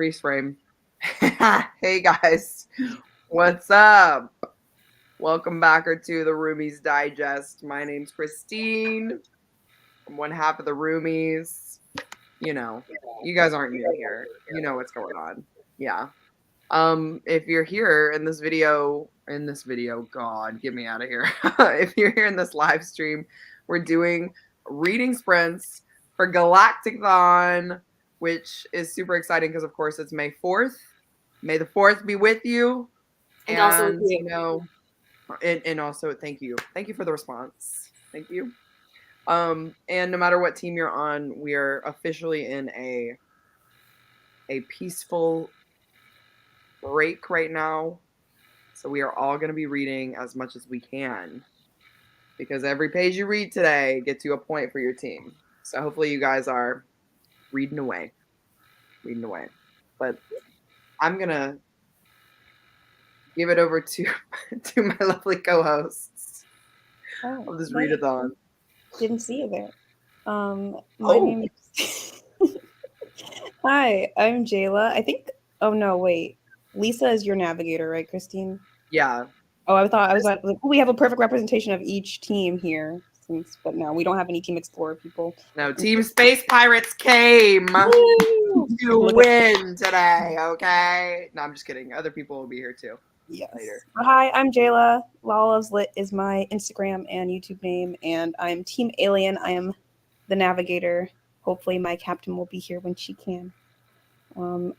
freeze frame. Hey guys, what's up? Welcome back to the Roomies Digest. My name's Christine. I'm one half of the Roomies. You know, you guys aren't new here. You know what's going on. Yeah. If you're here in this video, God, get me out of here. If you're here in this live stream, we're doing reading sprints for Galactic-thon, which is super exciting because, of course, it's May 4th. May the 4th be with you. And also, you know, and also thank you for the response. Thank you. And no matter what team you're on, we are officially in a peaceful break right now. So we are all going to be reading as much as we can, because every page you read today gets you a point for your team. So hopefully you guys are reading away. But I'm going to give it over to my lovely co-hosts of this readathon. Didn't see you there. My name is Hi, I'm Jéla. I think Lisa is your navigator, right, Christine? Yeah. Oh, I was like, we have a perfect representation of each team here. But no, we don't have any Team Explorer people. No, Team Space Pirates came to win today, okay? No, I'm just kidding. Other people will be here too. Yes. Later. Hi, I'm Jéla. Lala's Lit is my Instagram and YouTube name, and I'm Team Alien. I am the navigator. Hopefully my captain will be here when she can.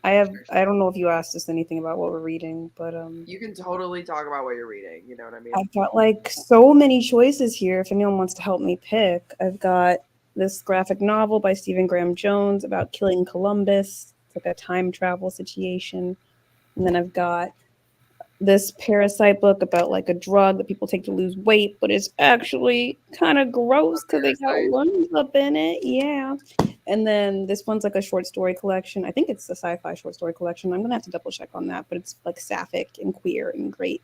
I don't know if you asked us anything about what we're reading, but you can totally talk about what you're reading, you know what I mean? I've got like so many choices here if anyone wants to help me pick. I've got this graphic novel by Stephen Graham Jones about killing Columbus. It's like a time travel situation. And then I've got this Parasite book about like a drug that people take to lose weight, but it's actually kind of gross because they got worms up in it. Yeah. And then this one's like a short story collection. I think it's a sci-fi short story collection. I'm going to have to double check on that, but it's like sapphic and queer and great.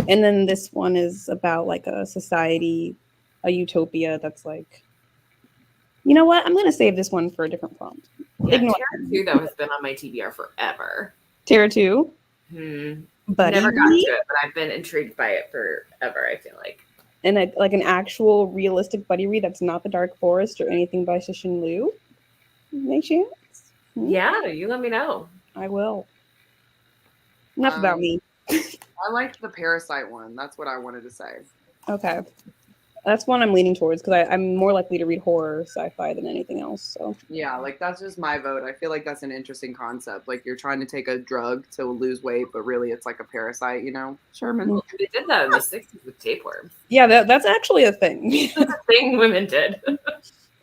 And then this one is about like a society, a utopia that's like, you know what? I'm going to save this one for a different prompt. Yeah, Terra 2, though, has been on my TBR forever. Terra 2? But never got to it, but I've been intrigued by it forever, I feel like. And like an actual realistic buddy read that's not The Dark Forest or anything by Cixin Liu? Any chance? Yeah, you let me know. I will. Enough about me. I liked the Parasite one. That's what I wanted to say. Okay. That's one I'm leaning towards because I'm more likely to read horror sci-fi than anything else. So yeah, like that's just my vote. I feel like that's an interesting concept. Like you're trying to take a drug to lose weight, but really it's like a parasite, you know? Sherman. Well, they did that in the 60s with tapeworms. Yeah, that's actually a thing. That's a thing women did.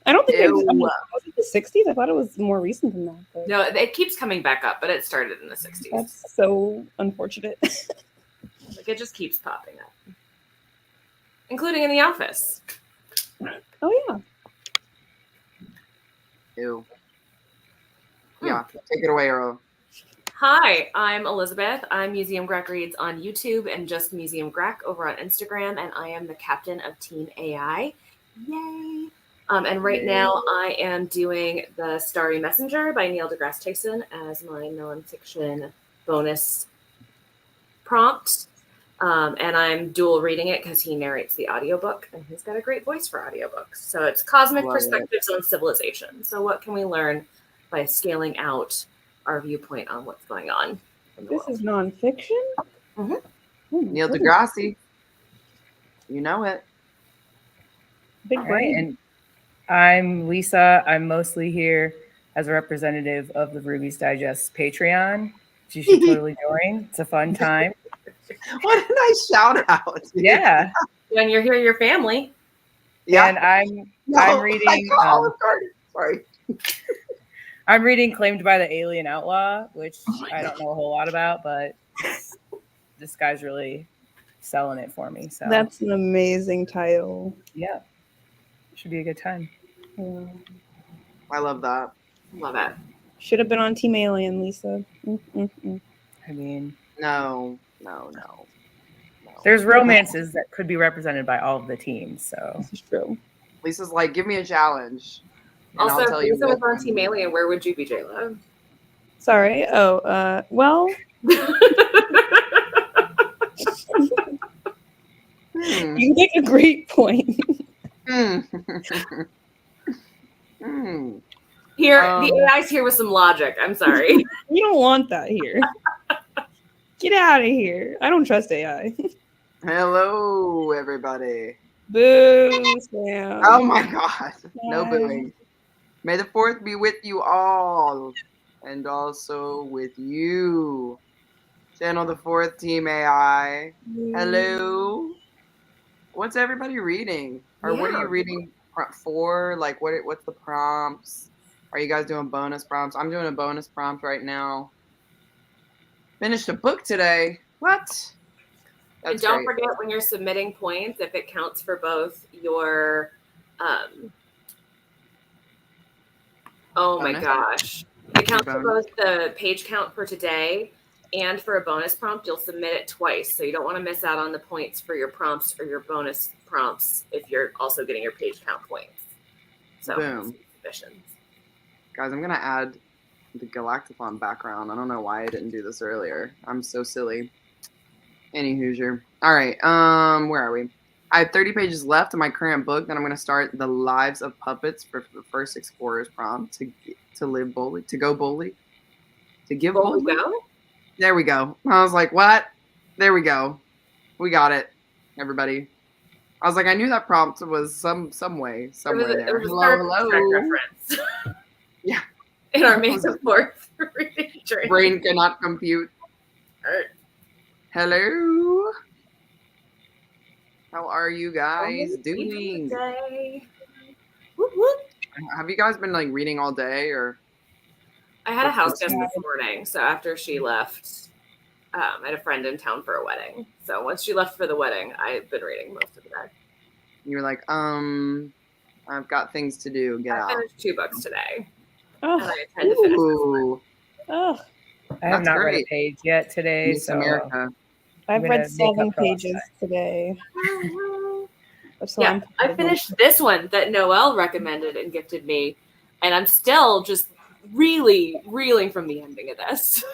I don't think was it the 60s? I thought it was more recent than that. But... No, it keeps coming back up, but it started in the 60s. That's so unfortunate. Like it just keeps popping up. Including in The Office. Oh, yeah. Ew. Yeah, take it away, Earl. Hi, I'm Elizabeth. I'm Museum Grack Reads on YouTube and just Museum Grack over on Instagram, and I am the captain of Team AI. Yay! And right now I am doing The Starry Messenger by Neil deGrasse Tyson as my nonfiction bonus prompt. And I'm dual reading it because he narrates the audiobook and he's got a great voice for audiobooks. So it's Cosmic Perspectives on Civilization. So what can we learn by scaling out our viewpoint on what's going on in the world? Is nonfiction? Neil deGrasse. You know it. Big brain. And I'm Lisa. I'm mostly here as a representative of the Roomies Digest Patreon, which you should totally join. It's a fun time. What a nice shout out. Yeah. When you're here, your family. Yeah. And I'm reading. Sorry. I'm reading Claimed by the Alien Outlaw, which I don't know a whole lot about, but this guy's really selling it for me. So that's an amazing title. Yeah. Should be a good time. Yeah. I love that. Love it. Should have been on Team Alien, Lisa. I mean, no. There's romances that could be represented by all of the teams, so this is true. Lisa's like, give me a challenge. Also, if Lisa was on Team Alien, where would you be, Jéla? Sorry. Oh, well, you make a great point. Here, the AI's here with some logic. I'm sorry. You don't want that here. Get out of here. I don't trust AI. Hello, everybody. Boo, Sam. Oh my God. No Hi. booing. May the 4th be with you all and also with you. Channel the 4th Team AI. Hello. What's everybody reading? Or what are you reading for? Like, what's the prompts? Are you guys doing bonus prompts? I'm doing a bonus prompt right now. Finished a book today. What? And don't forget when you're submitting points, if it counts for both your, oh my gosh, it counts for both the page count for today and for a bonus prompt, you'll submit it twice. So you don't want to miss out on the points for your prompts or your bonus prompts if you're also getting your page count points. So, boom. Submissions. Guys, I'm going to add the Galactic-thon background. I don't know why I didn't do this earlier. I'm so silly. Any Hoosier. All right. Where are we? I have 30 pages left in my current book. Then I'm going to start the Lives of Puppets for the first explorer's prompt to live boldly, to go boldly, to give boldly. There we go. I was like, what? There we go. We got it, everybody. I was like, I knew that prompt was somewhere there. It was hello. Reference. Yeah. In our main support reading training. Brain cannot compute. All right. Hello. How are you guys doing? Whoop, whoop. Have you guys been like reading all day or? I had a house guest this morning, so after she left, I had a friend in town for a wedding. So once she left for the wedding, I've been reading most of the day. You were like, I've got things to do. I finished 2 books today. Oh, and I intend to finish this one. Oh, I have not read a page yet today. Miss so America. I've read 7 pages today. Yeah, I finished this one that Noelle recommended and gifted me, and I'm still just really reeling from the ending of this.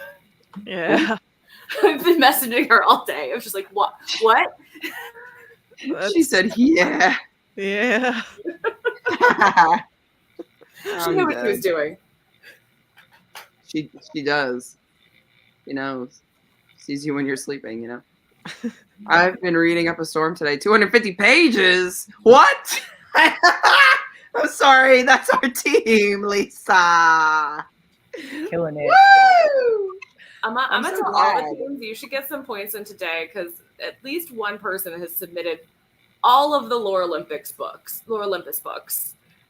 Yeah. I've been messaging her all day. I was just like, what? She said, yeah. Yeah. She knew what she was doing. She does. She knows. Sees you when you're sleeping, you know. I've been reading Up a Storm today. 250 pages. What? I'm sorry. That's our team, Lisa. Killing it. Woo! I'm gonna tell all the teams you should get some points in today because at least one person has submitted all of the Lore Olympus books,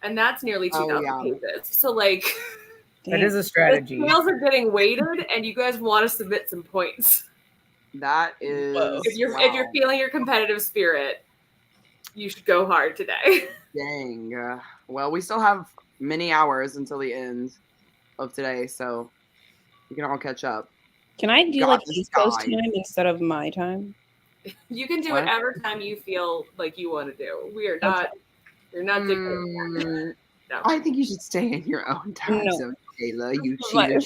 and that's nearly 2,000 pages. So like, that is a strategy. The scales are getting weighted, and you guys want to submit some points. That is. If you're feeling your competitive spirit, you should go hard today. Dang. Well, we still have many hours until the end of today, so we can all catch up. Can I do like East Coast time instead of my time? You can do whatever time you feel like you want to do. We're not dictating. No. I think you should stay in your own time zone, Jéla. You cheater.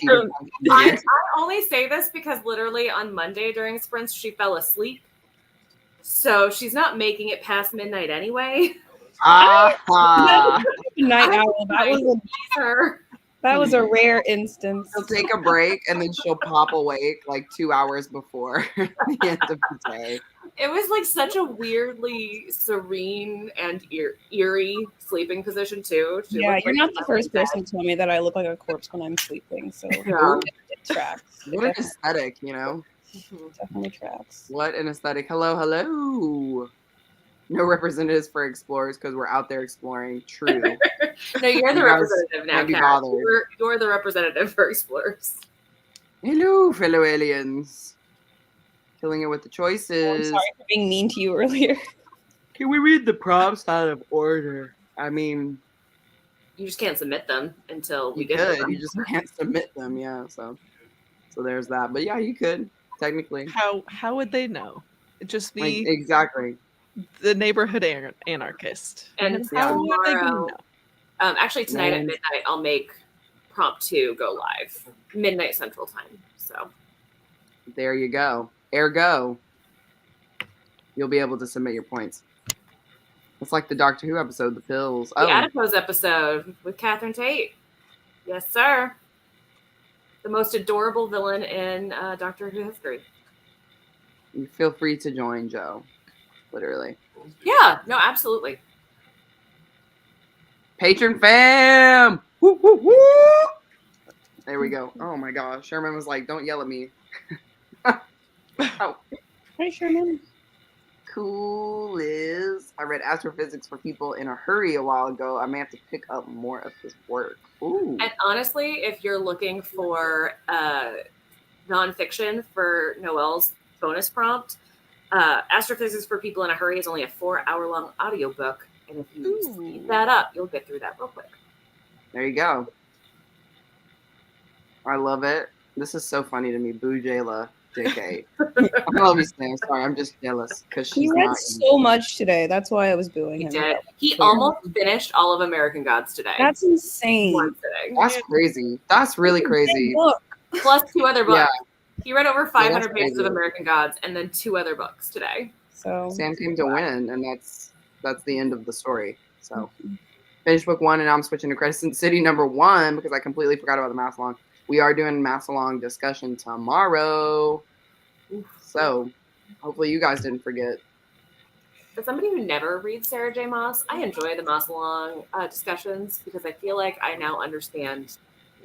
I only say this because literally on Monday during sprints, she fell asleep. So she's not making it past midnight anyway. Night owl. That was a rare instance. She'll take a break and then she'll pop awake like 2 hours before the end of the day. It was like such a weirdly serene and eerie sleeping position too. You're not the first person to tell me that I look like a corpse when I'm sleeping. So it tracks. What an aesthetic, you know? Definitely tracks. What an aesthetic. Hello. No representatives for explorers because we're out there exploring. True. No, you're the representative now, Kat. You're the representative for explorers. Hello, fellow aliens. Killing it with the choices. I'm sorry for being mean to you earlier. Can we read the prompts out of order? I mean, you just can't submit them until we get them. You just can't submit them, yeah. So there's that. But yeah, you could technically. How would they know? It'd just be exactly the neighborhood anarchist. And tomorrow, actually tonight at midnight, I'll make prompt 2 go live midnight Central Time. So there you go. Ergo, you'll be able to submit your points. It's like the Doctor Who episode, The Pills. the Adipose episode with Catherine Tate. Yes, sir. The most adorable villain in Doctor Who history. You feel free to join, Joe. Literally. Yeah, no, absolutely. Patron fam! Woo, woo, woo! There we go. Oh my gosh. Sherman was like, don't yell at me. Oh. Hi, Sherman. Cool, Liz. I read Astrophysics for People in a Hurry a while ago. I may have to pick up more of his work. Ooh. And honestly, if you're looking for nonfiction for Noelle's bonus prompt, Astrophysics for People in a Hurry is only a 4-hour-long audiobook. And if you speed that up, you'll get through that real quick. There you go. I love it. This is so funny to me. Boo Jéla, JK. I love you, Sam. Sorry, I'm just jealous because He she's read not. so much today. That's why I was booing He him. did. He almost finished all of American Gods today. That's insane. One sitting. That's crazy. That's really crazy. Look, Plus 2 other books. Yeah. He read over 500 pages crazy. of American Gods and then 2 other books today. so Sam came to win, and that's the end of the story. So, finished book 1, and now I'm switching to Crescent City number 1 because I completely forgot about the math along. We are doing math along discussion tomorrow. So, hopefully you guys didn't forget. For somebody who never reads Sarah J. Maas, I enjoy the Maas Along discussions because I feel like I now understand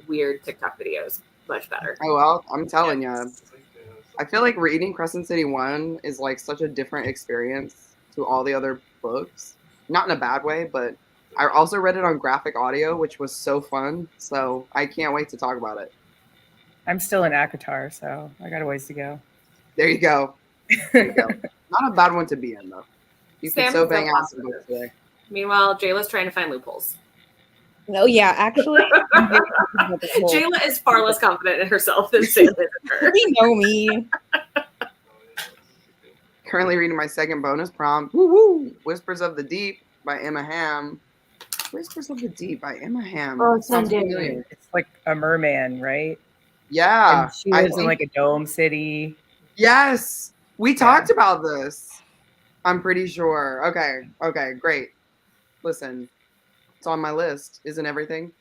weird TikTok videos much better. Oh, well, I'm telling you. I feel like reading Crescent City 1 is like such a different experience to all the other books. Not in a bad way, but I also read it on graphic audio, which was so fun. So I can't wait to talk about it. I'm still in Akatar, so I got a ways to go. There you go. There you go. Not a bad one to be in, though. You Sam could so is so bang out some positive. books today. Meanwhile, Jayla's trying to find loopholes. no, yeah, actually, Jéla is far less confident in herself than Sam is in her. you know me. Currently reading my second bonus prompt. Woo-hoo! Whispers of the Deep by Emma Hamm. Whispers of the Deep by Emma Hamm. Oh, That sounds Sunday. familiar. It's like a merman, right? Yeah. And she I lives in think- like a dome city. Yes. We talked about this. I'm pretty sure. Okay, great. Listen, it's on my list, isn't everything?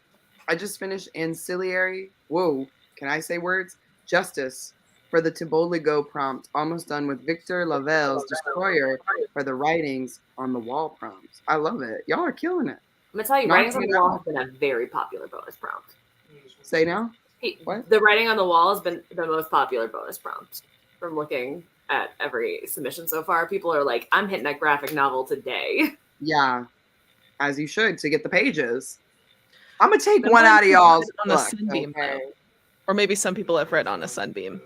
I just finished Ancillary. Whoa, can I say words? Justice for the Tiboligo prompt. Almost done with Victor Lavelle's Destroyer for the writings on the wall prompts. I love it. Y'all are killing it. I'm going to tell you, Not writings on to the get wall out. has been a very popular bonus prompt. Say now? What? The writing on the wall has been the most popular bonus prompt from looking at every submission so far. People are like, I'm hitting that graphic novel today. Yeah, as you should to get the pages. I'm gonna take But one mine out of is y'all's on a book, Sunbeam, okay? though. Or maybe some people have read on a Sunbeam.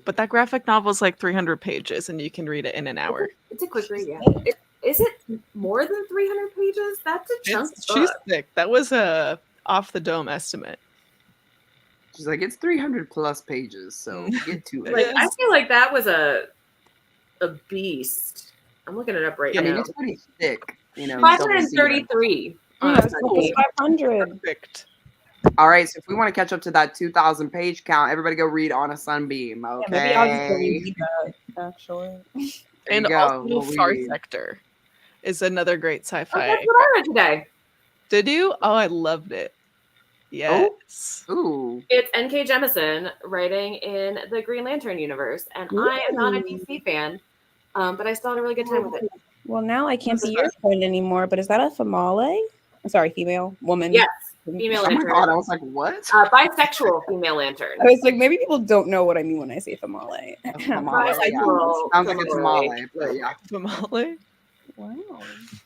But that graphic novel is like 300 pages and you can read it in an hour. It's a quick read, yeah. Is it more than 300 pages? That's a chunk of She's book. thick. That was a off the dome estimate. She's like, it's 300 plus pages, so get to it. Like, I Yes. feel like that was a beast. I'm looking it up right I mean, now. it's pretty thick, you know. 533. Yeah, it's almost 500. Perfect. All right, so if we want to catch up to that 2,000 page count, everybody go read On a Sunbeam, okay? Yeah, maybe I'll just go read that, actually. There And you go. also We'll Far read. Sector is another great Oh, sci-fi. that's what I read today. Did you? Oh, I loved it. Yes. Ooh, It's N.K. Jemisin writing in the Green Lantern universe, and I am not a DC fan, but I still had a really good time with it. Well, now I can't be your friend anymore, but is that a female? I'm sorry, female, woman. Yes, female oh my lantern. god, I was like, what? Bisexual female lantern. I was like, maybe people don't know what I mean when I say female. A tamale, yeah. Bisexual. Sounds like a tamale. tamale, but yeah. Tamale. Wow.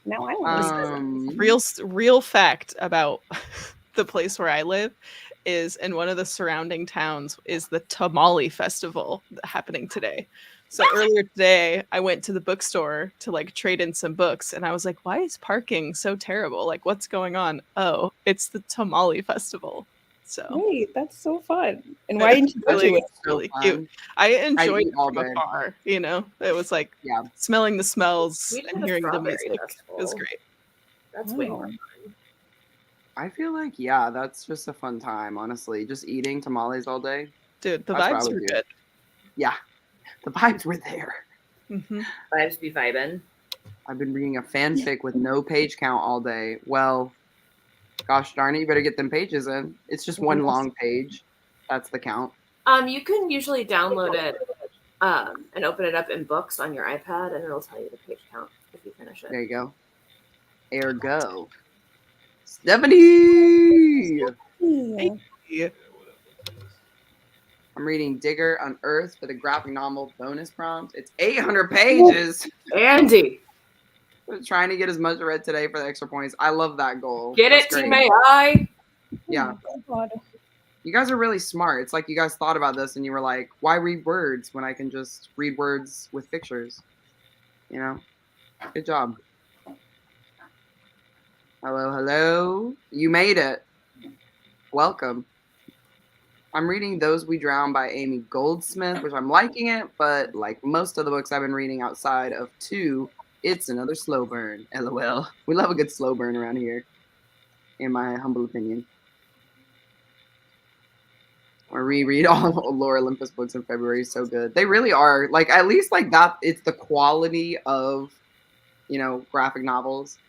Now I want to Real fact about the place where I live is in one of the surrounding towns is the Tamale Festival happening today. So earlier today, I went to the bookstore to like trade in some books, and I was like, "Why is parking so terrible? Like, what's going on?" Oh, it's the Tamale Festival. So Wait, that's so fun. And why didn't you go to really, it? really fun. cute. I enjoyed eat it all from day. afar. You know, it was like Yeah. smelling the smells We did and a hearing the strawberry music. It was festival. great. That's way Oh. more fun. I feel like, yeah, that's just a fun time, honestly. Just eating tamales all day. Dude, the That's what I vibes would were do. good. Yeah, the vibes were there. Mm-hmm. Vibes be vibing. I've been reading a fanfic with no page count all day. Well, gosh darn it, you better get them pages in. It's just one long page. That's the count. You can usually download it and open it up in books on your iPad, and it'll tell you the page count if you finish it. There you go. Ergo. Stephanie! Yeah. I'm reading Digger Unearthed for the graphic novel bonus prompt. It's 800 pages. Andy, I'm trying to get as much read today for the extra points. I love that goal. get That's it, great. Team AI. Yeah. Oh, God. You guys are really smart. It's like you guys thought about this and you were like, why read words when I can just read words with pictures? You know? Good job. Hello, hello. You made it. Welcome. I'm reading Those We Drown by Amy Goldsmith, which I'm liking it, but like most of the books I've been reading outside of 2, it's another slow burn. LOL. We love a good slow burn around here, in my humble opinion. Or reread all Lore Olympus books in February. So good. They really are. Like, at least like that, it's the quality of, you know, graphic novels.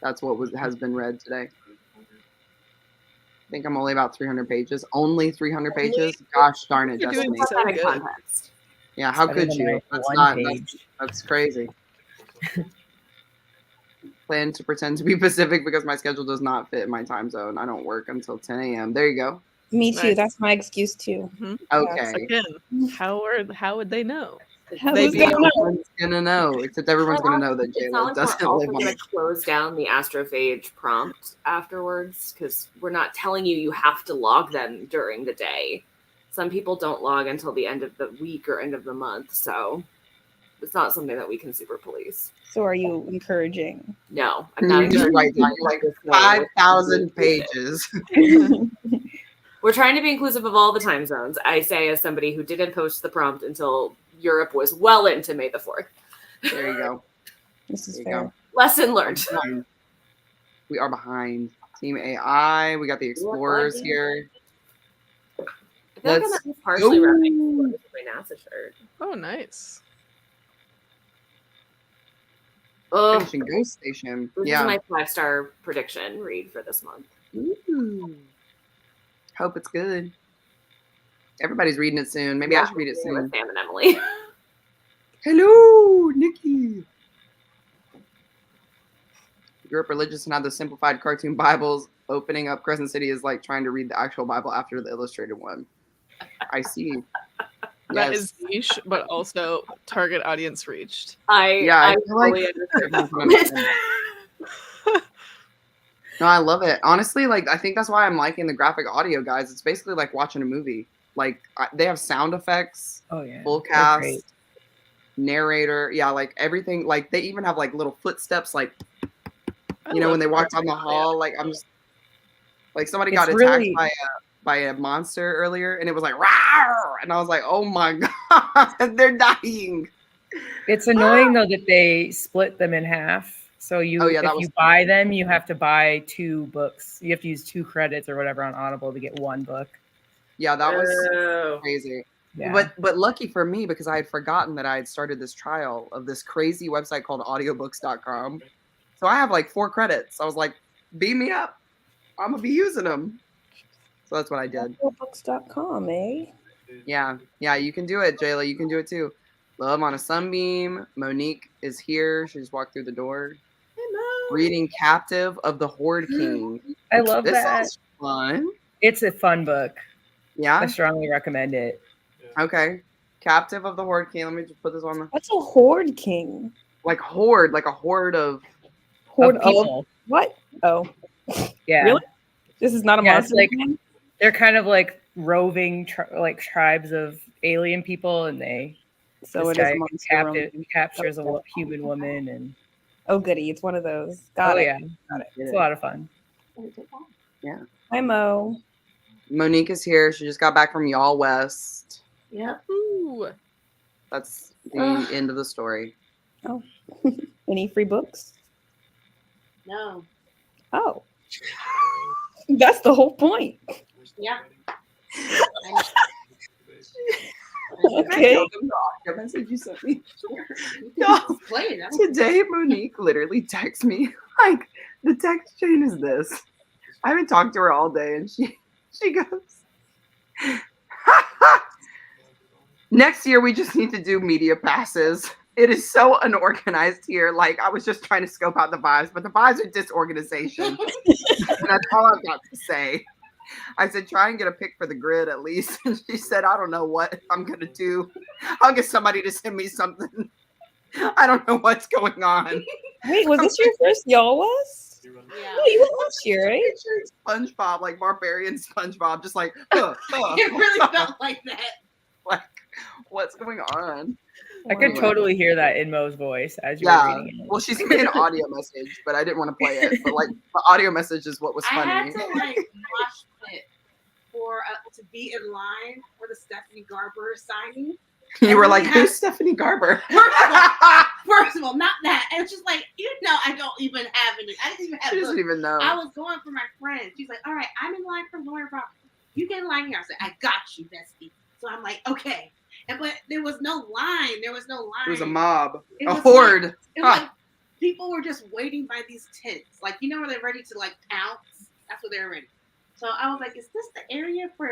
That's what has been read today. I think I'm only about 300 pages. Only 300 pages? Gosh darn it, You're doing Destiny. so good. Context. Yeah, how Better could than you? my That's one not page. that's crazy. Plan to pretend to be Pacific because my schedule does not fit my time zone. I don't work until 10 a.m. There you go. Me too. Nice. That's my excuse too. Okay. Again, how would they know? How They who's be- gonna know? Everyone's gonna know, except everyone's gonna know that It's Jéla not like doesn't we're also live on going to close down the Astrophage prompt afterwards, because we're not telling you have to log them during the day. Some people don't log until the end of the week or end of the month, so it's not something that we can super police. So are you encouraging? No, I'm not. You just encouraging write like this way. 5,000 pages. We're trying to be inclusive of all the time zones. I say as somebody who didn't post the prompt until Europe was well into May the 4th. There you go. This is There you fair. go. Lesson learned. We are behind. Team AI. We got the explorers here. I feel like I'm Let's at least partially go. wrapping my NASA shirt. Oh, nice. Ugh, Finishing Ghost Station. this Yeah. is my 5-star prediction read for this month. Ooh. Hope it's good. Everybody's reading it soon. Maybe I should read it soon. With Sam and Emily. Hello, Nikki. Grew up religious and had the simplified cartoon Bibles. Opening up Crescent City is like trying to read the actual Bible after the illustrated one. I see. That Yes. is niche, but also target audience reached. I feel like fully understand everyone's gonna that. understand that. No, I love it. Honestly, like I think that's why I'm liking the graphic audio, guys. It's basically like watching a movie. Like they have sound effects, Oh yeah. full They're cast, great. narrator, yeah, like everything. Like they even have like little footsteps, like I you know love when they walk down the graphic hall. Like I'm just like somebody It's got attacked really- by a monster earlier, and it was like rawr, and I was like, oh my god, they're dying. It's annoying though that they split them in half. So you, Oh, yeah, that if was- you buy them, you have to buy 2 books. You have to use 2 credits or whatever on Audible to get 1 book. Yeah, that was Oh. crazy. Yeah. But lucky for me, because I had forgotten that I had started this trial of this crazy website called audiobooks.com. So I have like 4 credits. I was like, beam me up. I'm gonna be using them. So that's what I did. Books.com, eh? Yeah, you can do it, Jéla. You can do it too. Love on a Sunbeam. Monique is here. She just walked through the door. Hello. Reading Captive of the Horde King. I love This that. sounds fun. It's a fun book. I Yeah. strongly recommend it. Okay. Captive of the Horde King. Let me just put this on the What's a horde king? like horde, like a horde of. Horde Of people. what? Oh, Yeah. Really? This is not a Yeah, it's monster. like- king? They're kind of like roving tribes of alien people, and So this it is guy a monster. roaming. captures a human woman, and Oh, goody! It's one of those. Got it. yeah, Got it. it's a lot of fun. Hi, Mo. Monique is here. She just got back from Y'all West. Yeah. Ooh. That's the end of the story. Any free books? No. Oh, That's the whole point. Yeah. Okay. The message you sent me. No. Today, Monique literally texts me like the text chain is this. I haven't talked to her all day, and she goes, "Next year we just need to do media passes. It is so unorganized here. Like I was just trying to scope out the vibes, but the vibes are disorganization. And that's all I've got to say." I said, try and get a pic for the grid at least. And she said, I don't know what I'm going to do. I'll get somebody to send me something. I don't know what's going on. Wait, was this your first y'all was? Yeah. No, you went last year, right? SpongeBob, like barbarian SpongeBob, just like, It really felt like that. Like, what's going on? I could totally hear that in Mo's voice as you were reading it. Well, she sent me an audio message, but I didn't want to play it. But like the audio message is what was funny. I had to like watch it for to be in line for the Stephanie Garber signing. You were like, who's Stephanie Garber? First of all, not that. And it's just like, I don't even have any. I didn't even have. She doesn't even know. I was going for my friend. She's like, all right, I'm in line for Lauren Roberts. You get in line here. I said, I got you, bestie. So I'm like, okay. But there was no line. There was no line. It was a mob. It A was horde. Like, it was like people were just waiting by these tents. Like, where they're ready to like pounce? That's what they were ready. So I was like, is this the area for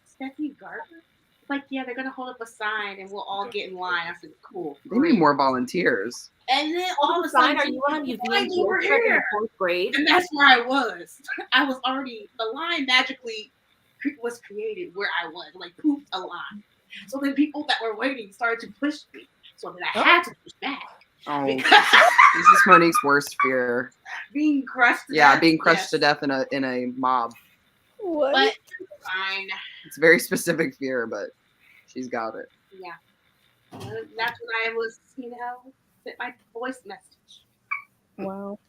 Stephanie Garber? Like, yeah, they're going to hold up a sign and we'll all get in line. I said, cool. They need more volunteers. And then all of a sudden, are you on you were here? 4th grade? And that's where I was. I was already, the line magically was created where I was. Like, poofed a line. So then people that were waiting started to push me. So then I had to push back. Oh, this is Monique's worst fear. Being crushed to Yeah, death. being crushed to death in a mob. What? But fine. It's a very specific fear, but she's got it. Yeah. That's when I was, sent my voice message. Wow.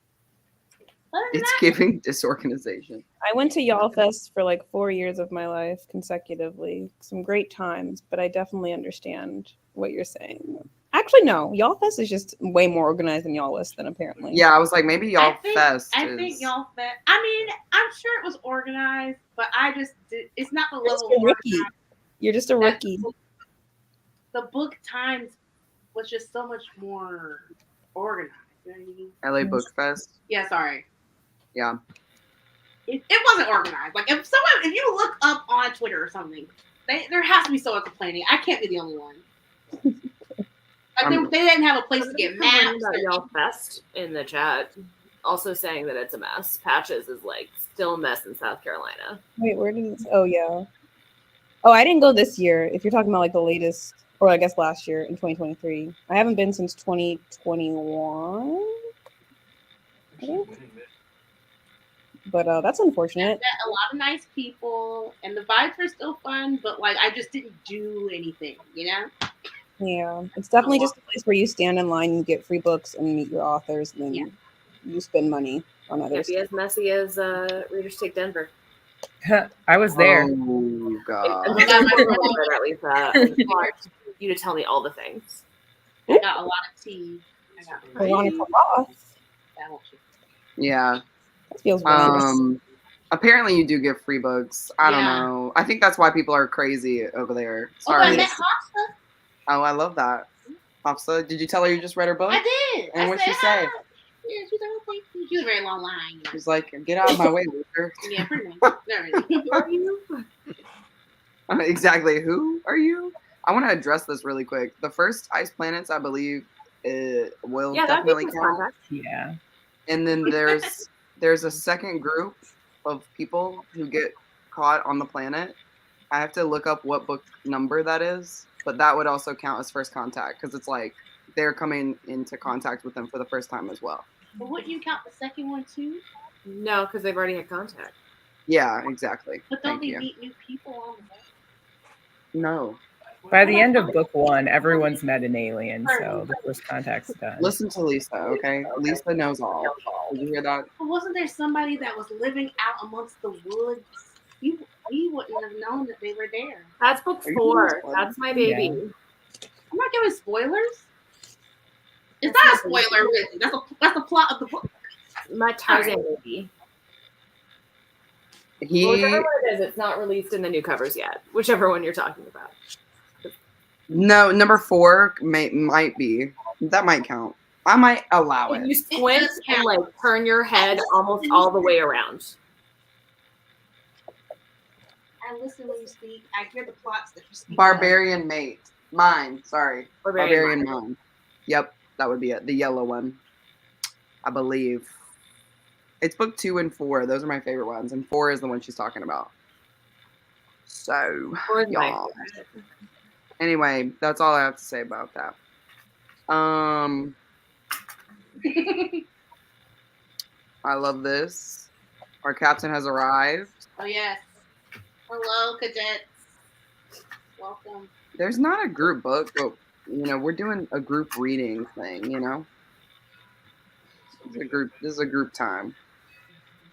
It's giving disorganization. I went to Y'all Fest for like 4 years of my life consecutively. Some great times, but I definitely understand what you're saying. Actually, no. Y'all Fest is just way more organized than Y'all List than apparently. Yeah, I was like, maybe Y'all Fest. I think Y'all Fest. I mean, I'm sure it was organized, but it's not the level of rookie. You're just a rookie. The book times was just so much more organized. You know what I mean? LA Book Fest. Yeah, sorry. Yeah. It wasn't organized. Like if you look up on Twitter or something, there has to be someone complaining. I can't be the only one. Like they didn't have a place to get maps. About Y'all Fest in the chat, also saying that it's a mess. Patches is like still a mess in South Carolina. Wait, where did this? Oh yeah. Oh, I didn't go this year. If you're talking about like the latest, or I guess last year in 2023, I haven't been since 2021. I think. But that's unfortunate. A lot of nice people, and the vibes were still fun, but like I just didn't do anything, Yeah, it's definitely just a place where you stand in line and get free books and meet your authors, and then you spend money on others. Can't be as messy as Readers Take Denver. I was there. Oh God! At least I want you to tell me all the things. I got a lot of tea. I got Yeah. That feels really apparently you do give free books. I don't know. I think that's why people are crazy over there. Sorry. I met Hafsa. Oh, I love that. Hafsa, did you tell her you just read her book? I did. And what'd she say? Yeah, she's like, okay. She was a very long line. She's like, get out of my way, Luther. Yeah, pretty much. Not really. Are you? Exactly. Who are you? I want to address this really quick. The first ice planets, I believe, will definitely count. Yeah. And then there's a second group of people who get caught on the planet. I have to look up what book number that is, but that would also count as first contact because it's like they're coming into contact with them for the first time as well. But wouldn't you count the second one too? No, because they've already had contact. Yeah, exactly. But don't they meet new people on the boat? No. By the end of book 1, everyone's met an alien, so the first contact's done. Listen to Lisa, okay? Lisa knows all. Did you hear that? But wasn't there somebody that was living out amongst the woods? He wouldn't have known that they were there. That's book 4. That's my baby. Yeah. I'm not giving spoilers. It's not a spoiler, really. That's the plot of the book. My Tarzan baby. He whichever one it is, it's not released in the new covers yet. Whichever one you're talking about. no number 4 might be that might count. I might allow If it. you squint and like turn your head almost all the way around. I listen when you speak. I hear the plots that you speak. Barbarian mate. Mine. Sorry. Barbarian Mine. Yep, that would be it. The yellow one. I believe. It's book 2 and 4. Those are my favorite ones. And 4 is the one she's talking about. So, Or is my y'all. favorite. Anyway, that's all I have to say about that. I love this. Our captain has arrived. Oh yes. Hello, cadets. Welcome. There's not a group book, but we're doing a group reading thing, This is a group time.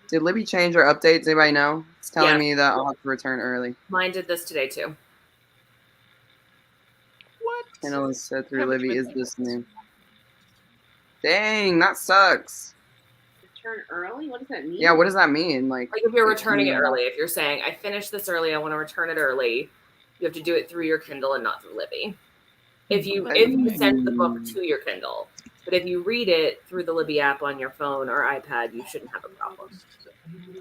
Did Libby change her updates? Anybody know? It's telling me that I'll have to return early. Mine did this today too. What? Kennelis said through Haven't Libby, been- is this new? Dang, that sucks. Return early? What does that mean? Yeah, what does that mean? Like if you're returning it early, if you're saying, I finished this early, I want to return it early, you have to do it through your Kindle and not through Libby. If you send the book to your Kindle, but if you read it through the Libby app on your phone or iPad, you shouldn't have a problem.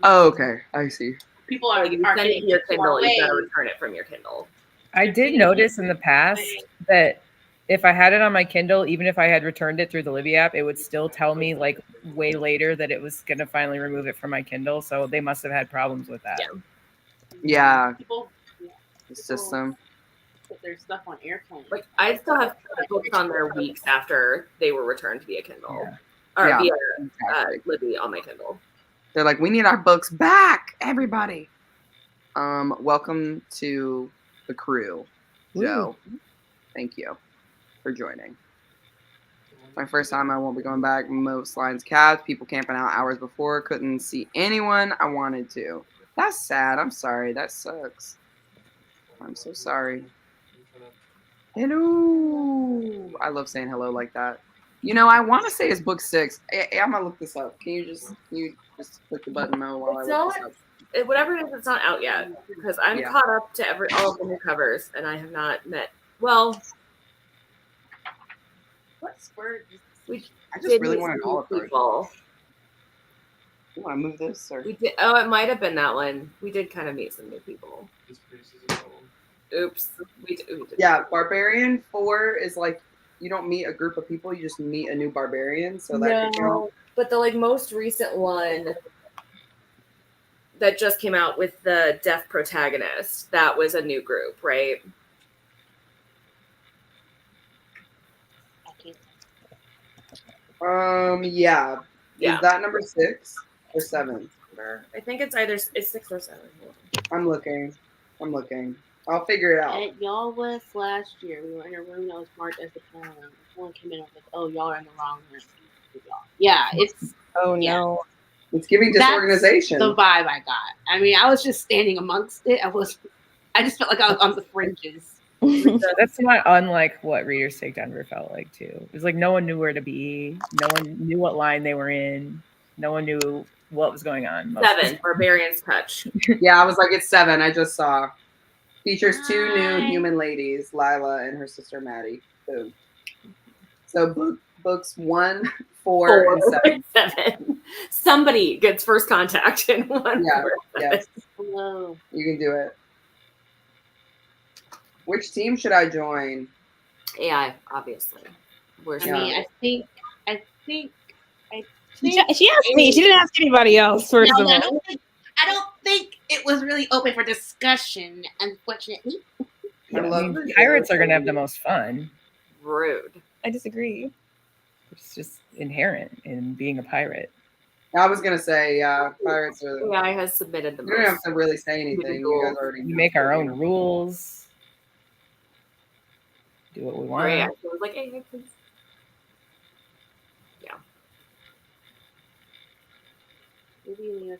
Oh, okay. I see. People are, Like if you send it to your Kindle, you gotta return it from your Kindle. I did notice in the past that if I had it on my Kindle, even if I had returned it through the Libby app, it would still tell me like way later that it was going to finally remove it from my Kindle. So they must have had problems with that. Yeah. People The system. put their stuff on airplanes. Like I still have books on there weeks after they were returned via Kindle or Yeah, via exactly. Libby on my Kindle. They're like, we need our books back, everybody. Welcome to the crew, Joe. Thank you for joining. My first time, I won't be going back. Most lines capped. People camping out hours before. Couldn't see anyone I wanted to. That's sad. I'm sorry. That sucks. I'm so sorry. Hello. I love saying hello like that. I want to say it's book 6. I'm gonna look this up. Can you just click the button now while I look this up? Whatever it is, it's not out yet because I'm caught up to all of the new covers and I have not met. Well, What spurred this? I just really want an olive garden. You want to move this? Or? We did. Oh, it might have been that one. We did kind of meet some new people. Oops. We did. Yeah, Barbarian 4 is like you don't meet a group of people; you just meet a new barbarian. So that could count. But the most recent one that just came out with the deaf protagonist, that was a new group, right? Yeah. Is that number 6 or 7? I think it's either 6 or 7. I'm looking. I'll figure it out. At Y'all West last year, we were in a room that was marked as the panel. Someone came in and was like, "Oh, y'all are in the wrong room." Yeah, it's. Oh no. It's giving disorganization. That's the vibe I got. I mean, I was just standing amongst it. I just felt like I was on the fringes. That's not unlike what Readers Take Denver felt like too. It was like no one knew where to be. No one knew what line they were in. No one knew what was going on. 7, Barbarian's Touch. Yeah, I was like, it's 7. I just saw. Features 2 new human ladies, Lila and her sister Maddie. Boom. So books 1, 4, and 7. Somebody gets first contact in 1. Yeah. Yes. Hello. You can do it. Which team should I join? AI, obviously. I think. She asked me. She didn't ask anybody else. First of all, I don't think it was really open for discussion, unfortunately. Pirates are going to have the most fun. Rude. I disagree. It's just inherent in being a pirate. I was going to say, pirates are. AI has submitted the You don't have to really say anything. You guys already We make our own rules. Do what we want. Right. It was like, hey, please. Yeah. Maybe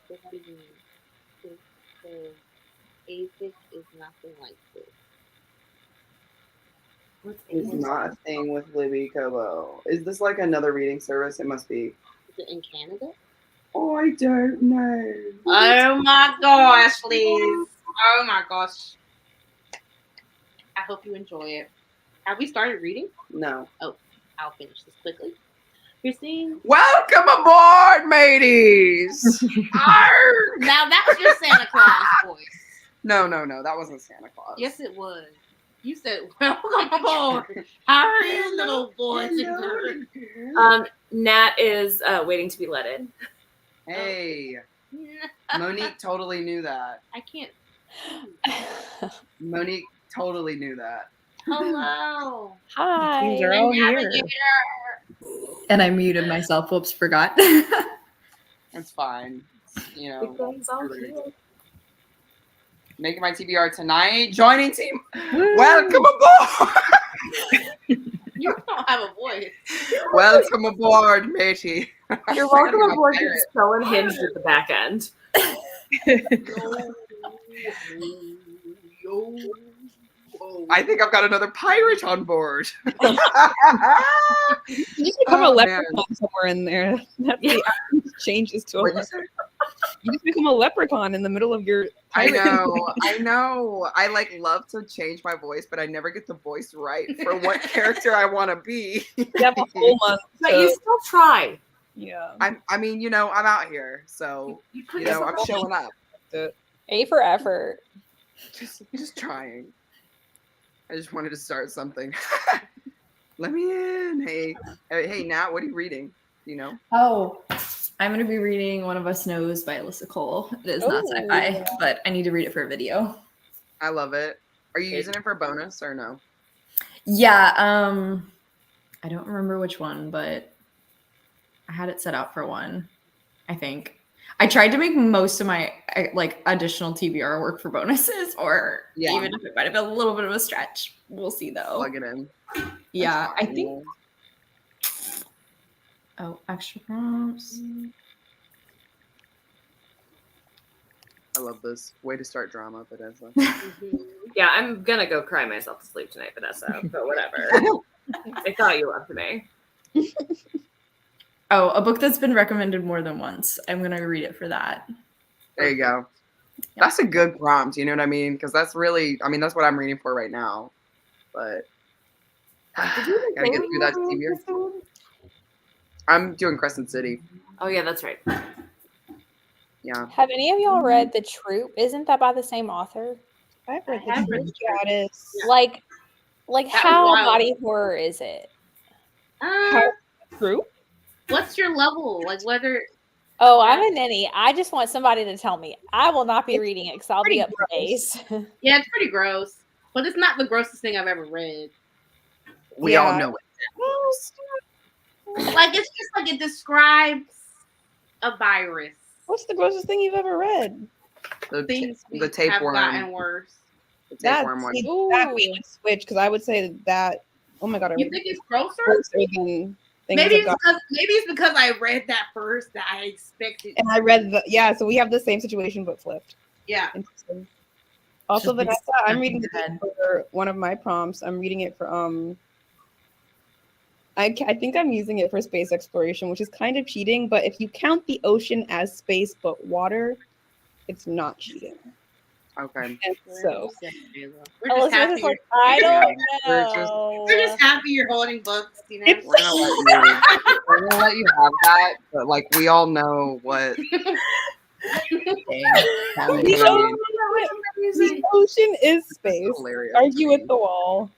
ASIC is nothing like this. It's not a thing with Libby Kobo. Is this like another reading service? It must be. Is it in Canada? Oh, I don't know. Oh my gosh, please. Oh my gosh. I hope you enjoy it. Have we started reading? No. Oh, I'll finish this quickly. Christine. Welcome aboard, mateys. Arr! Now that was your Santa Claus voice. No, that wasn't Santa Claus. Yes, it was. You said, welcome aboard. How are you, little boys and girls? Nat is waiting to be let in. Hey, Monique totally knew that. I can't. Monique totally knew that. Hello. Hi. Things are all here. And I muted myself. Whoops, forgot. It's fine. You know, Because all everybody- here. making my TBR tonight. Joining team. Welcome aboard. You don't have a voice. Welcome aboard, matey. You're welcome aboard. It's so unhinged at the back end. I think I've got another pirate on board. You just become a Oh, man. leprechaun somewhere in there. That's the changes to a What'd you say? You just become a leprechaun in the middle of your I pirate. know. I like love to change my voice, but I never get the voice right for what character I want to be. You have a whole month. But you still try. Yeah. I mean, you know, I'm out here, so You put you know, I'm yourself- showing up, A for effort. just trying. I just wanted to start something. Let me in. Hey, Nat, what are you reading? You know? Oh, I'm going to be reading One of Us Knows by Alyssa Cole. It is not sci-fi, but I need to read it for a video. I love it. Are you using it for bonus or no? Yeah, I don't remember which one, but I had it set out for one, I think. I tried to make most of my like additional TBR work for bonuses, or even if it might have been a little bit of a stretch. We'll see though. Plug it in. Yeah, That's I fine. think. Oh, extra prompts. I love this. Way to start drama, Vanessa. Yeah, I'm gonna go cry myself to sleep tonight, Vanessa. But whatever. I thought you loved me. Oh, a book that's been recommended more than once. I'm gonna read it for that. There you go. That's a good prompt. You know what I mean? Because that's really, I mean, that's what I'm reading for right now. But Did you gotta get through that TBR. I'm doing Crescent City. Oh yeah, that's right. Yeah. Have any of y'all read The Troop? Isn't that by the same author? I've read I have the read Truth the Goddess. Yeah. Like That was how wild. body horror is it? True. What's your level? Like whether Oh, I'm a ninny. I just want somebody to tell me. I will not be reading it because I'll be pretty up for days. yeah, it's pretty gross. But it's not the grossest thing I've ever read. We all Yeah. know it. Like it's just like it describes a virus. What's the grossest thing you've ever read? The Things the tapeworm. have gotten worse. The That tapeworm one. we would switch because I would say that. Oh my god, I You read think it's grosser? grosser than things Maybe that got- it's because I read that first that I expected. and I read the so we have the same situation but flipped. Yeah. Interesting. Also, Just Vanessa, stuck I'm in reading your head. for one of my prompts. I'm reading it for I think I'm using it for space exploration, which is kind of cheating. But if you count the ocean as space but water, it's not cheating. Okay. And so We're just Elizabeth happy is like, I Yeah, don't we're just- know. We're just happy you're holding books, you know. We're gonna let you have that, but like we all know what. the ocean is space. Hilarious. Argue with the wall.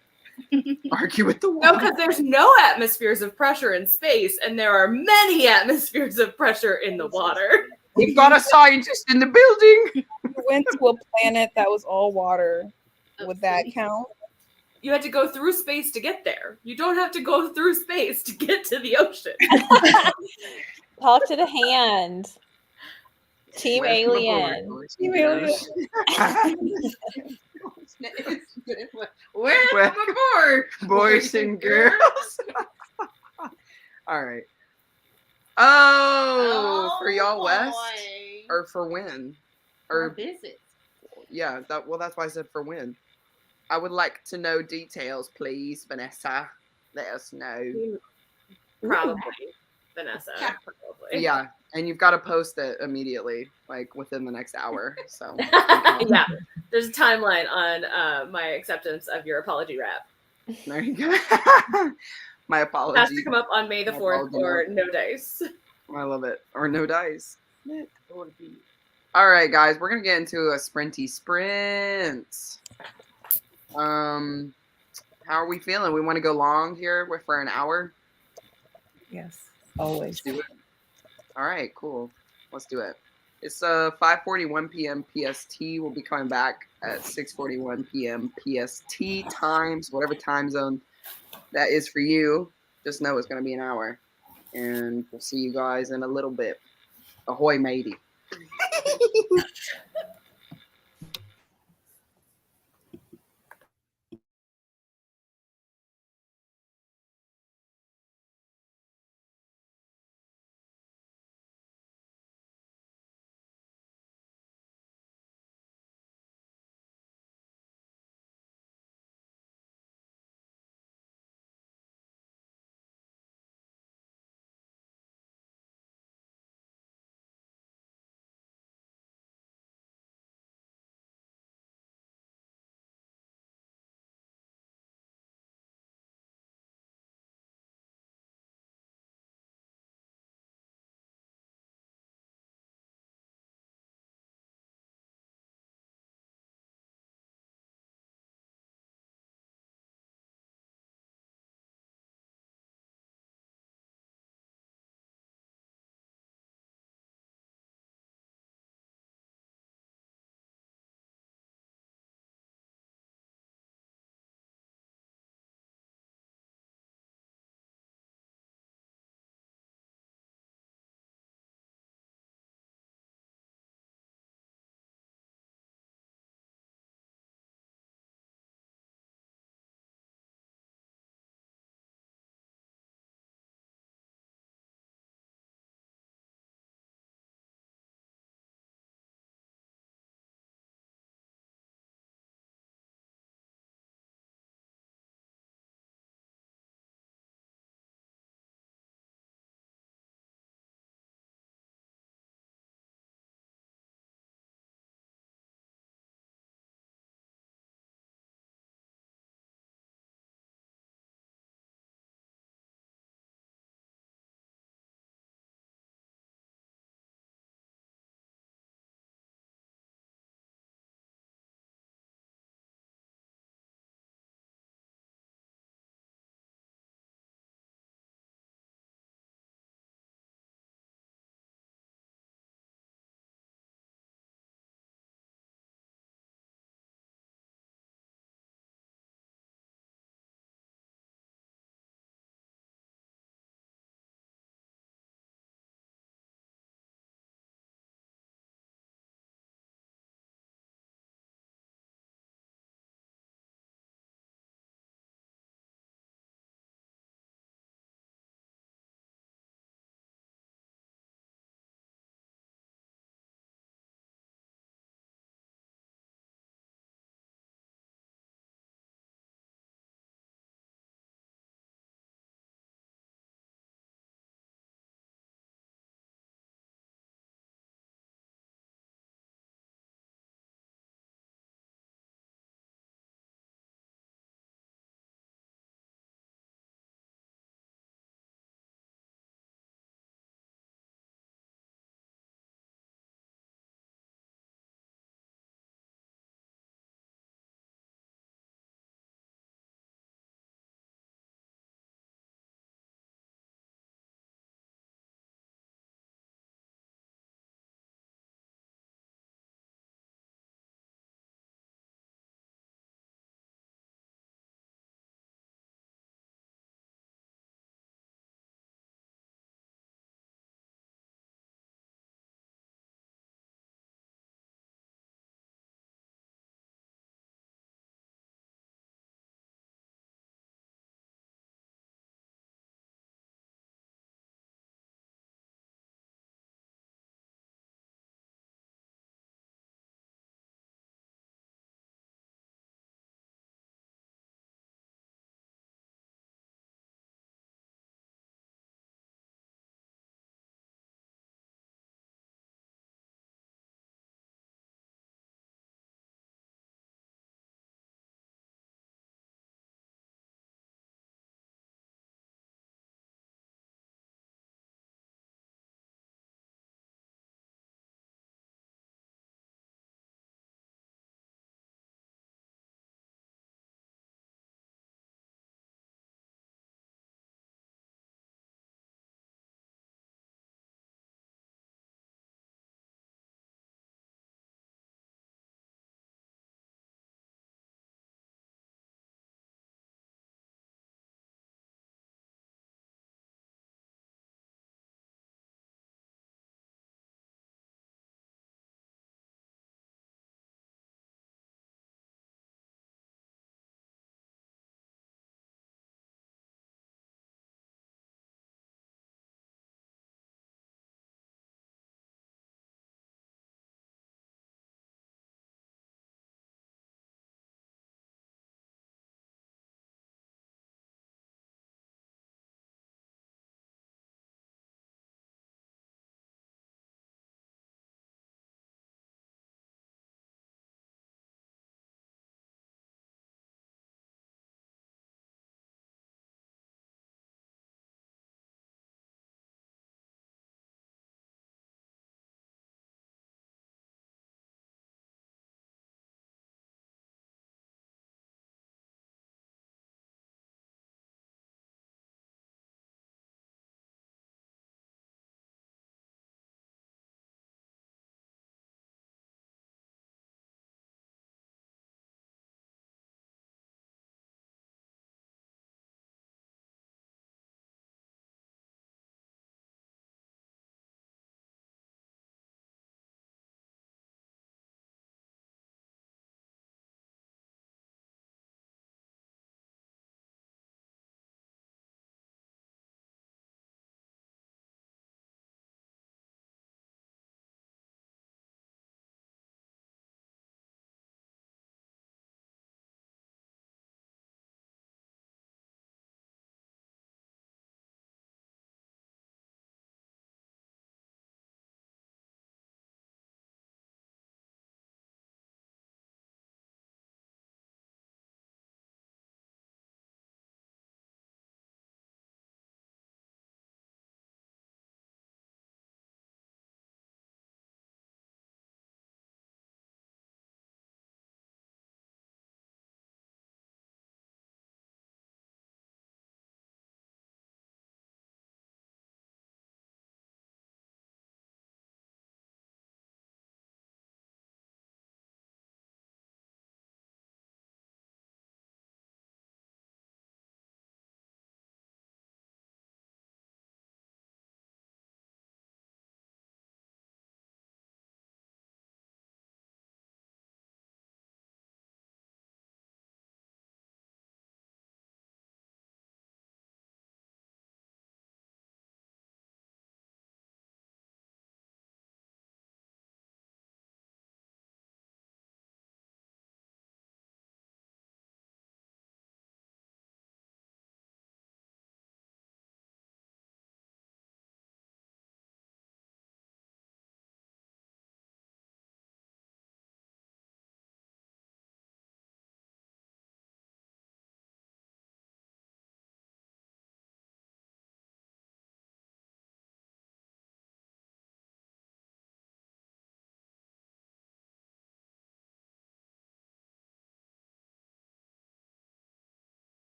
Argue with the No, wall. because there's no atmospheres of pressure in space, and there are many atmospheres of pressure in the water. We've got a scientist in the building. We went to a planet that was all water. Would that count? You had to go through space to get there. You don't have to go through space to get to the ocean. Talk to the hand. Team Welcome aboard, Alien. boys Team and girls. Welcome aboard, Boys and girls. All right. Oh, for y'all west or for when? or Or visit. yeah, that's why I said for when. I would like to know details, please, Vanessa. Let us know. Probably. Vanessa, Yeah. probably. Yeah, and you've got to post it immediately, like within the next hour. So Yeah, there's a timeline on my acceptance of your apology rap. there you go. My It has apology. to come up on May the My 4th apology or note. no dice. I love it. Or no dice. All right, guys, we're gonna get into a sprinty sprint. How are we feeling? We want to go long here for an hour? Yes, always. Let's do it. All right, cool. Let's do it. It's 5:41 p.m. PST. We'll be coming back at 6:41 p.m. PST times, whatever time zone that is for you. Just know it's going to be an hour. And we'll see you guys in a little bit. Ahoy, matey.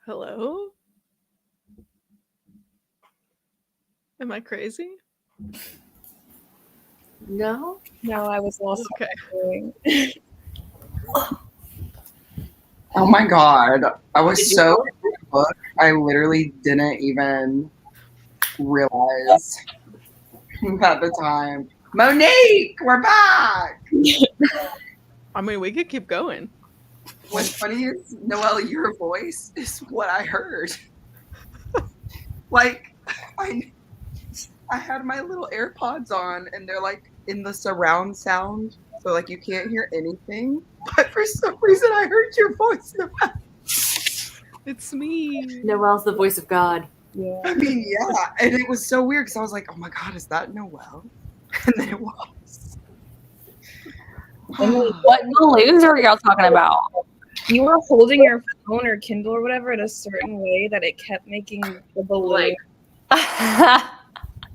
Hello? Am I crazy? No. No, I was lost. Okay. Oh my god. I was Did you so know? into the book. I literally didn't even realize at the time. Monique, we're back. I mean, we could keep going. What's funny is, Noelle, your voice is what I heard. Like, I had my little AirPods on, and they're like in the surround sound, so like you can't hear anything. But for some reason, I heard your voice. It's me. Noelle's the voice of God. Yeah. I mean, yeah, and it was so weird because I was like, "Oh my god, is that Noelle?" And then it was. Emily, What balloons are y'all talking about? you were holding your phone or Kindle or whatever in a certain way that it kept making the balloon. Like,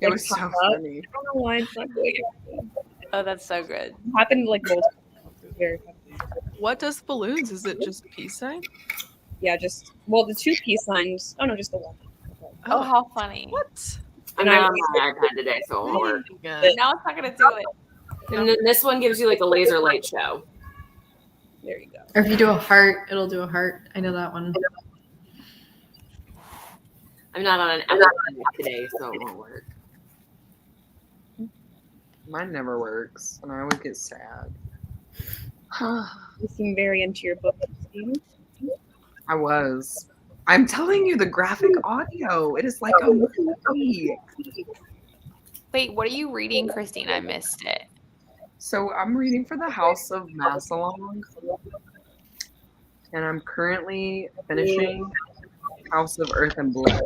It was so pop up. funny. I don't know why it's not doing it. Oh, that's so good. It happened like multiple times. It was very funny. What does balloons? Is it just peace sign? Yeah, just the 2 peace signs. Oh no, just the 1. Oh, how funny. What? I'm not on my iPad today, so it won't work. Yeah. Now it's not going to do it. And then this one gives you like a laser light show. There you go. Or if you do a heart, it'll do a heart. I know that one. I'm not on an iPad today, so it won't work. Mine never works, and I always get sad. You seem very into your book, Steve. I was. I'm telling you, the graphic audio. It is like a movie. Wait, what are you reading, Christine? I missed it. So I'm reading for the House of Massalong, and I'm currently finishing House of Earth and Blood.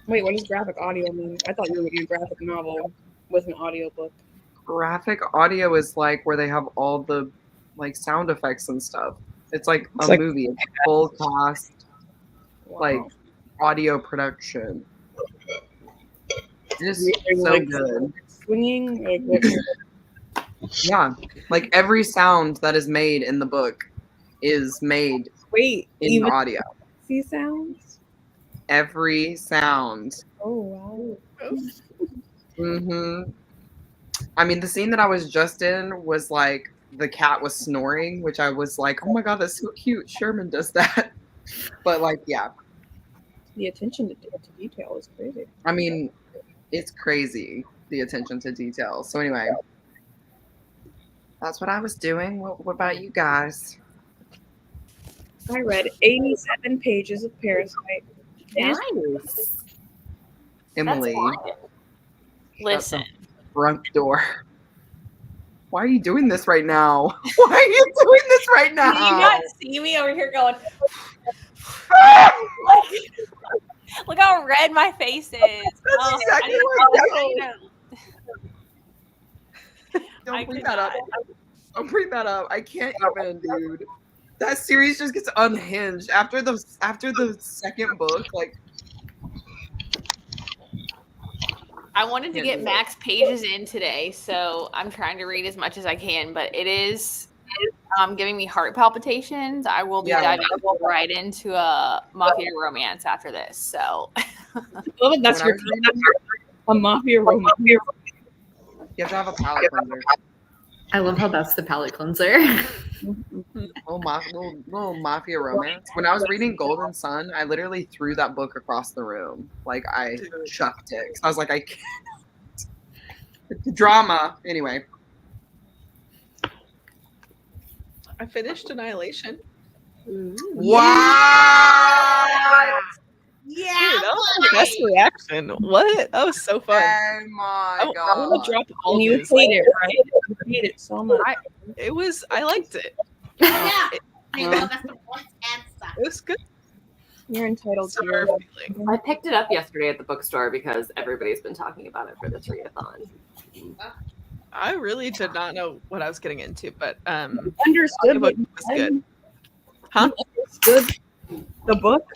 Wait, what does graphic audio mean? I thought you were reading a graphic novel with an audiobook. Graphic audio is like where they have all the like sound effects and stuff. It's like a movie. It's full cast, like audio production. It is so like, good. Swinging? Like, what? Yeah, like every sound that is made in the book is made Wait, in even audio. sea sounds? Every sound. Oh, wow. Mm-hmm. I mean, the scene that I was just in was like the cat was snoring, which I was like, oh my god, that's so cute. Sherman does that. But like, yeah. The attention to detail is crazy. I mean, it's crazy, the attention to detail. So anyway, that's what I was doing. What about you guys? I read 87 pages of Parasite. Nice. Emily, Listen. front door. Why are you doing this right now? Why are you doing this right now? Do you not see me over here going, look how red my face is. That's exactly what Don't bring that up. Don't bring that up. I can't even, dude. That series just gets unhinged after the second book. Like, I wanted to get max pages in today, so I'm trying to read as much as I can, but it is giving me heart palpitations. I will be diving right into a mafia romance after this. So That's your a mafia romance. you have to have a palate cleanser. I love how that's the palate cleanser. Little mafia romance. When I was reading Golden Sun, I literally threw that book across the room. Like, I chucked it. I was like, I can't. It's drama. Anyway. I finished Annihilation. Wow! Dude, that was the best reaction. What? That was so fun. Oh my I want god. to drop all And you this. hate it, right? You hate it so much. I liked it. Yeah. I know that's the one answer. It was good. You're entitled to Summer your feeling. I picked it up yesterday at the bookstore because everybody's been talking about it for this readathon. I really did not know what I was getting into, but understood the book was good. Huh? Understood the book.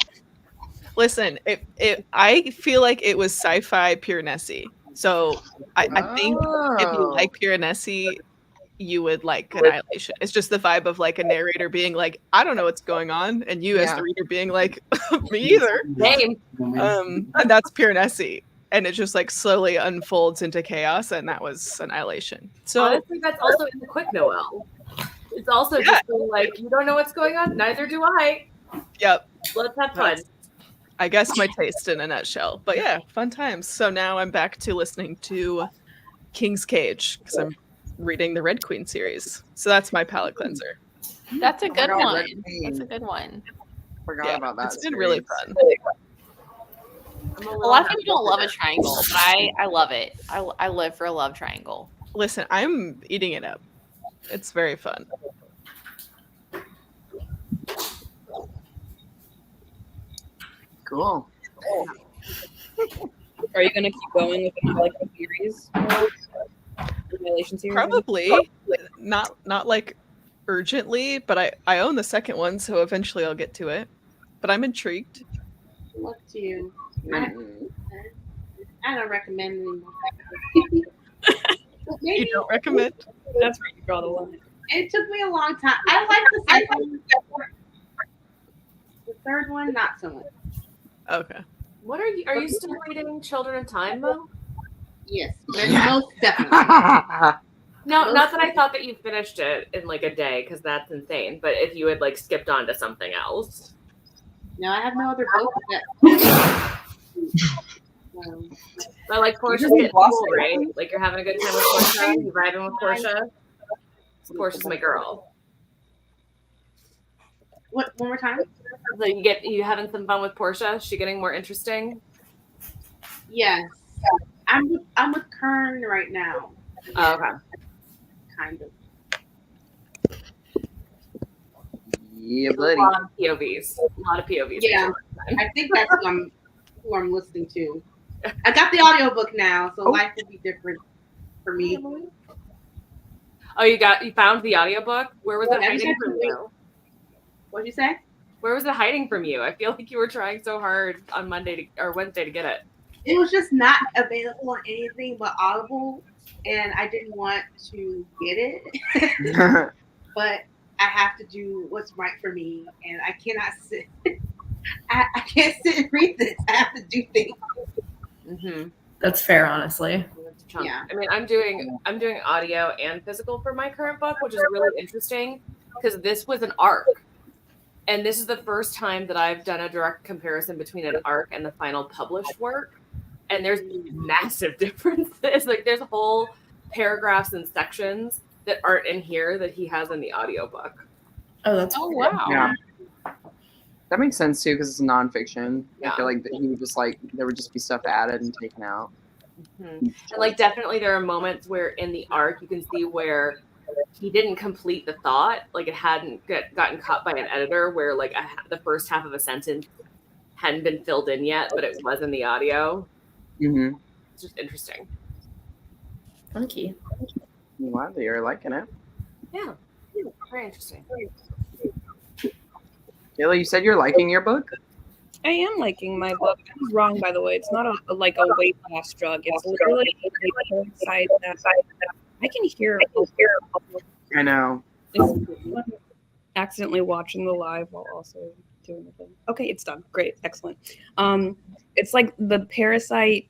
Listen, I feel like it was sci-fi pure Nessie. So I think if you like pure Nessie, you would like Annihilation. It's just the vibe of like a narrator being like, I don't know what's going on, and you as the reader being like, me either. Same. And that's pure Nessie. And it just like slowly unfolds into chaos, and that was Annihilation. So honestly, that's also in the quick Noelle. It's also just being like, you don't know what's going on, neither do I. Yep. Let's have fun. I guess my taste in a nutshell. But yeah, fun times. So now I'm back to listening to King's Cage because I'm reading the Red Queen series. So that's my palate cleanser. That's a good one. Red Queen. That's a good one. Forgot about that. It's been really fun. A lot of people don't love a triangle, but I love it. I live for a love triangle. Listen, I'm eating it up. It's very fun. Cool. Are you gonna keep going with the like series? Annihilation series? Probably not like urgently, but I own the second one, so eventually I'll get to it. But I'm intrigued. Look to you. I don't recommend anymore. Maybe You don't recommend? That's where you draw the line. it took me a long time. I like the second one. The third one, not so much. Okay. What are you still reading Children of Time, Mo? Yes, most definitely. No, not that I thought that you finished it in like a day, because that's insane. But if you had like skipped on to something else. No, I have no other books that. But like Portia's getting cool, right? Like you're having a good time with Portia. You vibing with Portia. Portia's my girl. What? One more time? So you having some fun with Portia? Is she getting more interesting? Yes, I'm with Kern right now. Oh, okay. Kind of. Yeah, buddy. A lot of POVs. Yeah, I think that's who I'm listening to. I got the audiobook now, so life will be different for me. Oh, you found the audiobook? Where was it hiding from you? What'd you say? Where was it hiding from you? I feel like you were trying so hard on Wednesday to get it. It was just not available on anything but Audible, and I didn't want to get it. But I have to do what's right for me, and I cannot sit. I can't sit and read this. I have to do things. Mm-hmm. That's fair, honestly. Yeah. I mean, I'm doing audio and physical for my current book, which is really interesting because this was an arc. And this is the first time that I've done a direct comparison between an arc and the final published work. And there's massive differences. Like there's whole paragraphs and sections that aren't in here that he has in the audiobook. Oh, that's wow. Yeah. That makes sense too because it's nonfiction. Yeah. I feel like he would just like there would just be stuff added and taken out. Mm-hmm. And like definitely there are moments where in the arc you can see where he didn't complete the thought, like it hadn't gotten caught by an editor where like the first half of a sentence hadn't been filled in yet, but it was in the audio. Mm-hmm. It's just interesting. funky. I'm glad that you're liking it. Yeah, very interesting. Jéla, you said you're liking your book? I am liking my book. I was wrong, by the way. It's not a weight loss drug. It's literally a parasite that I can hear. I know. Accidentally watching the live while also doing the thing. Okay, it's done. Great, excellent. It's like the parasite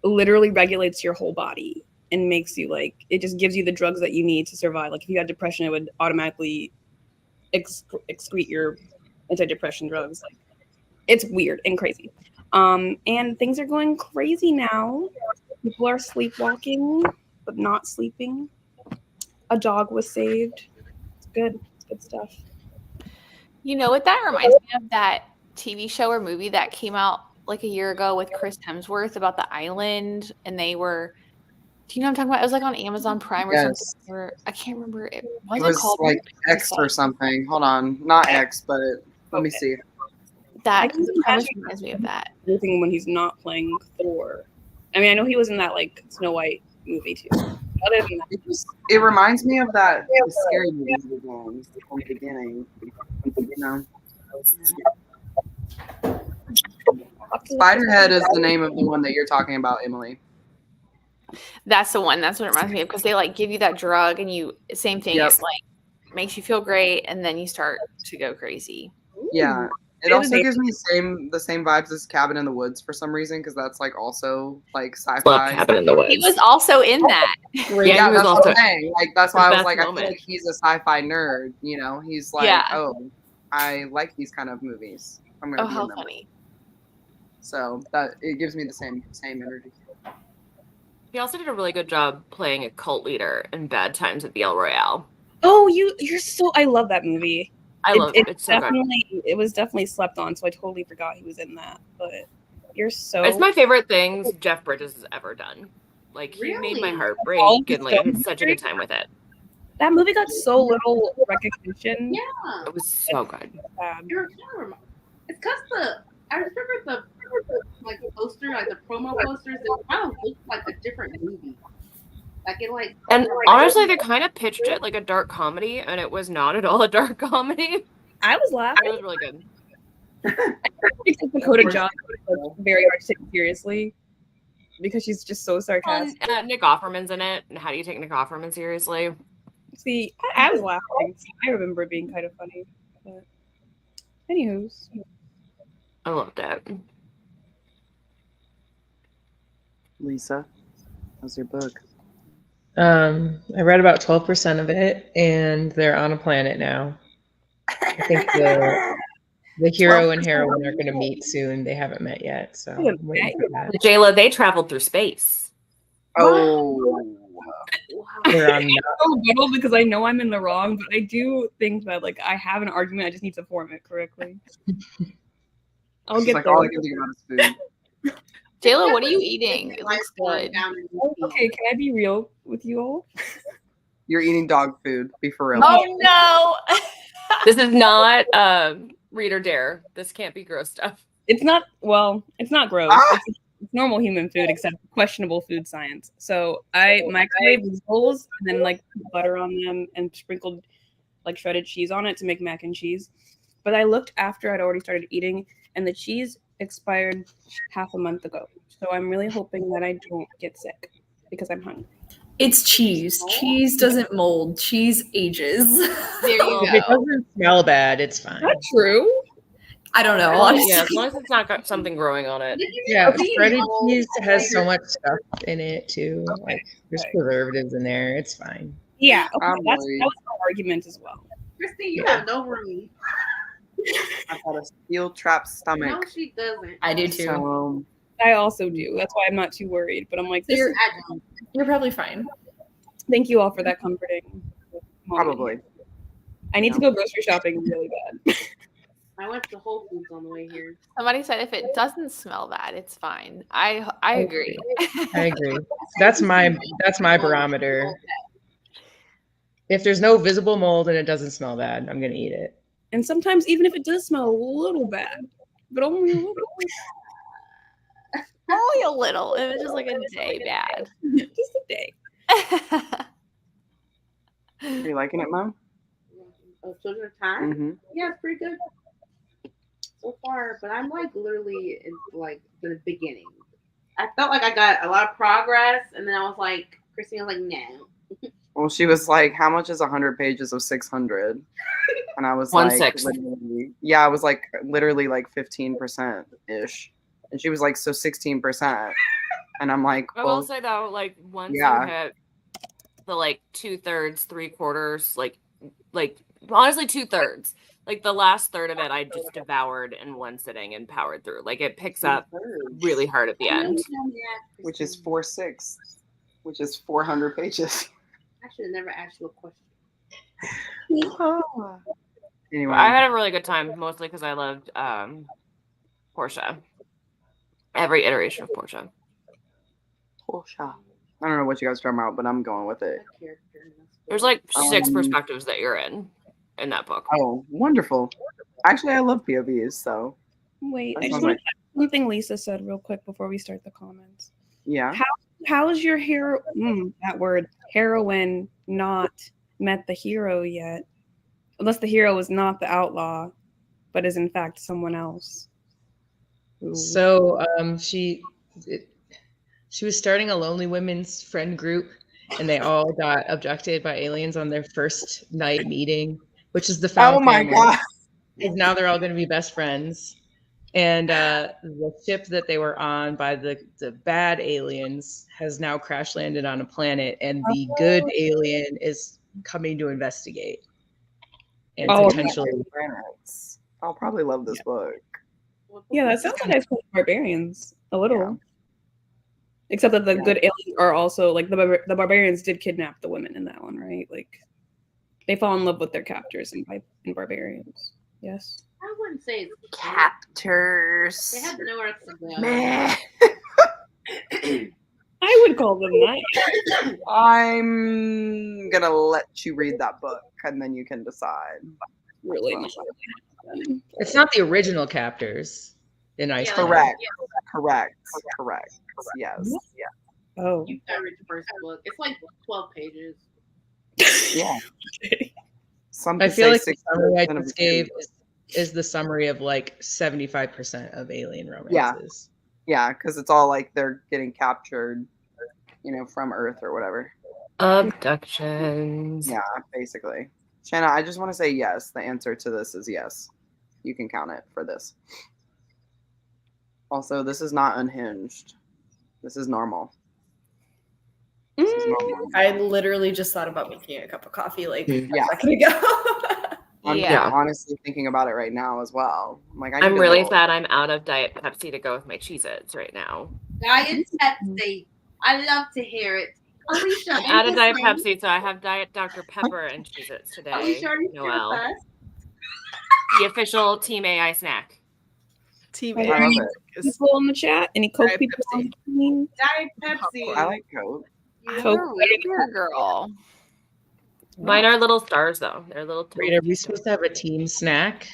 literally regulates your whole body and makes you like, it just gives you the drugs that you need to survive. Like if you had depression, it would automatically excrete your antidepressant drugs. Like it's weird and crazy. And things are going crazy now. People are sleepwalking, but not sleeping. A dog was saved. It's good. It's good stuff. You know what that reminds me of? That TV show or movie that came out like a year ago with Chris Hemsworth about the island, and they were. Do you know what I'm talking about? It was like on Amazon Prime or something. Or I can't remember. It was called like X or something. Hold on, not X, but let me see. That reminds me of that. Everything when he's not playing Thor. I mean, I know he was in that like Snow White movie too. Other than that, it reminds me of that scary movie from the beginning. You know, Spiderhead is the name of the one that you're talking about, Emily. That's the one. That's what it reminds me of because they like give you that drug and you same thing. Yep. It's like makes you feel great and then you start to go crazy. Yeah. It also gives me the same vibes as Cabin in the Woods for some reason, because that's like also like sci-fi. Cabin in the Woods. He was also in that. Yeah, Yeah, he was that's also. what I'm saying. Like that's why I was best like, I moment. feel like he's a sci-fi nerd. You know, he's like, Yeah. oh, I like these kind of movies. I'm gonna Oh, be how in them. funny. So that it gives me the same energy. He also did a really good job playing a cult leader in Bad Times at the El Royale. Oh, you're so. I love that movie. I love it. It's so good. It was definitely slept on, so I totally forgot he was in that. But you're so. It's my favorite things Jeff Bridges has ever done. Like he made my Really? heart All break, of his and like I had films such a good time with it. That movie got so little recognition. Yeah. It was so good. It's because I remember the like poster, like the promo posters, it kind of looked like a different movie. Like it like And honestly, they kind of pitched it like a dark comedy, and it was not at all a dark comedy. I was It laughing. was really good. Except Dakota Johnson was very hard to take seriously because she's just so sarcastic. Nick Offerman's in it. And how do you take Nick Offerman seriously? See, I was laughing. I remember it being kind of funny. But anywho's. I loved it. Lisa, how's your book? I read about 12% of it, and they're on a planet now. I think the hero and heroine are going to meet soon. They haven't met yet, so I'm waiting for that. Jéla, they traveled through space. Oh, They're on So little because I know I'm in the wrong, but I do think that like I have an argument. I just need to form it correctly. I'll she's get like there. all I can think about is food. Jayla, what are you eating? It looks good. Okay, can I be real with you all? You're eating dog food. Be for real. Oh no. This is not Read or Dare. This can't be gross stuff. It's not. Well, it's not gross. Ah! It's normal human food, except questionable food science. So I microwaved these bowls and then like put butter on them and sprinkled like shredded cheese on it to make mac and cheese. But I looked after I'd already started eating, and the cheese expired half a month ago. So I'm really hoping that I don't get sick because I'm hungry. It's cheese. Cheese doesn't mold. Cheese ages. There you If it go. doesn't smell bad, it's fine. Not true. I don't know. Honestly. Yeah, as long as it's not got something growing on it. Yeah, shredded cheese has so much stuff in it too. Like there's preservatives in there. It's fine. Yeah, okay, I'm that worried. was my argument as well. Christine, you have no room. I've got a steel-trapped No, stomach. she doesn't. I do too. So I also do. That's why I'm not too worried. But I'm like, this You're- is- You're probably fine. thank you all for that comforting moment. probably. I need to go grocery shopping really bad. I went to Whole Foods on the way here. Somebody said if it doesn't smell bad, it's fine. I agree. I agree. That's my barometer. If there's no visible mold and it doesn't smell bad, I'm gonna eat it. And sometimes, even if it does smell a little bad, but only a little, Only a little. It was just like a day bad. just a day. Are you liking it, Mom? Children of Time. Mm-hmm. Yeah, it's pretty good so far. But I'm like literally in like the beginning. I felt like I got a lot of progress, and then I was like, Christine was like, no. Well, she was like, "How much is 100 pages of 600?" And I was like, 1/6. literally, yeah, I was like, literally like 15% ish, and she was like, "So 16%," and I'm like, I will "Well, say though, like once Yeah. you hit the like 2/3, 3/4, like honestly 2/3. Like the last third of it, I just devoured in one sitting and powered through. Like it picks up really hard at the end. which is 4/6, which is 400 pages." I should have never asked you a question. Anyway, I had a really good time, mostly because I loved Portia. Every iteration of Portia. Portia. I don't know what you guys are talking about, but I'm going with it. That character in this There's book. like 6 Um, perspectives that you're in that book. Oh, wonderful. Actually, I love POVs, so Wait, That I just sounds want to something Lisa said real quick before we start the comments. yeah. How is your hero? That word heroine not met the hero yet? Unless the hero is not the outlaw, but is in fact someone else. Ooh. So she She was starting a lonely women's friend group, and they all got abducted by aliens on their first night meeting, which is the found Oh my family. god. And now they're all going to be best friends. And the ship that they were on by the bad aliens has now crash landed on a planet, and the good alien is coming to investigate. And potentially. I'll probably love this book. Yeah, that sounds like I School Barbarians a little. Yeah. Except that the good aliens are also like the barbarians did kidnap the women in that one, right? Like they fall in love with their captors in barbarians. Yes. I wouldn't say it's Captors. They had nowhere else to go. Meh. I would call them that. I'm gonna let you read that book and then you can decide. Really? It's not the original captors in Iceland. Correct. Yes. Oh. You gotta read the first book. It's like 12 pages. Yeah. I feel like the summary I just gave is the summary of like 75% of alien romances. Yeah, because it's all like they're getting captured, from Earth or whatever. Abductions. Yeah, basically. Shanna, I just want to say yes. The answer to this is yes. You can count it for this. Also, this is not unhinged. This is normal. This is normal. I literally just thought about making a cup of coffee like a Yeah. second ago. I'm honestly thinking about it right now as well. I'm really sad I'm out of Diet Pepsi to go with my Cheez-Its right now. Diet Pepsi. I love to hear it. Alicia, I'm out of Diet Pepsi, so I have Diet Dr. Pepper and Cheez-Its today. Alicia, are you Noelle. The official Team AI snack. Team Are AI. there any people in the chat? Any Coke Diet people Pepsi. on the team? Diet Pepsi. I like Coke. I'm a Rager girl. Mine are little stars, though. They're little. Wait, are we supposed to have a team snack?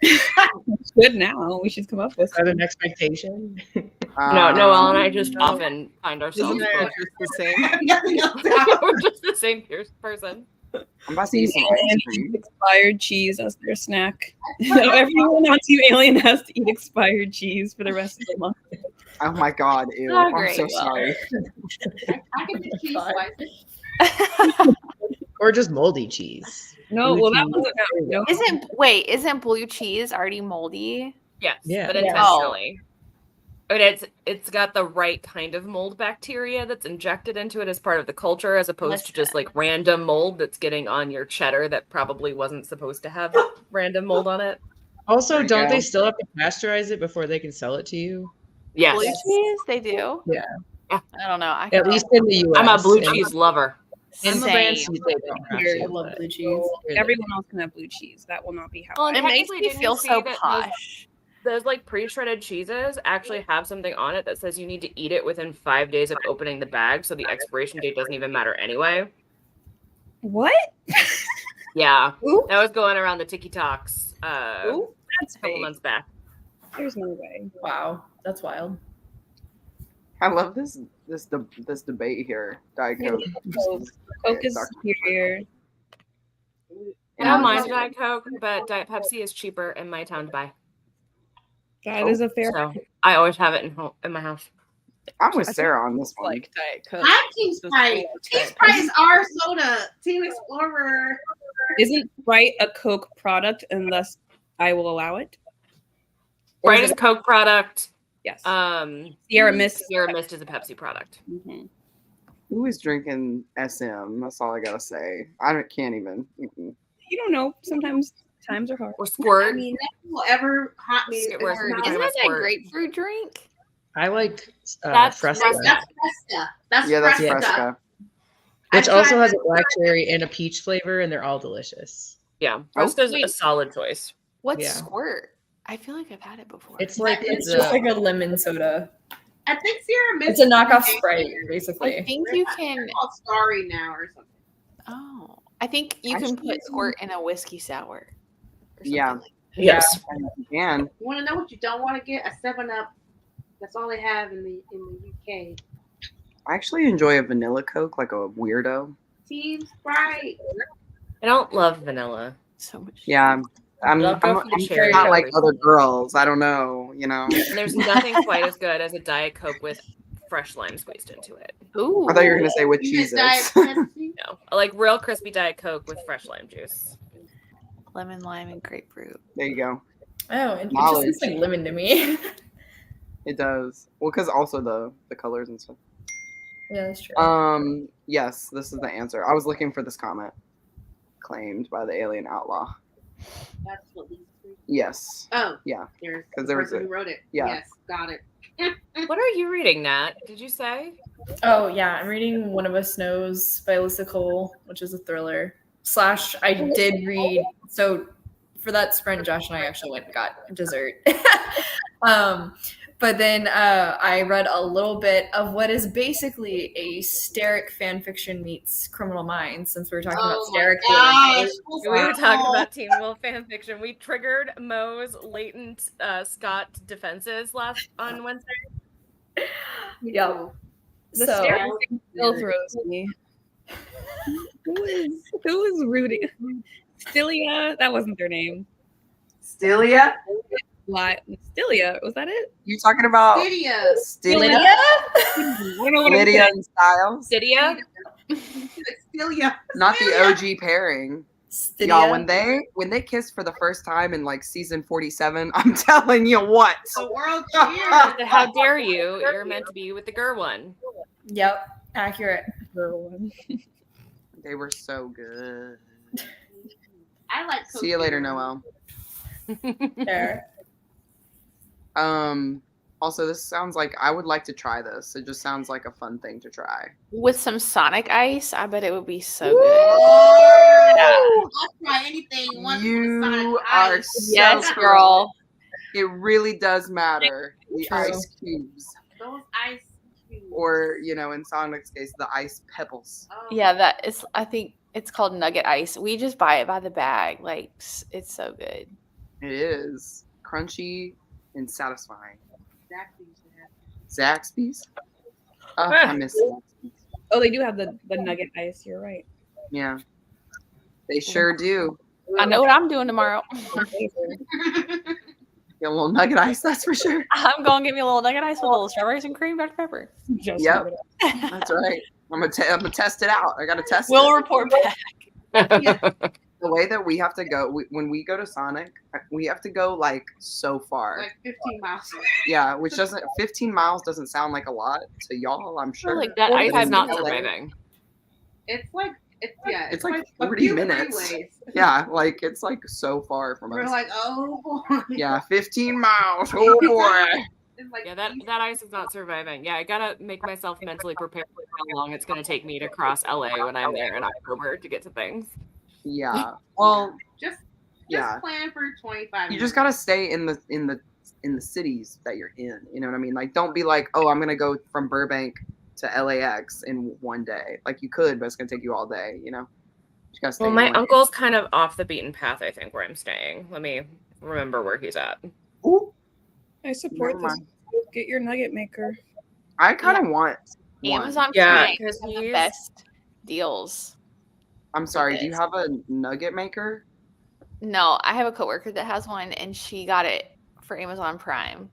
It's good now. We should come up with Is that an expectation? No, Noelle and I just often find ourselves. Isn't that just the same? Nothing else to happen. We're just the same person. I'm about to eat some ice cream. expired cheese as their snack. Everyone on Team Alien has to eat expired cheese for the rest of the month. Oh my god, ew. Oh, I'm great. so sorry. I can do cheese slices. Or just moldy cheese? No, Blue well, that cheese. wasn't no. Isn't blue cheese already moldy? Yes, Yeah. but Yeah. intentionally. But it's got the right kind of mold bacteria that's injected into it as part of the culture, as opposed to just like random mold that's getting on your cheddar that probably wasn't supposed to have random mold on it. Also, There you don't go. they still have to pasteurize it before they can sell it to you? Yes. Blue cheese? They do? Yeah. I don't know. I At least in the US. I'm a blue In- cheese lover. In Same. France, they don't have Here, to, I love but- blue cheese. Everyone else can have blue cheese. That will not be how. Well, and It makes technically, me didn't feel you see so that posh. Those like pre-shredded cheeses actually have something on it that says you need to eat it within 5 days of opening the bag, so the expiration date doesn't even matter anyway. What? Yeah, Ooh, that was going around the TikToks ooh, that's a couple fake. months back. There's no way. Wow, that's wild. I love this debate here. Diet Coke. Coke is superior. I don't mind Diet Coke, but Diet Pepsi is cheaper in my town to buy. That is a fair. So I always have it in my house. I'm with Sarah on this one. Like Diet Coke. I'm Team Sprite. Team Sprite is our soda. Team Explorer. Isn't Sprite a Coke product unless I will allow it? Or Sprite is is a Coke product. Yes. Sierra Mist. Mist is a Pepsi product. Mhm. Who is drinking SM? That's all I gotta say. Can't even. Mm-mm. You don't know. Sometimes times are hard. Or Squirt. I mean, nothing will ever haunt me. Skip where It's we're not- talking Isn't about that squirt. grapefruit drink? I like That's Fresca, Fresca. That's Fresca. That's Yeah, that's Fresca. Fresca. which I also tried has a that. black cherry and a peach flavor, and they're all delicious. Yeah, Fresca's wait. a solid choice. What's Yeah. Squirt? I feel like I've had it before. It's like It's It's just like a lemon soda. I think Sierra Mist. It's a knockoff is Sprite, I basically. think you can. called Starry now or something. Oh, I think you can Actually- put Squirt in a whiskey sour. Or something Yeah. like Yes. You can. You want to know what you don't want to get? A 7-Up. That's all they have in the UK. I actually enjoy a vanilla Coke like a weirdo. Team Sprite. I don't love vanilla. so much. Yeah, I'm Love go not for the cherry like flavor. other girls. I don't know. And there's nothing quite as good as a Diet Coke with fresh lime squeezed into it. Ooh. I thought you were gonna say with You get Cheez-Its. Diet Pepsi? No, I like real crispy Diet Coke with fresh lime juice. Lemon, lime, and grapefruit. There you go. Oh, it just Knowledge. tastes like lemon to me. It does. Well, because also the colors and stuff. Yeah, that's true. Yes, this is the answer. I was looking for this comment. Claimed by the alien outlaw. That's what these three. Yes. Oh, Yeah. There's 'Cause the there was person a- who wrote it. yeah. Yes, got it. What are you reading, Nat? Did you say? Oh yeah, I'm reading One of Us Knows by Alyssa Cole, which is a thriller. / I did read, so for that sprint, Josh and I actually went and got dessert. But then I read a little bit of what is basically a Steric fan fiction meets Criminal Minds, since we were talking about Steric. We were talking about Teen Wolf fan fiction. We triggered Mo's latent Scott defenses on Wednesday. Yep. The So Steric thing still throws me. Who is rooting? Stilia? That wasn't their name. Stilia? Stilia, was that it? You talking about Lydia. Stilia? I don't know what Lydia and Styles? Stydia? Stilia. Not the OG pairing. Stydia. Y'all, when they kissed for the first time in like season 47, I'm telling you what. The world cheers. How dare you? You're meant to be with the Gur one. Yep, accurate. They were so good. I like. See you later, Noelle. There. Also, this sounds like I would like to try this. It just sounds like a fun thing to try. With some Sonic ice, I bet it would be so good. I'll try anything. Once You are so Yes, correct. girl. It really does matter. The True. ice cubes. Those ice cubes. Or, in Sonic's case, the ice pebbles. Oh. Yeah, that is. I think it's called Nugget Ice. We just buy it by the bag. Like it's so good. It is crunchy and satisfying. Exactly. Zaxby's? Oh, I miss Zaxby's. Oh, they do have the nugget ice. You're right. Yeah. They sure do. I know what I'm doing tomorrow. Get a little nugget ice, that's for sure. I'm going to get me a little Nugget Ice with a little strawberries and cream, Dr. Pepper. Just Yep. That's right. I'm gonna test it out. I gotta test We'll it. report back. The way that we have to go, when we go to Sonic, we have to go like so far. Like 15 miles. Yeah, which 15 miles doesn't sound like a lot to y'all, I'm sure. Like that ice is not surviving. It's like It's like a 40 few minutes. freeways. Yeah, like it's like so far from We're us. like, oh boy. Yeah, 15 miles. Oh boy. It's like Yeah, that ice is not surviving. Yeah, I gotta make myself mentally prepared for how long it's gonna take me to cross LA when I'm there in October to get to things. Yeah. Well, just yeah. plan for 25 You just gotta stay in the cities that you're in. You know what I mean? Like, don't be like, oh, I'm gonna go from Burbank to LAX in one day. Like you could, but it's gonna take you all day. You just gotta stay. Well, in my one- uncle's kind of off the beaten path, I think, where I'm staying. Let me remember where he's at. Ooh, I support never this. mind. Get your nugget maker. I kind of want one. Amazon Yeah, Prime 'cause has the he's- best deals. I'm sorry. Do you this. have a nugget maker? No, I have a coworker that has one, and she got it for Amazon Prime.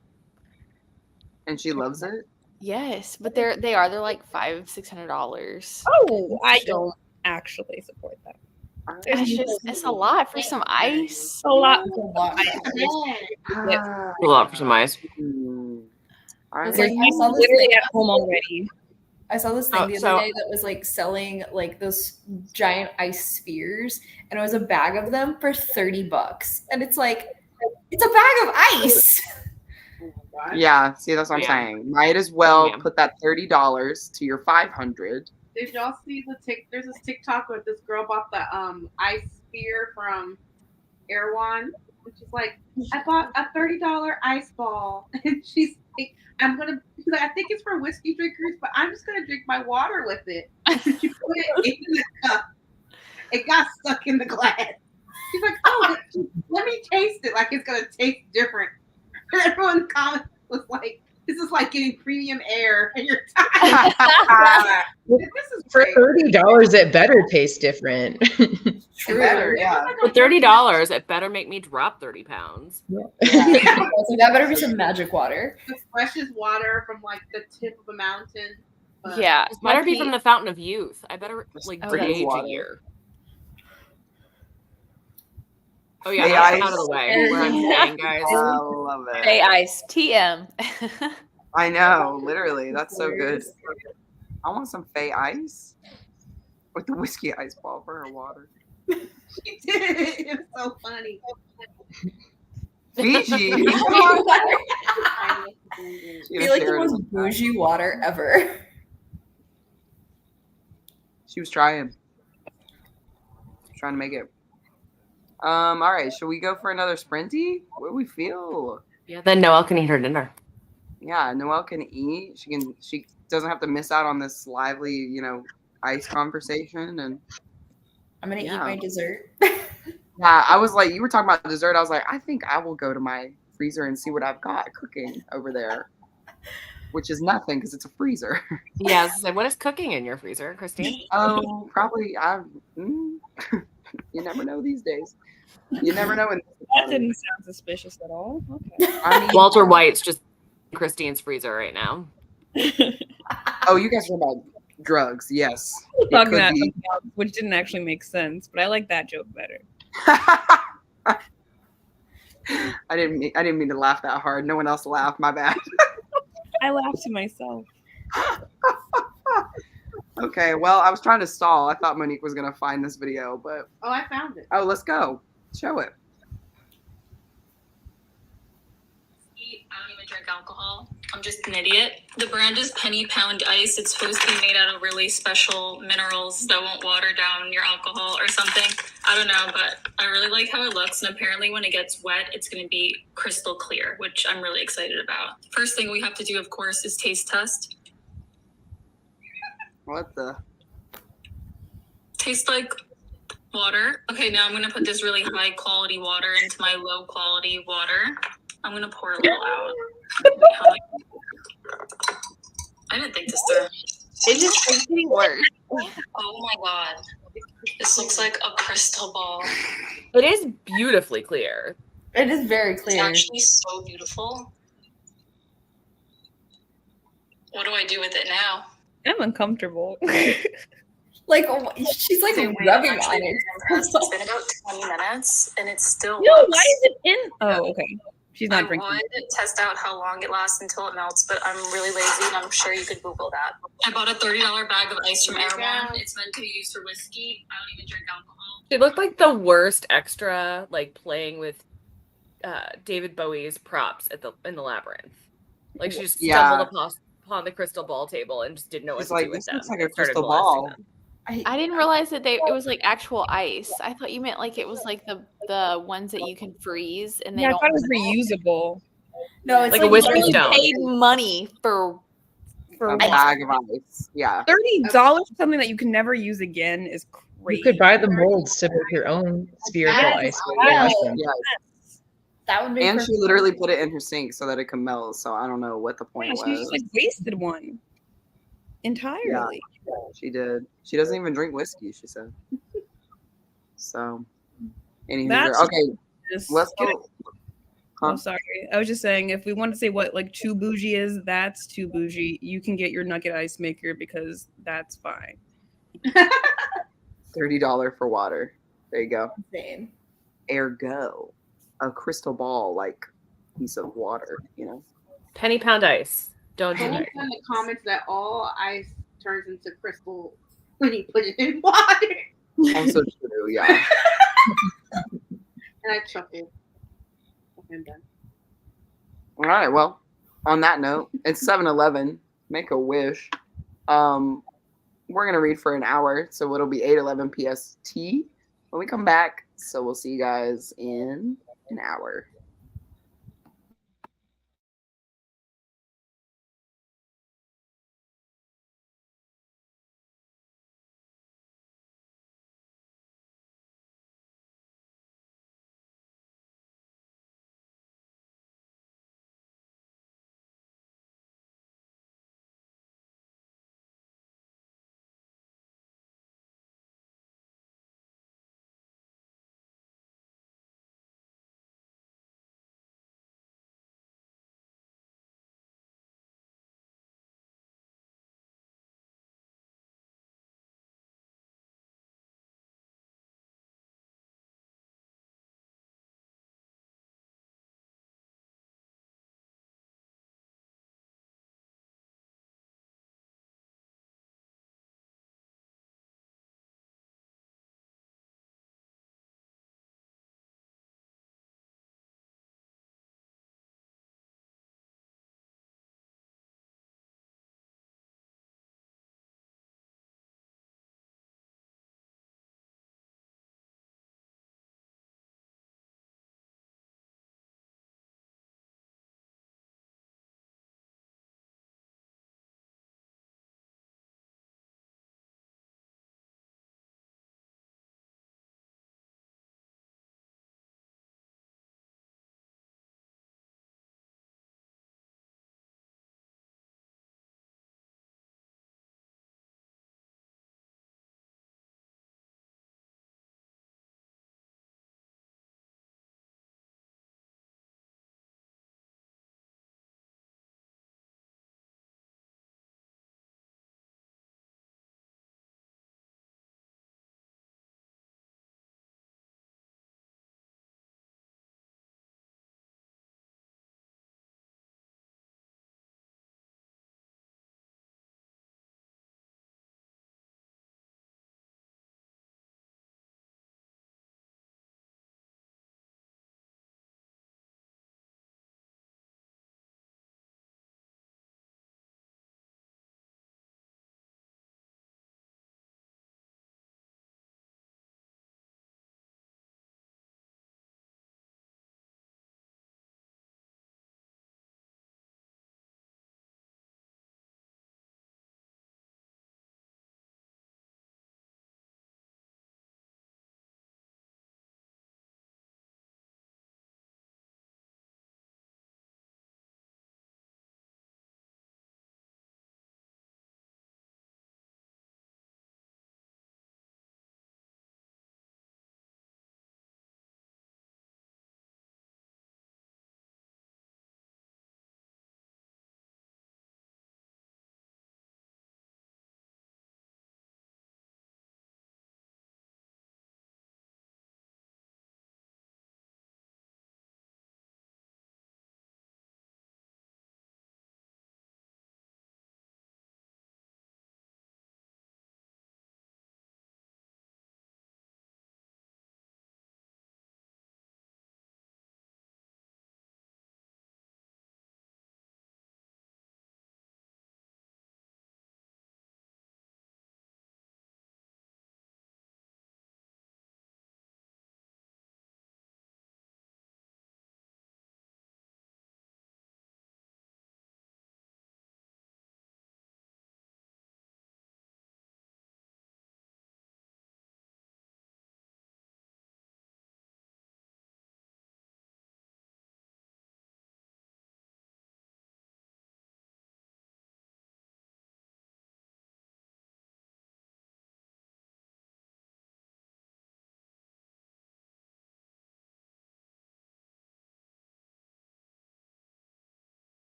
And she loves it. Yes, but they're like $500-$600. Oh, I don't actually support that. It's a lot for some ice. A lot. Ah, A lot for some ice. I- It's like, I saw this Literally thing- at home already. I saw this thing Oh, the so- other day that was like selling like those giant ice spheres, and it was a bag of them for $30, and it's like it's a bag of ice. yeah. See, that's what I'm Yeah. saying. Might as well Yeah. put that $30 to your $500. Did y'all see there's this TikTok where this girl bought the ice sphere from Erewhon, and she's like, I bought a $30 ice ball, and she's like, she's like, I think it's for whiskey drinkers, but I'm just gonna drink my water with it. And she put it in the cup. It got stuck in the glass. She's like, oh, let me taste it, like it's gonna taste different. And everyone in the comments was like, This is like getting premium air in your time. This is For great. $30, it better taste different. It better, yeah. For $30, it better make me drop 30 pounds. So that better be some magic water. The freshest water from like the tip of a mountain. But Yeah, It better be from the fountain of youth. I better like Oh, that's age a water. year. Oh yeah, Hey, that's ice. out of the way. Where I'm staying, guys. I love it. Hey, ice. TM. I know, literally. That's so good. I want some Fey ice with the whiskey ice ball for her water. she did. It's so funny. Fiji. I feel like the most bougie water ever. She was trying. Trying to make it. All right. Should we go for another sprinty? What do we feel? Yeah, then Noelle can eat her dinner. Yeah, Noelle can eat. She doesn't have to miss out on this lively, ice conversation. And I'm gonna eat my dessert. yeah, I was like, you were talking about dessert. I was like, I think I will go to my freezer and see what I've got cooking over there, which is nothing because it's a freezer. Yeah, I was gonna say, what is cooking in your freezer, Christine? Oh, probably. You never know these days. You never know. That didn't sound suspicious at all. Okay. I mean, Walter White's just in Christine's freezer right now. oh, you guys are about drugs. Yes. It Talking could that, be. which didn't actually make sense, but I like that joke better. I didn't mean to laugh that hard. No one else laughed. My bad. I laughed to myself. Okay, well, I was trying to stall. I thought Monique was gonna find this video, but Oh, I found it. oh, let's go. Show it. I don't even drink alcohol. I'm just an idiot. The brand is Penny Pound Ice. It's supposed to be made out of really special minerals that won't water down your alcohol or something. I don't know, but I really like how it looks. And apparently when it gets wet, it's going to be crystal clear, which I'm really excited about. First thing we have to do, of course, is taste test. What the? Tastes like water. Okay, now I'm going to put this really high quality water into my low quality water. I'm going to pour a little out. I didn't think this through. It just makes me worse. Oh my god. This looks like a crystal ball. It is beautifully clear. It is very It's clear. actually so beautiful. What do I do with it now? I'm uncomfortable. Like she's like rubbing on it. It's been about 20 minutes and it's still No, why is it in? Oh, okay. She's not I drinking. would test out how long it lasts until it melts, but I'm really lazy and I'm sure you could Google that. I bought a $30 bag of ice from Airborne. It's meant to be used for whiskey. I don't even drink alcohol. She looked like the worst extra, like playing with David Bowie's props in the labyrinth. Like she just stumbled upon the crystal ball table and just didn't know what It's to like, do with this them. looks like a and started crystal molesting ball. them. I didn't realize that it was like actual ice. I thought you meant like it was like the ones that you can freeze and they Yeah, I don't thought it was reusable. No, it's Like a whiskey literally stone. paid money for A bag of ice. Yeah. $30 for something that you can never use again is crazy. You could buy the molds to make your own spherical ice. Yeah. That would make And perfect she literally put it in her sink so that it could melt. So I don't know what the point Yeah, she was. just like wasted one entirely. She did. She doesn't even drink whiskey, she said. So, anywho, That's okay, Just let's get it- go. Oh, sorry. I was just saying, if we want to say what like too bougie is, that's too bougie. You can get your nugget ice maker because that's fine. $30 for water. There you go. insane. Ergo, a crystal ball like piece of water. Penny pound ice. Don't do Someone it. said in the comments that all ice turns into crystal when you put it in water. Also true. Yeah. And I chuckled. Okay, I'm done. All right. Well, on that note, it's 7-Eleven. Make a wish. We're gonna read for an hour, so it'll be 8:11 PST when we come back. So we'll see you guys in an hour.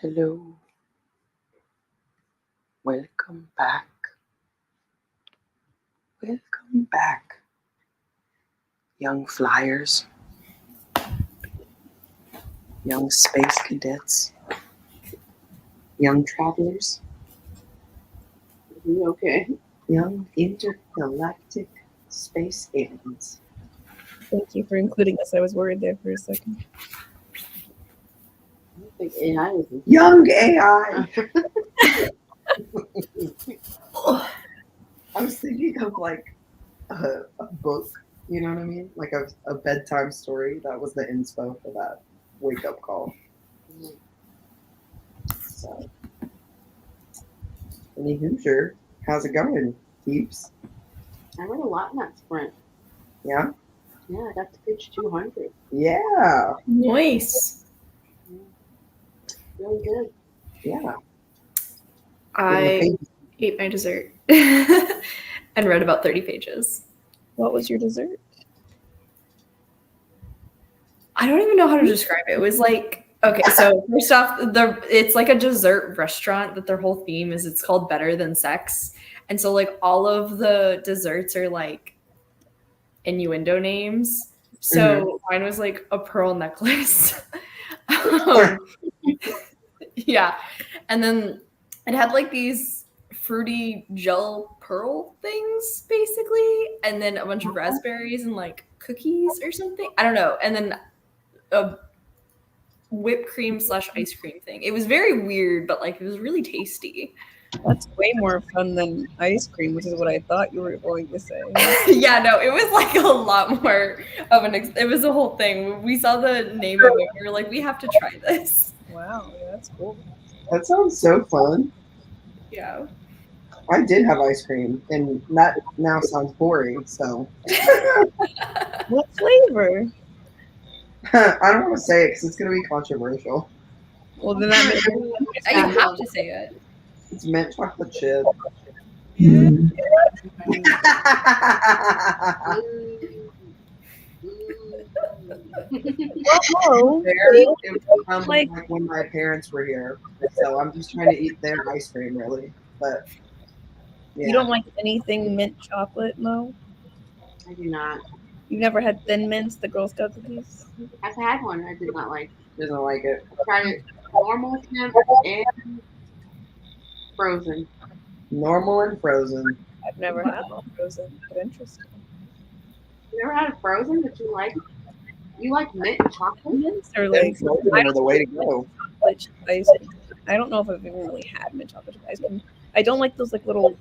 Hello. Welcome back. Welcome back, young flyers, young space cadets, young travelers. Okay. Young intergalactic space aliens. Thank you for including us. I was worried there for a second. I don't think AI was Young AI. I was thinking of like a book, you know what I mean? Like a bedtime story. That was the inspo for that wake up call. So, any Hoosier, how's it going, peeps? I read a lot in that sprint. Yeah? Yeah, I got to page 200. Yeah. Nice. Really good. Yeah. I ate my dessert and read about 30 pages. What was your dessert? I don't even know how to describe it. It was like, okay, so first off, it's like a dessert restaurant that their whole theme is it's called Better Than Sex. And so like all of the desserts are like innuendo names. So mine was like a pearl necklace. Yeah. And then it had like these fruity gel pearl things basically, and then a bunch of raspberries and like cookies or something. I don't know. And then a whipped cream / ice cream thing. It was very weird, but like it was really tasty. That's way more fun than ice cream, which is what I thought you were going to say. Yeah, no, it was like a lot more of it was a whole thing. We saw the name of it, we were like, we have to try this. Wow, yeah, that's cool. That sounds so fun. Yeah. I did have ice cream, and that now sounds boring, so. What flavor? I don't want to say it because it's going to be controversial. Well, then that makes You have to say it. It's mint chocolate chip. Oh, It was like when my parents were here, so I'm just trying to eat their ice cream, really. But yeah. You don't like anything mint chocolate, Mo? I do not. You've never had Thin Mints, the Girl Scout cookies? I've had one. I did not like. Doesn't like it. I tried it normal temp and frozen. Normal and frozen. I've never had one frozen, but interesting. You never had a frozen that you like? You like mint chocolate? Mints are like Frozen are the way to go. chocolate chip ice cream. I don't know if I've even really had mint chocolate chip ice cream. I don't like those like little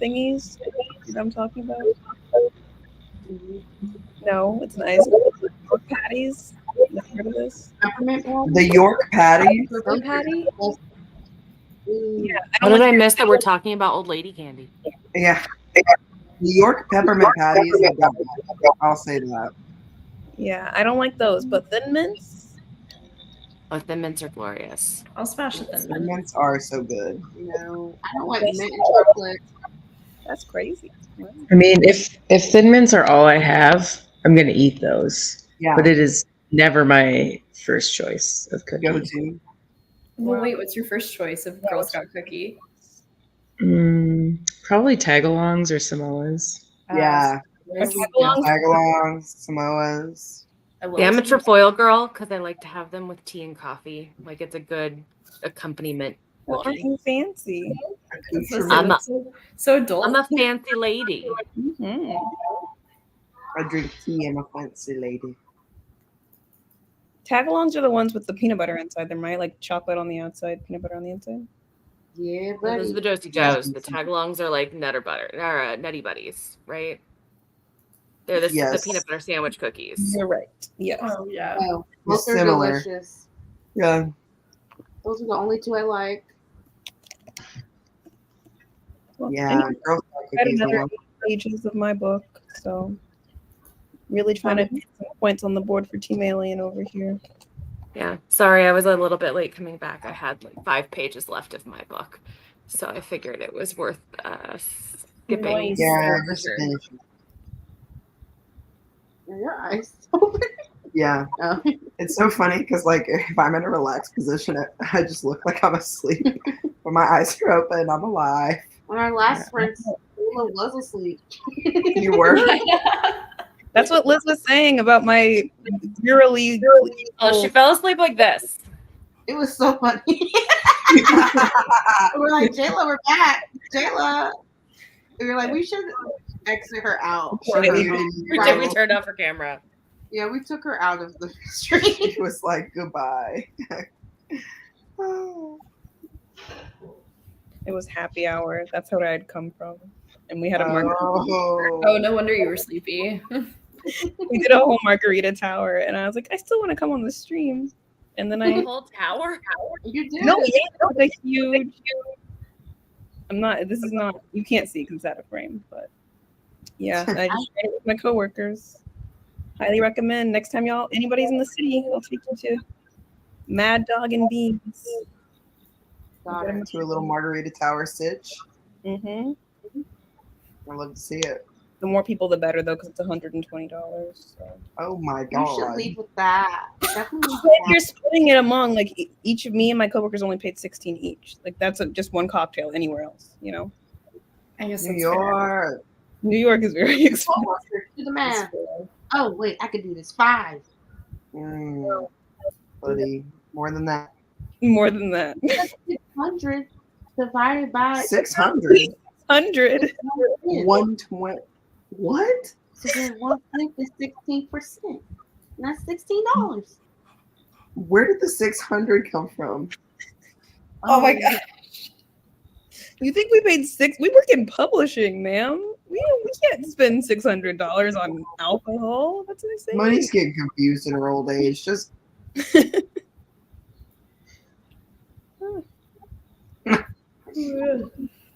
thingies. You know what I'm talking about? No, it's an ice cream. Or patties. Have you heard of this? Peppermint one? The York patty. Peppermint patty? Yeah, What did I miss that we're talking about old lady candy? Yeah. New York peppermint patties are good. I'll say that. Yeah, I don't like those, but Thin Mints? Oh, the mints are glorious. I'll smash it then. The mints are so good. No, I don't like mint chocolate. That's crazy. I mean, if Thin Mints are all I have, I'm gonna eat those. Yeah. But it is never my first choice of cookie. Go to. Well, wait, what's your first choice of Girl Scout cookie? Probably tagalongs or Samoas. Yeah. Tagalongs? Tagalongs, Samoas. Yeah, I'm a trefoil girl because I like to have them with tea and coffee. Like it's a good accompaniment. Well, aren't you fancy? So adult. I'm a fancy lady. Mm-hmm. I drink tea. I'm a fancy lady. Tagalongs are the ones with the peanut butter inside them, right? Like chocolate on the outside, peanut butter on the inside. Yeah, Those buddy. are the Josie Joes. The tagalongs are like Nutter Butter or Nutty Buddies, right? They're the peanut butter sandwich cookies. You're right. Yes. Oh yeah. Oh, those are Similar. delicious. Yeah. Those are the only two I like. Well, Yeah. anyway, Girl Scout I had cookies. another 8 pages of my book, so really trying to get some points on the board for Team Alien over here. Yeah. Sorry, I was a little bit late coming back. I had like 5 pages left of my book. So I figured it was worth skipping. Nice. Yeah, for just sure. finish it. Your eyes. Yeah. Oh. It's so funny because, like, if I'm in a relaxed position, I just look like I'm asleep. When my eyes are open, I'm alive. On our last sprints, Jéla was asleep. You were? That's what Liz was saying about my eerily. Oh, she fell asleep like this. It was so funny. We're like, Jéla, we're back. Jéla. We were like, we should exit her out. We turned off her camera. Yeah, we took her out of the stream. It was like, goodbye. It was happy hour. That's where I'd come from. And we had a margarita. Oh, no wonder you were sleepy. We did a whole margarita tower, and I was like, I still want to come on the stream. And then The whole tower? You did? No, yeah, it's a huge. I'm not. This is not. You can't see because it's out of frame. But yeah, I just ran it with my coworkers. Highly recommend. Next time anybody's in the city, I'll take you to Mad Dog and Beans. Got it. To a little margarita tower stitch. Mm-hmm. I'd love to see it. The more people, the better, though, because it's $120. So. Oh my You god! should leave with that. Definitely. You're splitting it among like each of me and my coworkers only paid $16 each. Like that's just one cocktail anywhere else, you know. I guess New York. New York is very expensive. Do the math. Oh wait, I could do this. 5. Buddy, more than that. More than that. 600 divided by 600. 100. 120. What? So then 1/5 is 16%. And that's $16. Where did the 600 come from? Oh my god. You think we paid we work in publishing, ma'am. We can't spend $600 on alcohol. That's insane. Money's getting confused in her old age. Just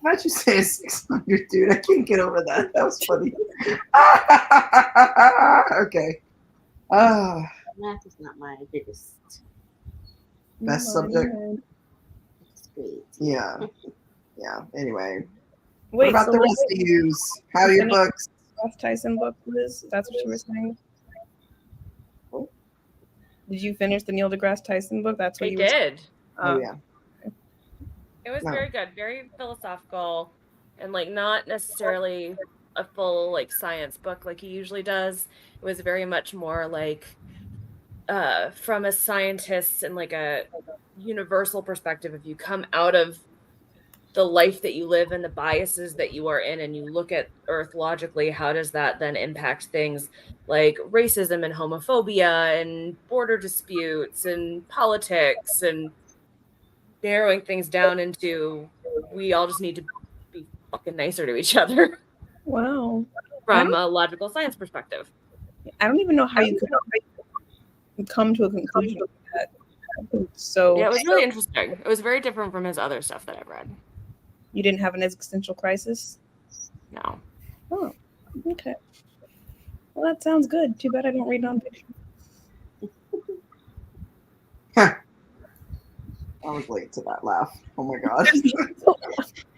how'd you say 600, dude? I can't get over that. That was funny. Okay. Math is not my biggest. Best subject. Great. Yeah. Yeah. Anyway. Wait, what about the rest of yous? How are your books? Ross Tyson book, Liz? That's what you were saying? Did you finish the Neil deGrasse Tyson book? That's what We you did. Oh yeah. It was No. very good, very philosophical, and like not necessarily a full like science book like he usually does. It was very much more like from a scientist and like a universal perspective. If you come out of the life that you live and the biases that you are in, and you look at Earth logically, how does that then impact things like racism and homophobia and border disputes and politics, and narrowing things down into we all just need to be fucking nicer to each other. Wow. From a logical science perspective. I don't even know how you could come to a conclusion of that. So yeah, it was really interesting. It was very different from his other stuff that I've read. You didn't have an existential crisis? No. Oh, okay. Well, that sounds good. Too bad I don't read nonfiction. I was late to that laugh. Oh my god.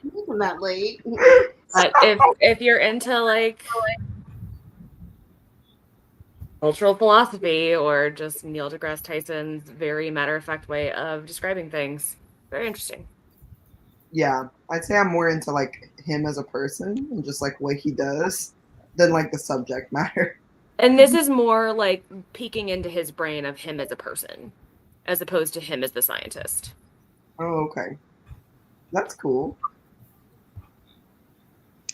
Wasn't that late? But if you're into like cultural philosophy or just Neil deGrasse Tyson's very matter-of-fact way of describing things, very interesting. Yeah, I'd say I'm more into like him as a person and just like what he does than like the subject matter. And this is more like peeking into his brain of him as a person, as opposed to him as the scientist. Oh, okay. That's cool.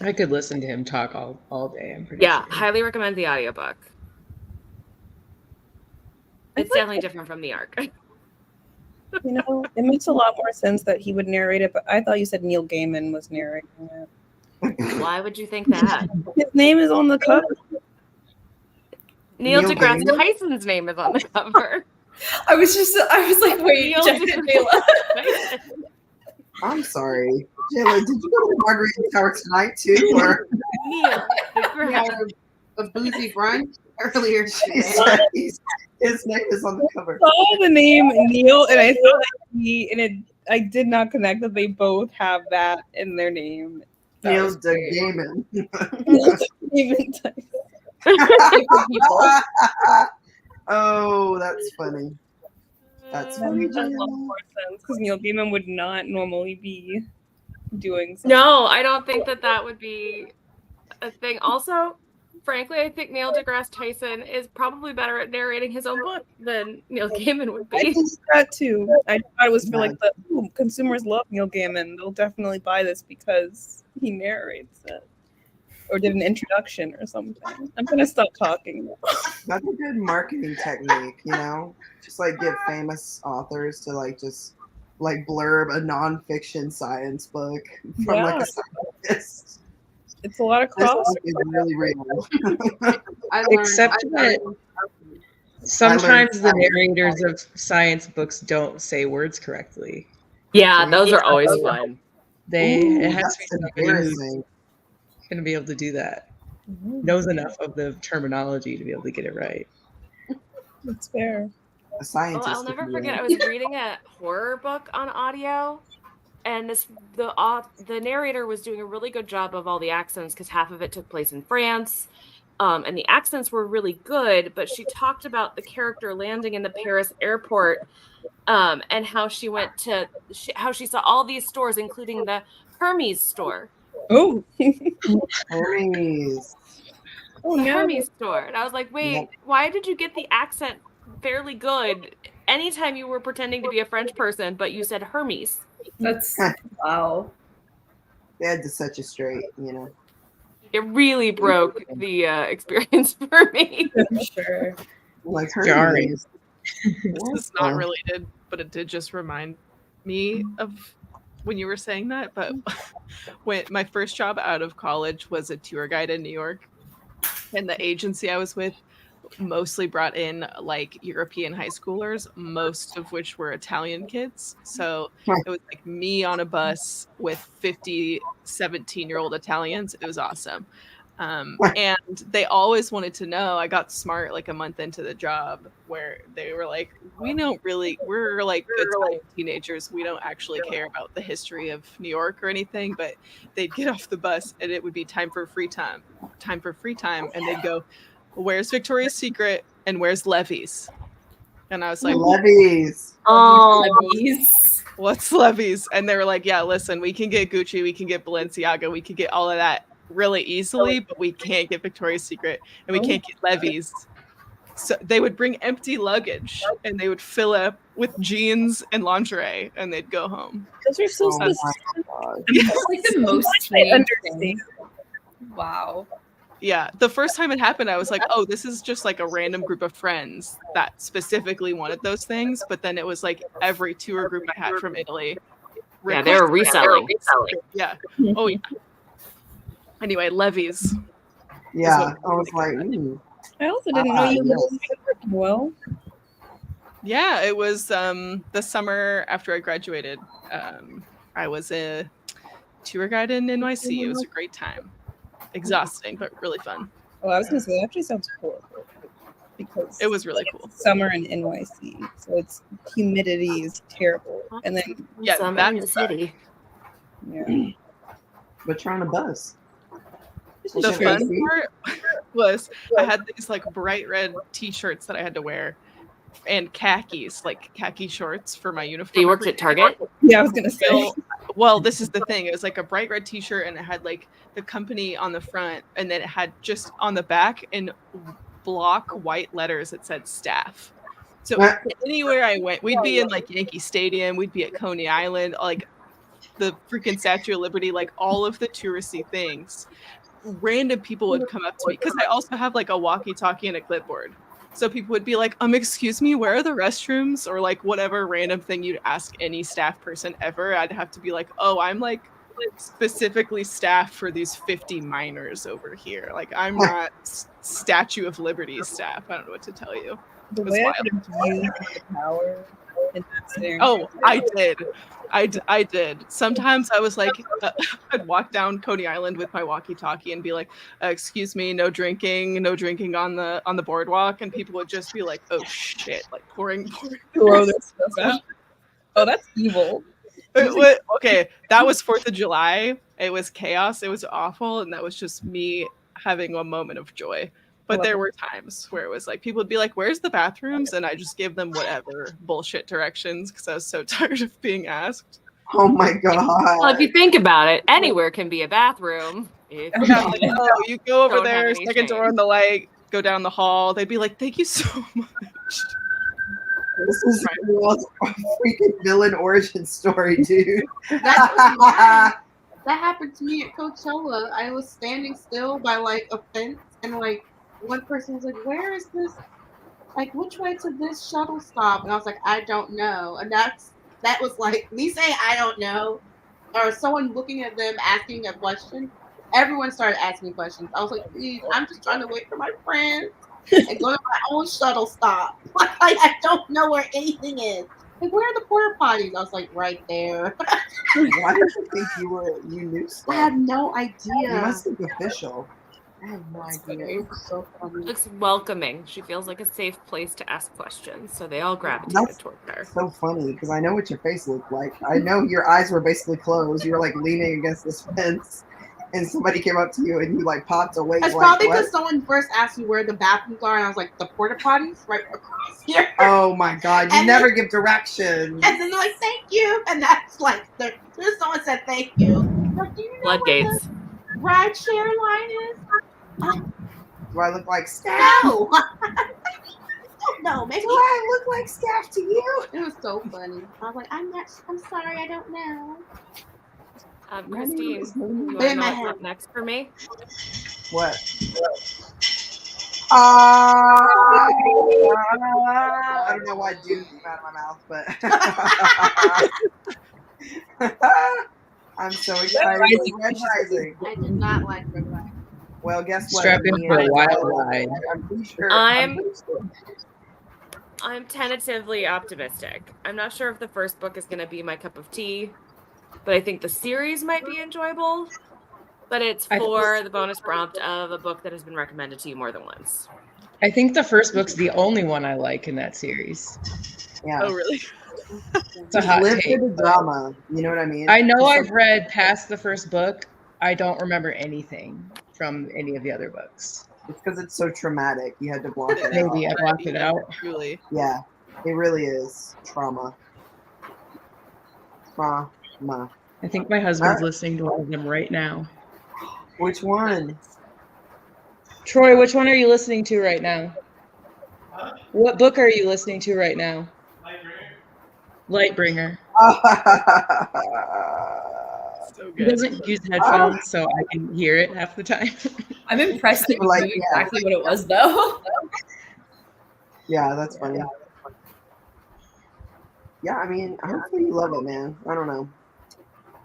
I could listen to him talk all day. I'm pretty Yeah, sure. highly recommend the audiobook. It's definitely different from the arc. You know, it makes a lot more sense that he would narrate it, but I thought you said Neil Gaiman was narrating it. Why would you think that? His name is on the cover. Neil Neil deGrasse Gaiman? Tyson's name is on the cover. I was like, wait, Neil Jéla. Tyson. I'm sorry. Jéla, did you go to Margarita Tower tonight too? Or Neil We had deGrasse. a boozy brunch earlier today. his name is on the cover. I saw the name Neil, and I saw that I did not connect that they both have that in their name. That Neil was great. Gaiman. Gaiman Tyson. Oh, that's funny. That's That funny. makes a lot more sense because Neil Gaiman would not normally be doing something. No, I don't think that would be a thing. Also, frankly, I think Neil deGrasse Tyson is probably better at narrating his own book than Neil Gaiman would I be. think that too. I thought it was for like the consumers love Neil Gaiman. They'll definitely buy this because he narrates it or did an introduction or something. I'm gonna stop talking. That's a good marketing technique, you know? Just like get famous authors to like just like blurb a nonfiction science book from like a scientist. It's a lot of This cost. book is really real. Except that sometimes the narrators of science books don't say words correctly. Yeah, those are always fun. It has to be that's somebody who's embarrassing. going to be able to do that. Knows enough of the terminology to be able to get it right. That's fair. A scientist. I'll never forget. I was reading a horror book on audio, and the narrator was doing a really good job of all the accents because half of it took place in France, and the accents were really good. But she talked about the character landing in the Paris airport, and how she went to how she saw all these stores, including the Hermes store. Oh, Hermes. Oh, the no. Hermes store. And I was like, wait, why did you get the accent fairly good anytime you were pretending to be a French person, but you said Hermes? That's wow. They had to set you straight, you know. It really broke the experience for me. Sure. Like Jarring. Hermes. This is not related, but it did just remind me of when you were saying that. But when my first job out of college was a tour guide in New York, and the agency I was with mostly brought in like European high schoolers, most of which were Italian kids. So it was like me on a bus with 50 17-year-old Italians. It was awesome. And they always wanted to know. I got smart like a month into the job where they were like, we're like Italian teenagers. We don't actually care about the history of New York or anything, but they'd get off the bus and it would be time for free time. And they'd go, where's Victoria's Secret and where's Levi's? And I was like, Levi's. Oh, Levi's. What's Levi's? And they were like, yeah, listen, we can get Gucci, we can get Balenciaga, we can get all of that really easily, but we can't get Victoria's Secret and we can't get Levi's. So they would bring empty luggage and they would fill up with jeans and lingerie and they'd go home. Those are so Oh my specific. God. That's like the most I teenage understand. thing. Wow. Yeah, the first time it happened, I was like, oh, this is just like a random group of friends that specifically wanted those things. But then it was like every tour group I had from Italy. yeah, they were reselling. Yeah. Oh, yeah. Anyway, Levi's. Yeah, I was like, I also didn't know you yes. lived in well. Yeah, it was the summer after I graduated. I was a tour guide in NYC. It was a great time. Exhausting, but really fun. Oh, I was gonna say that actually sounds cool because It was really cool. summer in NYC, so it's humidity is terrible, and then Yeah, Summer in the city. yeah, but trying to bus. The fun part was I had these like bright red t-shirts that I had to wear and khakis, like khaki shorts for my uniform. So you worked at Target? yeah, I was gonna say. So, well, this is the thing. It was like a bright red t-shirt and it had like the company on the front and then it had just on the back in block white letters it said staff. So anywhere I went, we'd be in like Yankee Stadium, we'd be at Coney Island, like the freaking Statue of Liberty, like all of the touristy things. Random people would come up to me because I also have like a walkie-talkie and a clipboard. So people would be like, excuse me, where are the restrooms? Or like whatever random thing you'd ask any staff person ever. I'd have to be like, oh, I'm like specifically staff for these 50 minors over here. Like I'm not Statue of Liberty staff. I don't know what to tell you. The It was way I wild. could have used the power in that scenario. Oh, I did. I did. Sometimes I was like, I'd walk down Coney Island with my walkie-talkie and be like, "Excuse me, no drinking on the boardwalk," and people would just be like, "Oh shit!" Like pouring. Throw their stuff out. Oh, that's evil. Okay, that was 4th of July. It was chaos. It was awful, and that was just me having a moment of joy. But there were times where it was like people would be like, "Where's the bathrooms?" and I just gave them whatever bullshit directions because I was so tired of being asked. Oh my god! Well, if you think about it, anywhere can be a bathroom. If Oh, you go over don't have there, any second door shame. on the light, go down the hall. They'd be like, "Thank you so much." This is a freaking villain origin story, dude. That's that happened to me at Coachella. I was standing still by like a fence, and like one person was like, "Where is this? Like, which way to this shuttle stop?" And I was like, "I don't know." And that was like me saying, "I don't know," or someone looking at them asking a question. Everyone started asking questions. I was like, "Please, I'm just trying to wait for my friends and go to my own shuttle stop. Like, I don't know where anything is. Like, where are the porta potties?" I was like, "Right there." Why did you think you knew stuff? I had no idea. You must think official. I had no idea. It was so funny. Looks welcoming. She feels like a safe place to ask questions, so they all gravitated toward her. So funny because I know what your face looked like. I know your eyes were basically closed. You were like leaning against this fence, and somebody came up to you and you like popped away. It's like, probably what? because someone first asked me where the bathrooms are, and I was like, "The porta potties right across here." Oh my god! You And never then- give directions. And then they're like, "Thank you," and that's like, someone said, "Thank you." Like, do you know Floodgates. where the ride share line is? Do I look like Staff? No. No, maybe Do I look like Staff to you? it was so funny. I was like, I'm sorry, I don't know. Christine, you But want in to know my what's head. up next for me? What? I don't know why Dune came out of my mouth, but I'm so excited. Red Rising. I did not like Red Rising. Well, guess what? Strap in for a wild ride. I'm pretty sure. I'm tentatively optimistic. I'm not sure if the first book is going to be my cup of tea, but I think the series might be enjoyable. But it's for the bonus prompt of a book that has been recommended to you more than once. I think the first book's the only one I like in that series. Yeah. Oh, really? It's a hot Live take. for the drama. You know what I mean? I know I've read past the first book. I don't remember anything from any of the other books. It's because it's so traumatic. You had to block it out. Maybe I blocked it out. Truly. Yeah, it really is trauma. Trauma. I think my husband's listening to one of them right now. Which one? Troy, which one are you listening to right now? What book are you listening to right now? Lightbringer. So He good. doesn't use headphones, so I can hear it half the time. I'm impressed that you Like, knew exactly what it was, though. Yeah, that's funny. Yeah, I mean, hopefully you love it, man. I don't know.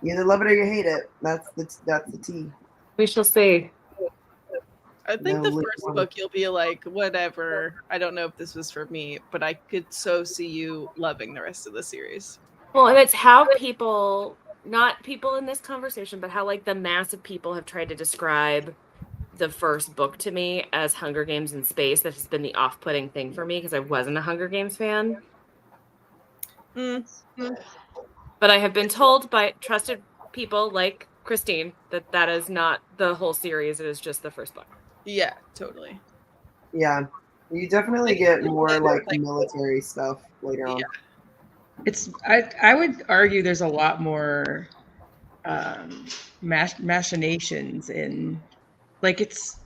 You either love it or you hate it. That's the tea. We shall see. I think No, the which first one? book you'll be like, whatever. I don't know if this was for me, but I could so see you loving the rest of the series. Well, and it's how people, not people in this conversation, but how like the mass of people have tried to describe the first book to me as Hunger Games in space. That has been the off-putting thing for me because I wasn't a Hunger Games fan. But I have been told by trusted people like Christine that that is not the whole series. It is just the first book. Yeah, totally. Yeah, you definitely get more like military stuff later on. It's I would argue there's a lot more machinations in, like, it's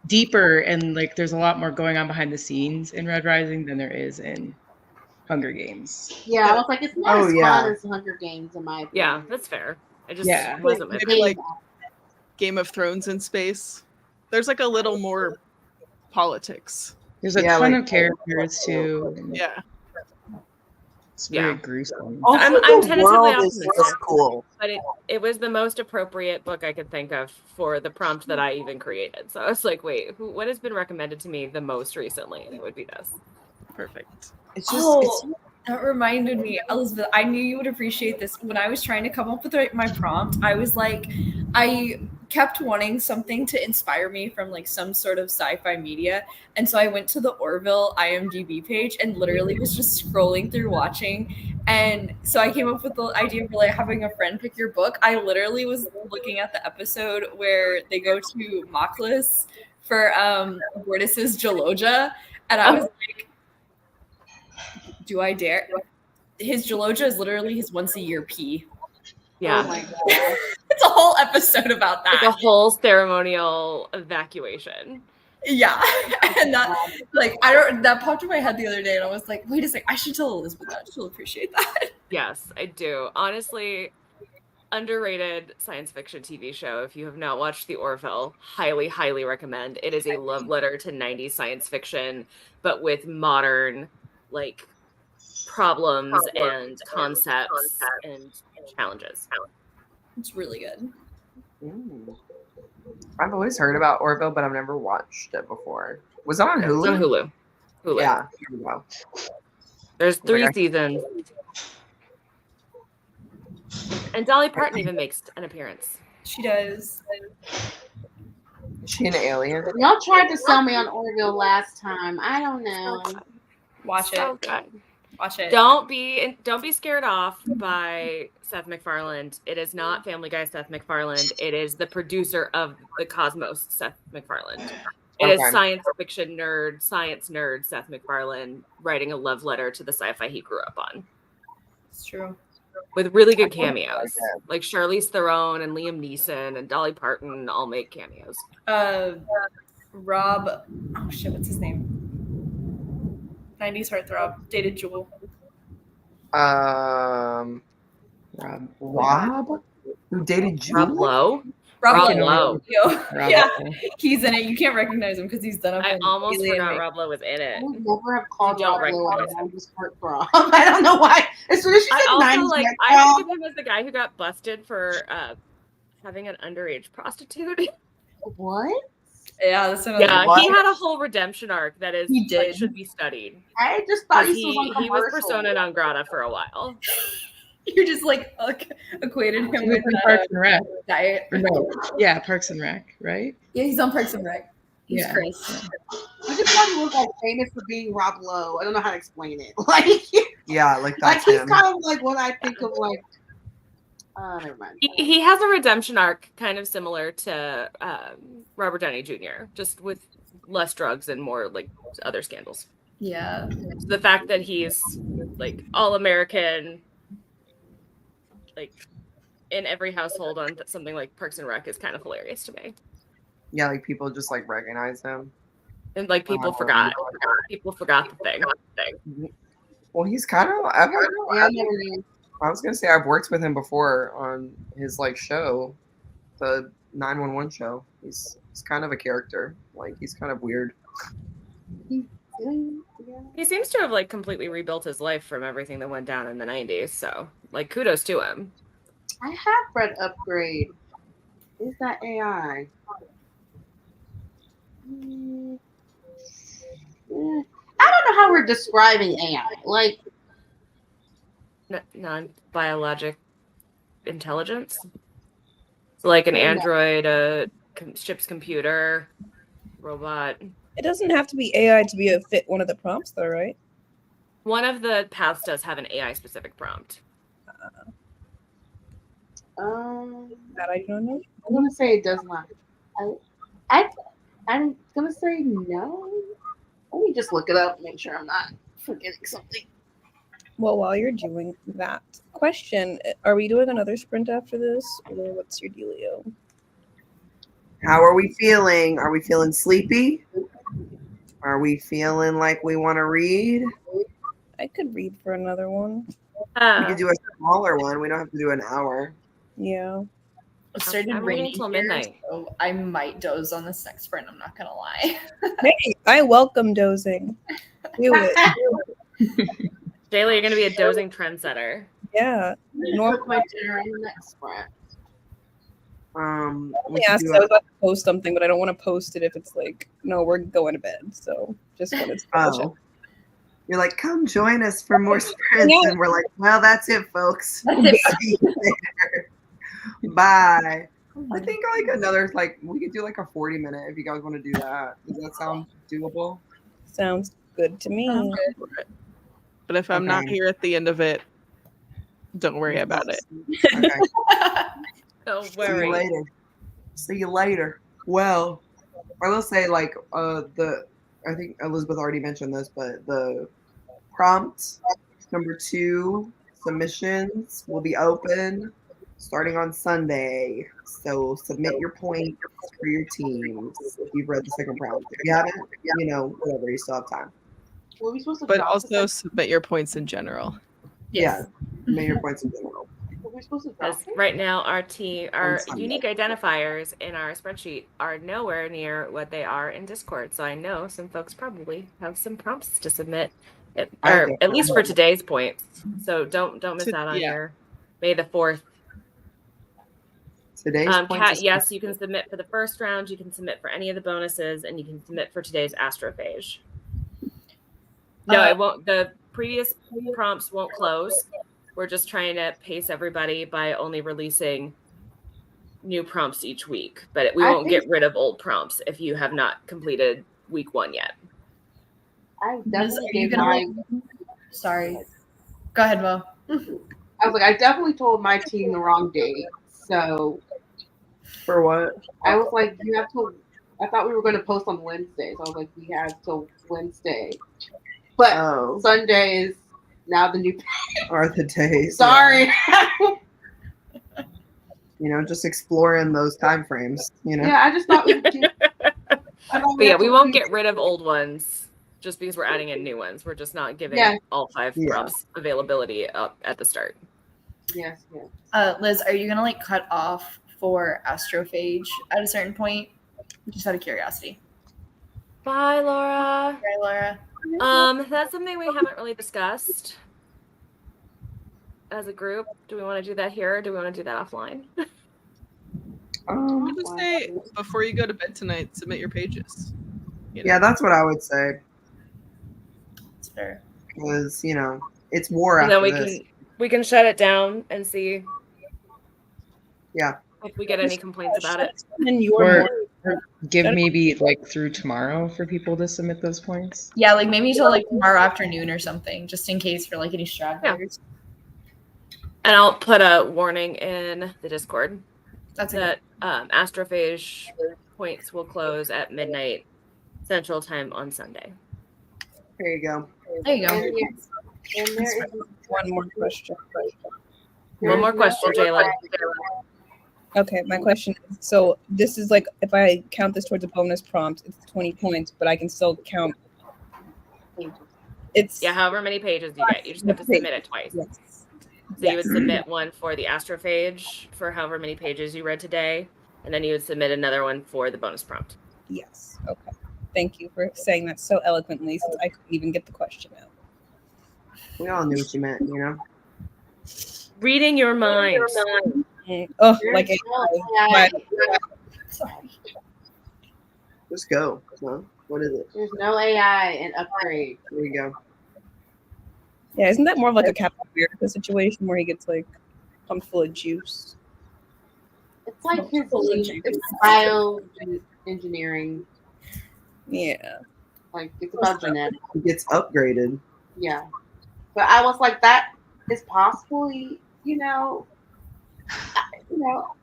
deeper and like there's a lot more going on behind the scenes in Red Rising than there is in Hunger Games. Yeah, I was like, it's not as fun as Hunger Games in my opinion. Yeah, that's fair. I just Yeah. wasn't my Maybe like Game of Thrones in space. There's like a little more politics. There's a ton of characters too. And Yeah. it's very gruesome. Also, I'm the tentatively world is optimistic, just cool. but it was the most appropriate book I could think of for the prompt that I even created. So I was like, wait, what has been recommended to me the most recently? And it would be this. Perfect. It's just That reminded me, Elizabeth, I knew you would appreciate this. When I was trying to come up with my prompt, I was like, I kept wanting something to inspire me from like some sort of sci-fi media. And so I went to the Orville IMDb page and literally was just scrolling through watching. And so I came up with the idea of like having a friend pick your book. I literally was looking at the episode where they go to Moklis for Bortus's Geloja, and I was like, do I dare? His Geloja is literally his once a year pee. Yeah. Oh my god. It's a whole episode about that. Like a whole ceremonial evacuation. Yeah. And that that popped in my head the other day, and I was like, wait a sec, I should tell Elizabeth that. She'll appreciate that. Yes, I do. Honestly, underrated science fiction TV show. If you have not watched The Orville, highly, highly recommend. It is a love letter to 90s science fiction, but with modern, like, problems and concepts and challenges. It's really good. I've always heard about Orville, but I've never watched it before. Was it on Hulu? It's on Hulu. Yeah. Here we go. There's 3 seasons. And Dolly Parton even makes an appearance. She does. Is she an alien? Y'all tried to sell me on Orville last time. I don't know. Watch So it. good. Watch it. Don't be scared off by Seth MacFarlane. It is not Family Guy Seth MacFarlane. It is the producer of The Cosmos, Seth MacFarlane. It is science fiction nerd, science nerd Seth MacFarlane writing a love letter to the sci-fi he grew up on. It's true. With really good cameos. Like Charlize Theron and Liam Neeson and Dolly Parton all make cameos. Rob, oh shit, what's his name? 90s heartthrob, dated Jewel. Rob? Who dated Jewel? Rob Lowe? Rob Lowe. Yeah, he's in it. You can't recognize him because he's done up. I almost forgot Rob Lowe was in it. I would never have called You don't Rob Lowe. recognize I just heartthrob. I don't know why. As soon as she said I 90s, also I I think of him as the guy who got busted for having an underage prostitute. What? Yeah, that's another. Yeah, What? he had a whole redemption arc that is He did. like, should be studied. I just thought 'Cause he was on he commercial. was persona non grata for a while. You just like equated him He was with in Parks and Rec. diet. Or no, yeah, Parks and Rec, right? Yeah, he's on Parks and Rec. He's Yeah. Chris. I just thought he was like famous for being Rob Lowe. I don't know how to explain it. Like, Yeah, like like that's he's him. kind of like what I think of like. Never mind. He has a redemption arc kind of similar to Robert Downey Jr., just with less drugs and more like other scandals. Yeah. So the fact that he's like all American, like in every household on something like Parks and Rec is kind of hilarious to me. Yeah, like people just like recognize him. And like people forgot the thing. Well, he's kind of. Yeah, I never knew. I was gonna say I've worked with him before on his like show, the 911 show. He's kind of a character. Like he's kind of weird. Yeah. He seems to have like completely rebuilt his life from everything that went down in the 90s. So like kudos to him. I have read Upgrade. Is that AI? I don't know how we're describing AI. Like, Non-biologic intelligence. So like an android, a ship's computer, robot. It doesn't have to be AI to be a fit one of the prompts, though, right? One of the paths does have an AI specific prompt. That I don't know. I'm gonna say it does not. I'm gonna say no. Let me just look it up, make sure I'm not forgetting something. Well, while you're doing that, question: are we doing another sprint after this, or what's your dealio? How are we feeling? Are we feeling sleepy? Are we feeling like we want to read? I could read for another one. We could do a smaller one. We don't have to do an hour. Yeah. It started I'm raining waiting till here, midnight. so I might doze on this next sprint. I'm not gonna lie. Hey, I welcome dozing. Do it. Jéla, you're going to be a dozing trendsetter. Yeah. Cook my dinner on the next sprint. We Yeah, could so do I was about to post something, but I don't want to post it if it's like, no, we're going to bed. So just wanted to double check. You're like, come join us for more sprints. Yeah. And we're like, well, that's it, folks. See you later. Bye. I think like another, like, we could do like a 40-minute if you guys want to do that. Does that sound doable? Sounds good to me. But if I'm not here at the end of it, don't worry about it. Okay. Don't See you worry. later. See you later. Well, I will say, like, I think Elizabeth already mentioned this, but the prompt number 2 submissions will be open starting on Sunday. So submit your points for your teams if you've read the second prompt. If you haven't, whatever, you still have time. Were we supposed to But drop also this? submit your points in general. Yeah, submit your points in general. Were we supposed to drop Because it? right now our Sunday. unique identifiers in our spreadsheet are nowhere near what they are in Discord. So I know some folks probably have some prompts to submit, or at least for today's points. So don't miss out on your May the 4th. Today's points. Kat, yes, you can submit for the first round. You can submit for any of the bonuses, and you can submit for today's Astrophage. No, it won't. The previous prompts won't close. We're just trying to pace everybody by only releasing new prompts each week. But we won't get rid of old prompts if you have not completed week 1 yet. I definitely Sorry. Go ahead, Mo. I was like, I definitely told my team the wrong date. So for what? I was like, you have to. I thought we were going to post on Wednesday, so I was like, we have till Wednesday. But Sunday is now the new are the days. Sorry. Just exploring those time frames. Yeah, I just thought we would do. But yeah, we won't get rid of old ones just because we're adding in new ones. We're just not giving all 5 prompts availability up at the start. Yes, yes. Liz, are you gonna like cut off for Astrophage at a certain point? Just out of curiosity. Bye, Laura. Bye, Laura. That's something we haven't really discussed as a group. Do we want to do that here, or do we want to do that offline? I would just say before you go to bed tonight, submit your pages. Yeah, that's what I would say. That's fair. Because it's war and after then this. we can shut it down and see. Yeah. If we get any complaints about it. Or give maybe like through tomorrow for people to submit those points. Yeah, like maybe till like tomorrow afternoon or something, just in case for like any stragglers. And I'll put a warning in the Discord that Astrophage points will close at midnight Central Time on Sunday. There you go. There you go. And there is one more question. One more question, Jéla. Okay, my question is, so this is like, if I count this towards a bonus prompt, it's 20 points, but I can still count. It's however many pages you get. You just have to submit it twice. Yes. So you would submit one for the Astrophage for however many pages you read today, and then you would submit another one for the bonus prompt. Yes. Okay. Thank you for saying that so eloquently, since I couldn't even get the question out. We all knew what you meant, Reading your mind. Oh, like AI. Just go. Huh? What is it? There's no AI and upgrade. There you go. Yeah, isn't that more of like a Captain America situation where he gets like pumped full of juice? It's like it's bioengineering. Yeah. Like it's about genetics. It gets upgraded. Yeah. But I was like, that is possible,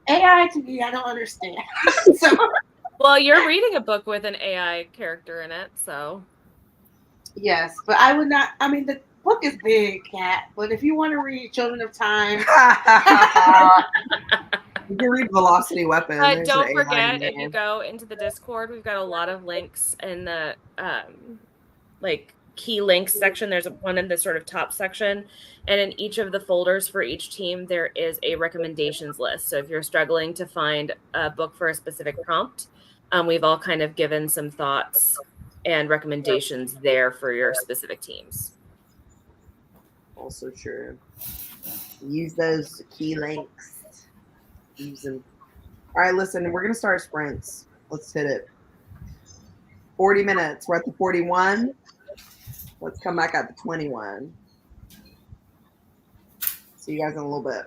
AI to me, I don't understand. So well, you're reading a book with an AI character in it, so yes, but I would not. I mean, the book is big, Kat. But if you want to read Children of Time, you can read Velocity Weapon. Don't forget, if you go into the Discord, we've got a lot of links in the key links section. There's one in the sort of top section, and in each of the folders for each team there is a recommendations list. So if you're struggling to find a book for a specific prompt, we've all kind of given some thoughts and recommendations there for your specific teams. Also true. Use those key links. Use them. All right, listen, we're gonna start sprints. Let's hit it. 40 minutes. We're at the 41. Let's come back at the 21. See you guys in a little bit.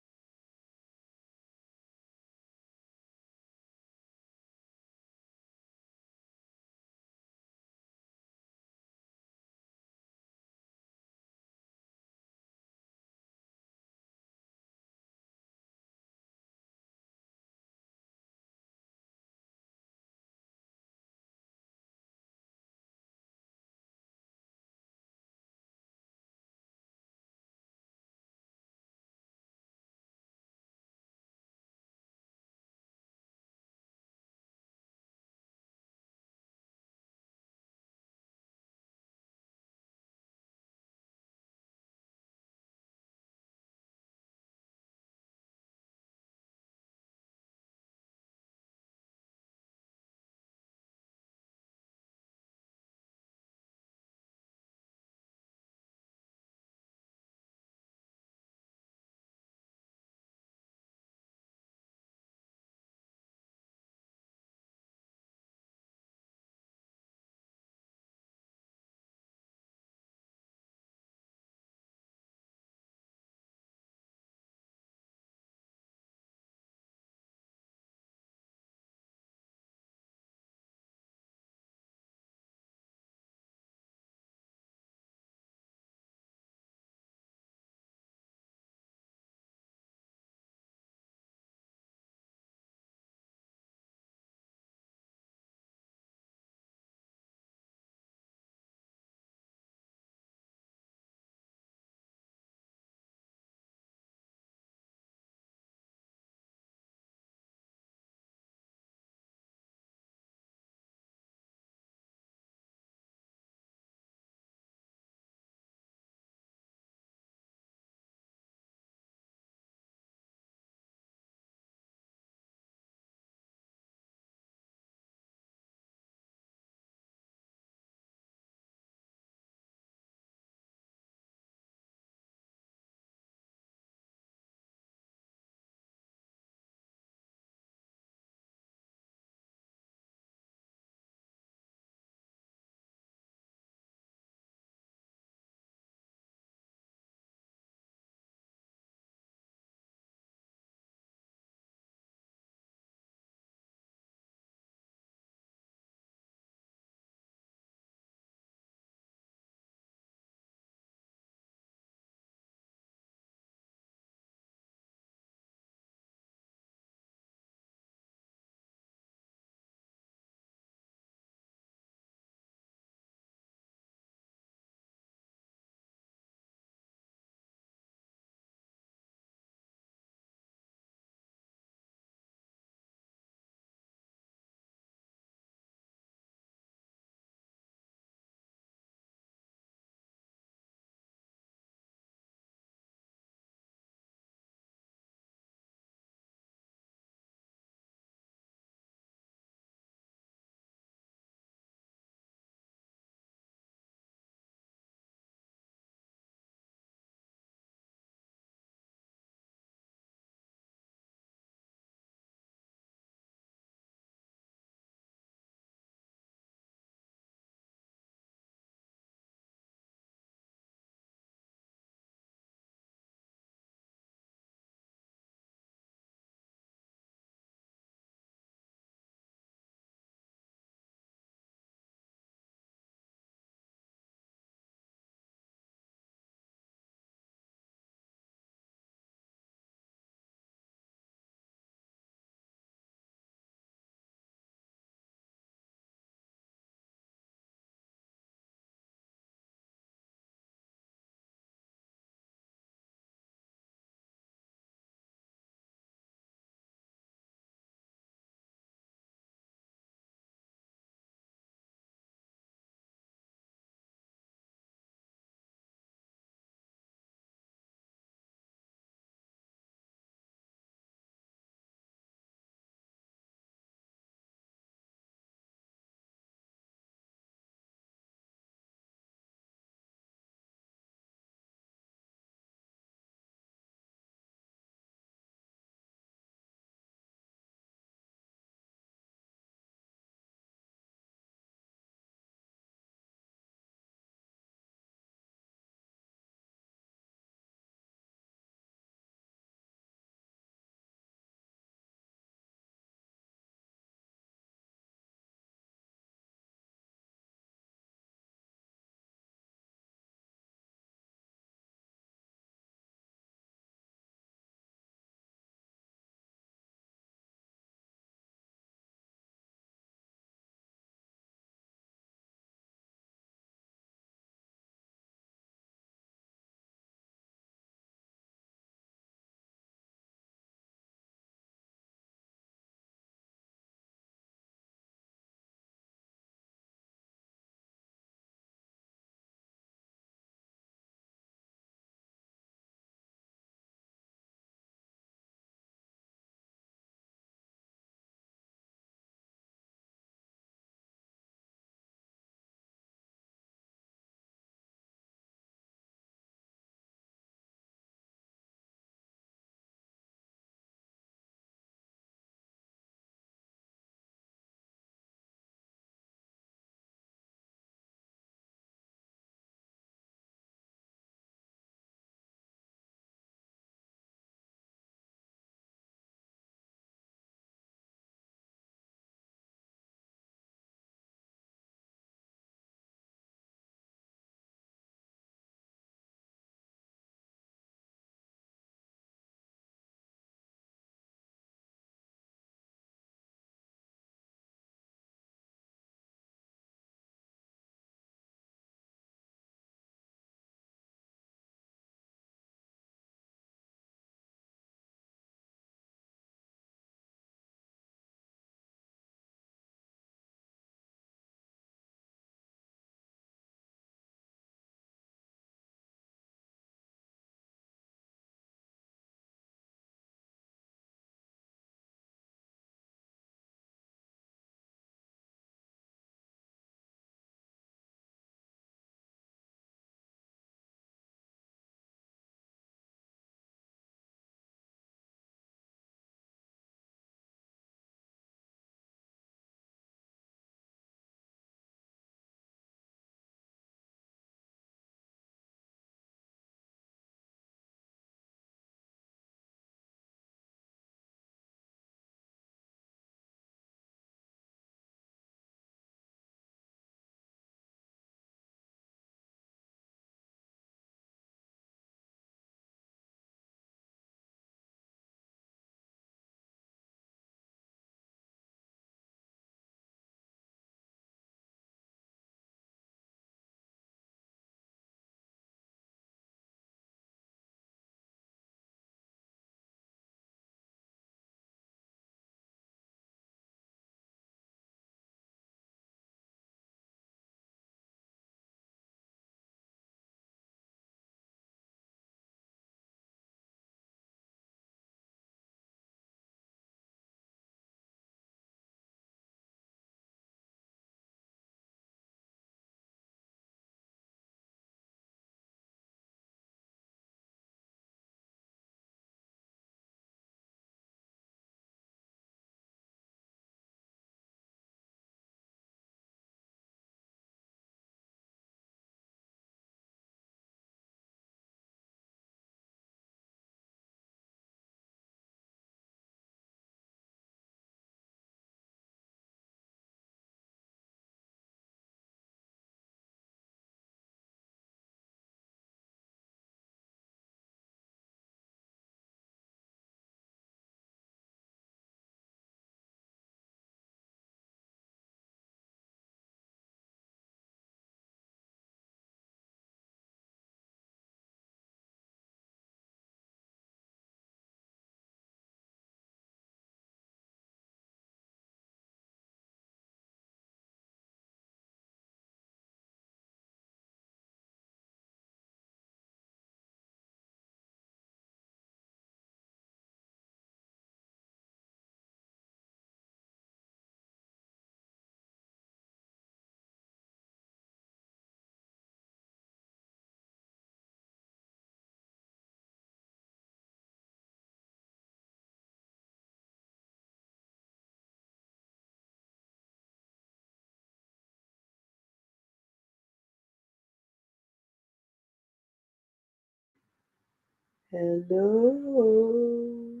Hello.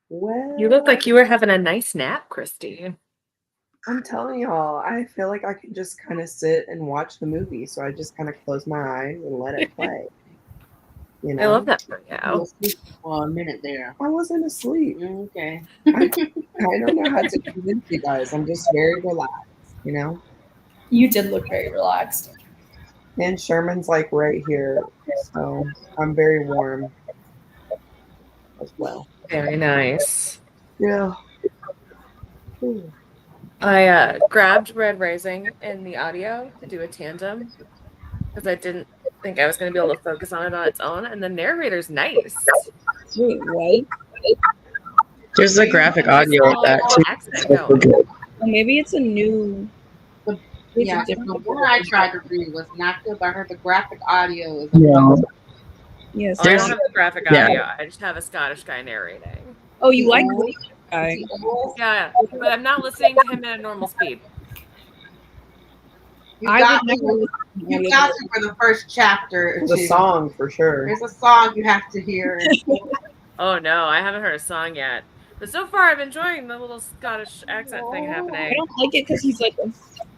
Well, You look like you were having a nice nap, Christy. I'm telling y'all, I feel like I can just kind of sit and watch the movie. So I just kind of close my eyes and let it play. You know? I love that for You you. was asleep for a minute there. I wasn't asleep. Okay. I don't know how to convince you guys. I'm just very relaxed, you know? You did look very relaxed. And Sherman's like right here. So I'm very warm as well. Very nice. Yeah. Ooh. I grabbed Red Rising in the audio to do a tandem because I didn't think I was going to be able to focus on it on its own, and the narrator's nice. Wait, what? There's a graphic audio of that too. Accent going. Well, maybe it's a new. Yeah, It's a the different one I tried to read was not good, but I heard the graphic audio is Yeah. Yes. I don't have the graphic audio. I just have a Scottish guy narrating. Oh, you like old- the guy? Yeah, but I'm not listening to him at a normal speed. You I got would me. never You got me for the first chapter. or There's a two. song for sure. There's a song you have to hear. Oh no, I haven't heard a song yet. But so far, I'm enjoying the little Scottish accent thing I happening. don't like it because he's like a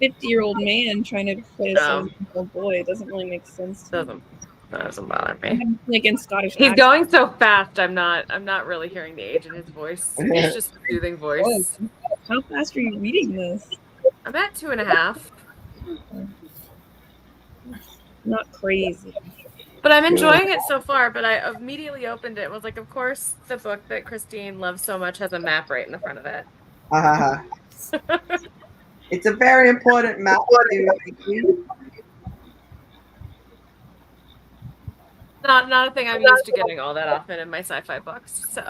50-year-old man trying to play a No. 7-year-old boy. It doesn't really make sense. To me. Doesn't bother I me. have like in Scottish. He's accent. going so fast. I'm not really hearing the age in his voice. It's just a soothing voice. How fast are you reading this? I'm at 2.5. Not crazy. But I'm enjoying it so far. But I immediately opened it and was like, of course, the book that Christine loves so much has a map right in the front of it. It's a very important map. Not a thing I'm used to getting all that often in my sci-fi books. So.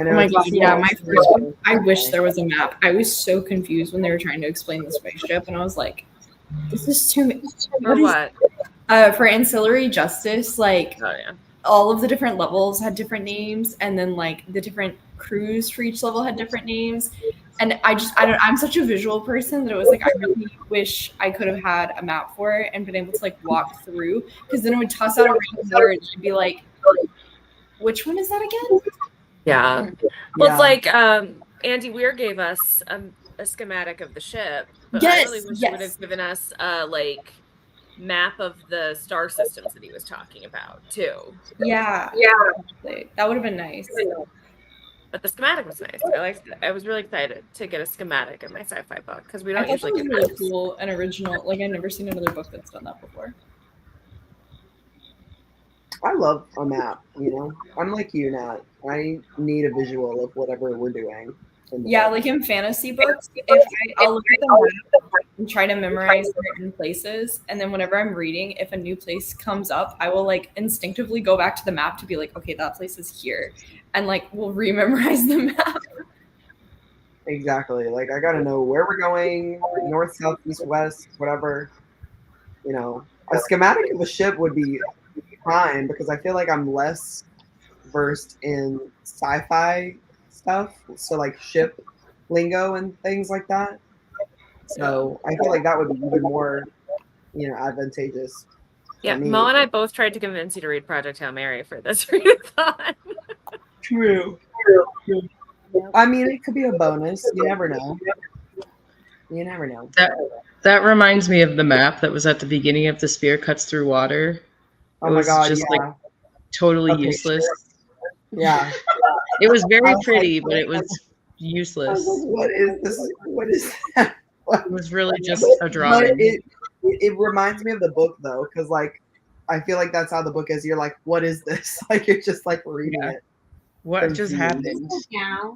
Oh my god, yeah, my first one, I wish there was a map. I was so confused when they were trying to explain the spaceship, and I was like, this is too much. What? For ancillary justice, like Oh yeah. all of the different levels had different names, and then like the different crews for each level had different names. And I'm such a visual person that it was like, I really wish I could have had a map for it and been able to like walk through, because then it would toss out a random word and be like, which one is that again? Yeah. Well, it's like Andy Weir gave us a schematic of the ship, but I really wish he would have given us a like map of the star systems that he was talking about too. Yeah. That would have been nice. But the schematic was nice. I liked it. I was really excited to get a schematic in my sci-fi book because we don't I thought usually that get was really maps. cool and original. Like I've never seen another book that's done that before. I love a map, you know. I'm like you, Nat. I need a visual of whatever we're doing. Yeah, like in fantasy books, I'll look at the map and try to memorize certain places, and then whenever I'm reading, if a new place comes up, I will like instinctively go back to the map to be like, okay, that place is here, and like we'll rememorize the map. Exactly. Like I gotta know where we're going, north, south, east, west, whatever. You know, a schematic of a ship would be prime because I feel like I'm less versed in sci-fi stuff, so like ship lingo and things like that. So I feel like that would be even more, you know, advantageous. Yeah, for me. Mo and I both tried to convince you to read Project Hail Mary for this readathon. True. I mean, it could be a bonus. You never know. You never know. That reminds me of the map that was at the beginning of The Spear Cuts Through Water. Oh my god, just yeah. like totally Okay. useless. Yeah. It was very was pretty, like- but it was I useless. was like, what is this? What is that? It was really just a But drawing. it reminds me of the book though, because like I feel like that's how the book is. You're like, what is this? Like you're just like reading it. What just confused. happened? Yeah.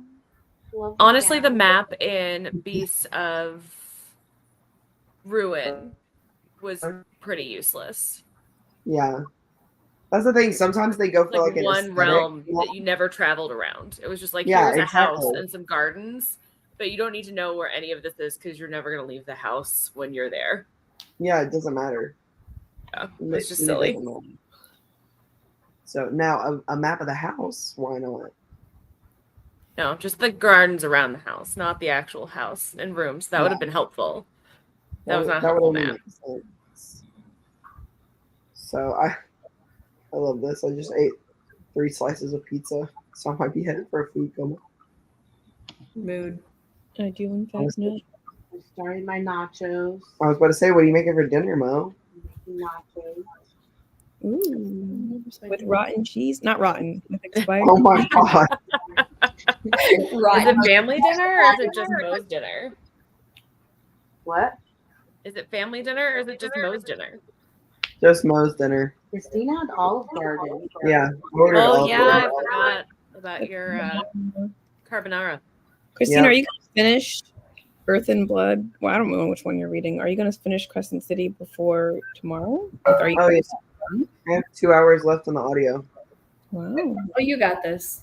Honestly, the map in Beasts of Ruin was pretty useless. Yeah. That's the thing. Sometimes they go for like an one aesthetic. realm that you never traveled around. It was just like, Yeah, here's a house exactly. and some gardens, but you don't need to know where any of this is because you're never going to leave the house when you're there. Yeah, it doesn't matter. Yeah, It it's just literally silly. doesn't matter. So now a map of the house. Why not? No, just the gardens around the house, not the actual house and rooms. That would have been helpful. That was not a helpful only map. make sense. So I love this. I just ate 3 slices of pizza, so I might be headed for a food coma. Mood. I do in fact know. I'm starting my nachos. I was about to say, what are you making for dinner, Mo? Nachos. Ooh, with rotten cheese? Not rotten. With expired. Oh my god! Is it family dinner or is it just Mo's dinner? What? Is it family dinner or is it just Mo's dinner? Just Mo's dinner. Christina had Olive Garden. Yeah. Ordered Oh all yeah, of I it. forgot about your carbonara. Christina, Yeah. are you going to finish Earth and Blood? Well, I don't know which one you're reading. Are you going to finish Crescent City before tomorrow? Are you Oh yes. I have 2 hours left on the audio. Wow. Oh, you got this.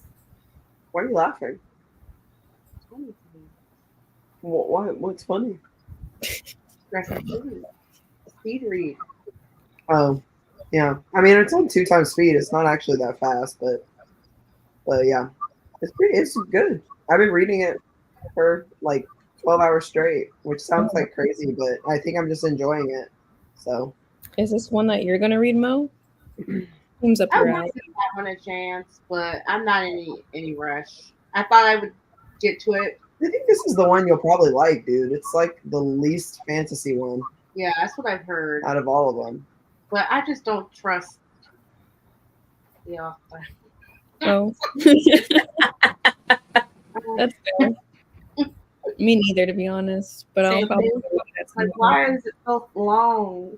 Why are you laughing? What's funny? Crescent City. Speed read. Oh, yeah. I mean, it's on 2 times speed. It's not actually that fast, but yeah, it's good. I've been reading it for like 12 hours straight, which sounds like crazy, but I think I'm just enjoying it. So, Is this one that you're going to read, Mo? Seems up I your want alley. to give that one a chance, but I'm not in any rush. I thought I would get to it. I think this is the one you'll probably like, dude. It's like the least fantasy one Yeah, that's what I've heard. out of all of them. But I just don't trust the author. Oh. That's fair. Me neither, to be honest. But I'll probably Like, why is it so long?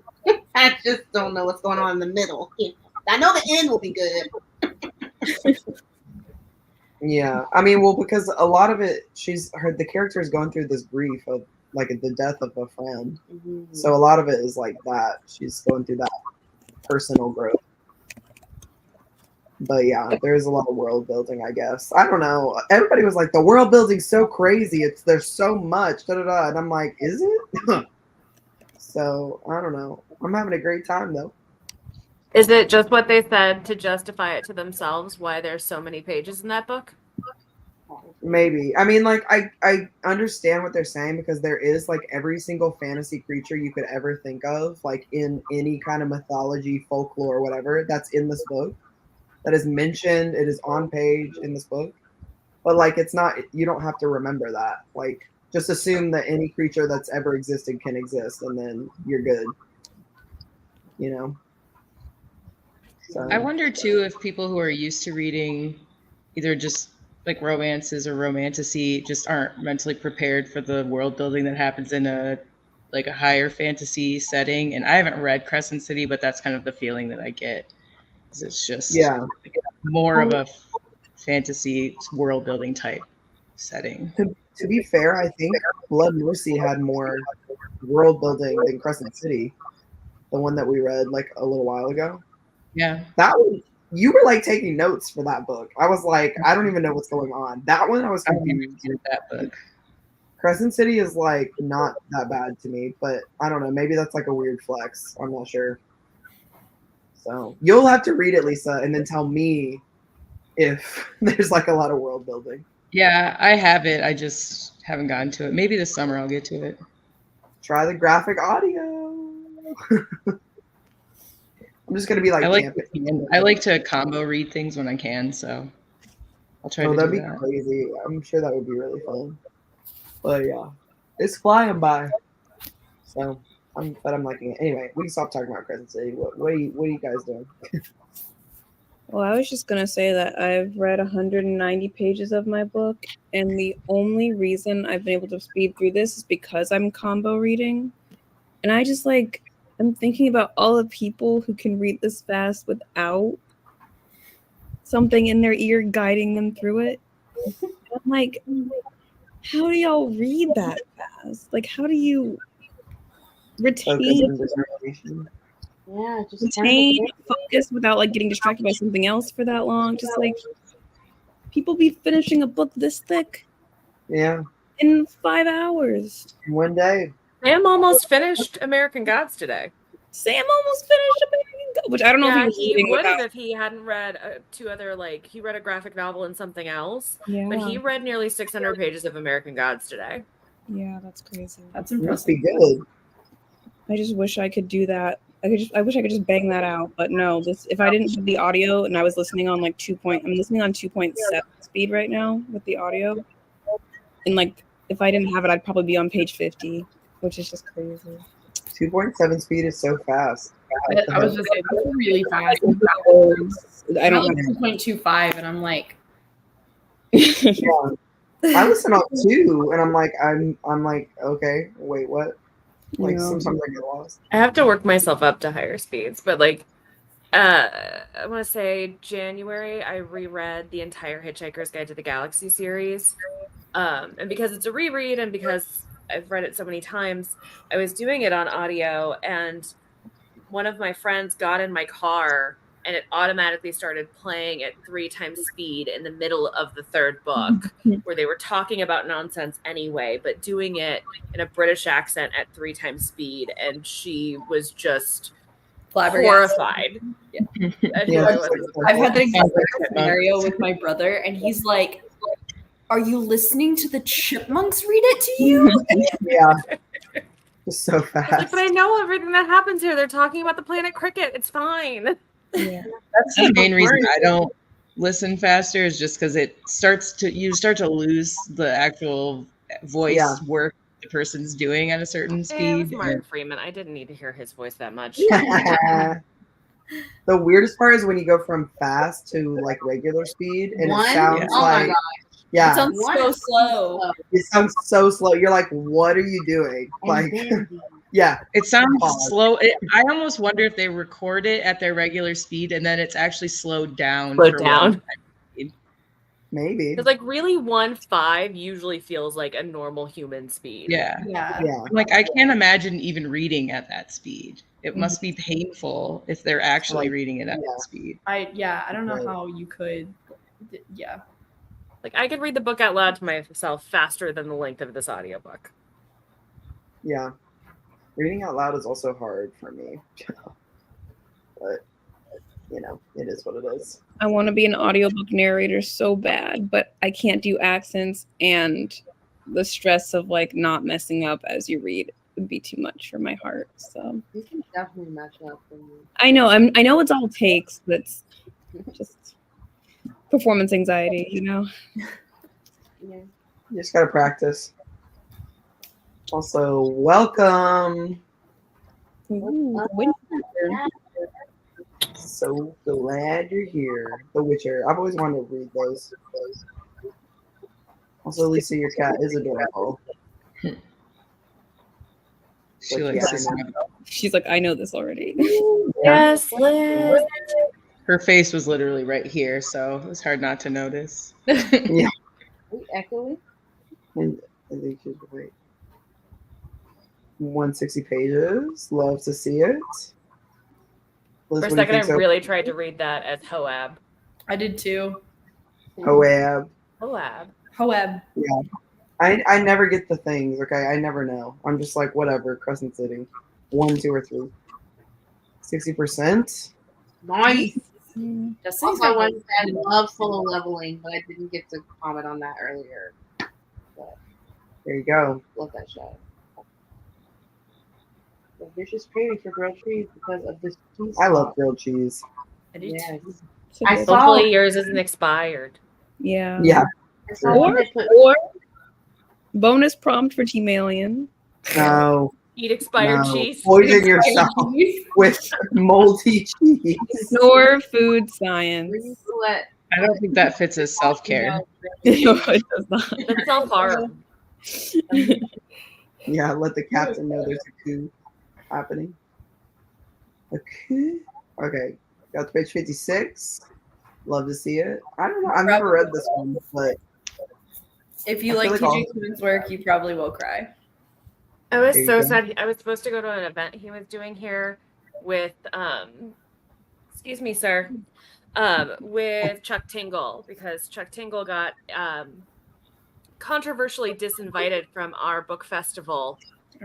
I just don't know what's going on in the middle. I know the end will be good. Yeah, I mean, well, because a lot of it, the character is going through this grief of like the death of a friend. Mm-hmm. So a lot of it is like that. She's going through that personal growth. But yeah, there's a lot of world building, I guess. I don't know. Everybody was like, the world building's so crazy. There's so much, da da da. And I'm like, is it? So I don't know. I'm having a great time though. Is it just what they said to justify it to themselves why there's so many pages in that book? Maybe. I mean, like, I understand what they're saying because there is like every single fantasy creature you could ever think of, like in any kind of mythology, folklore, whatever, that's in this book. That is mentioned. It is on page in this book. But like, it's not. You don't have to remember that. Like, just assume that any creature that's ever existed can exist, and then you're good. You know. So. I wonder too if people who are used to reading either just like romances or romantasy just aren't mentally prepared for the world building that happens in a higher fantasy setting. And I haven't read Crescent City, but that's kind of the feeling that I get. It's just more of a fantasy world building type setting. To be fair, I think Blood Mercy had more world building than Crescent City, the one that we read like a little while ago. Yeah, that one you were like taking notes for that book. I was like, I don't even know what's going on. That one I was confused. That book. Crescent City is like not that bad to me, but I don't know. Maybe that's like a weird flex. I'm not sure. So you'll have to read it, Lisa, and then tell me if there's like a lot of world building. Yeah, I have it. I just haven't gotten to it. Maybe this summer I'll get to it. Try the graphic audio. I'm just gonna be like, I like to combo read things when I can, so I'll try to do that. That'd be crazy. I'm sure that would be really fun. But yeah, it's flying by. So I'm liking it. Anyway, we can stop talking about Crescent City. What are you guys doing? Well, I was just going to say that I've read 190 pages of my book, and the only reason I've been able to speed through this is because I'm combo reading. And I just I'm thinking about all the people who can read this fast without something in their ear guiding them through it. I'm like, how do y'all read that fast? Like, how do you retain focus without like getting distracted by something else for that long? Just like people be finishing a book this thick in 5 hours. One day. Sam almost finished American Gods today. Sam almost finished American Gods, which I don't know if he would have if he hadn't read 2 other, like, he read a graphic novel and something else. Yeah. But he read nearly 600 pages of American Gods today. Yeah, that's crazy. That's Must impressive. be good. I just wish I could do that I wish I could just bang that out, but no. If I didn't have the audio and I was listening on like I'm listening on 2.7 speed right now with the audio, and like if I didn't have it, I'd probably be on page 50, which is just crazy. 2.7 speed is so fast. I was just saying, that's really fast. I don't like 2.25, and I'm like, yeah. I listen on 2, and I'm like, okay, wait, what? Like sometimes I get lost. I have to work myself up to higher speeds, but like, I want to say January, I reread the entire Hitchhiker's Guide to the Galaxy series, and because it's a reread, and because I've read it so many times, I was doing it on audio, and one of my friends got in my car and it automatically started playing at 3 times speed in the middle of the 3rd book, where they were talking about nonsense anyway, but doing it in a British accent at 3 times speed. And she was just horrified. Yeah. I've had the exact scenario with my brother, and he's like, "Are you listening to the chipmunks read it to you?" Yeah. Just so fast. Like, but I know everything that happens here. They're talking about the planet Cricket. It's fine. Yeah. That's the main reason I don't listen faster, is just because you start to lose the actual voice work the person's doing at a certain speed. It was Martin Freeman. I didn't need to hear his voice that much. The weirdest part is when you go from fast to like regular speed, and it sounds like, it sounds so slow. It sounds so slow. You're like, what are you doing? Like, yeah, it sounds slow. I almost wonder if they record it at their regular speed and then it's actually slowed down. Maybe. Because like really 1.5 usually feels like a normal human speed. Yeah. Like I can't imagine even reading at that speed. It must be painful if they're actually reading it at that speed. I don't know how you could. Yeah. Like I could read the book out loud to myself faster than the length of this audiobook. Yeah. Reading out loud is also hard for me. But you know, it is what it is. I want to be an audiobook narrator so bad, but I can't do accents, and the stress of like not messing up as you read would be too much for my heart. So you can definitely mess up. I know it's all takes, but it's just performance anxiety, you know. Yeah. You just gotta practice. Also, welcome. So glad you're here. The Witcher. I've always wanted to read those. Also, Lisa, your cat is adorable. She's like, I know this already. Yes, Liz. Her face was literally right here, so it was hard not to notice. Yeah. Are we echoing? And I think she's great. 160 pages. Love to see it. Liz, for a second, I really tried to read that as Hoab. I did too. Hoab. Hoab. Yeah. I never get the things, okay? I never know. I'm just like, whatever, Crescent City. 1, 2, or 3. 60%. Nice. Just also, I love solo leveling, but I didn't get to comment on that earlier. But there you go. Love that show. The vicious craving for grilled cheese because of this cheese. I love grilled cheese. I do too. Hopefully yours isn't expired. Yeah. Yeah. Or bonus prompt for Team Alien. No. Eat expired cheese. Poison yourself with moldy cheese. Nor food science. I don't think that fits as self-care. No, it does not. It's self-harm. Yeah, let the captain know there's a coup happening. A coup? Okay. Got to page 56. Love to see it. I don't know. I've never read this one, but if you like TJ Klune's work, you probably will cry. I was so sad. I was supposed to go to an event he was doing here with, excuse me, sir, with Chuck Tingle, because Chuck Tingle got controversially disinvited from our book festival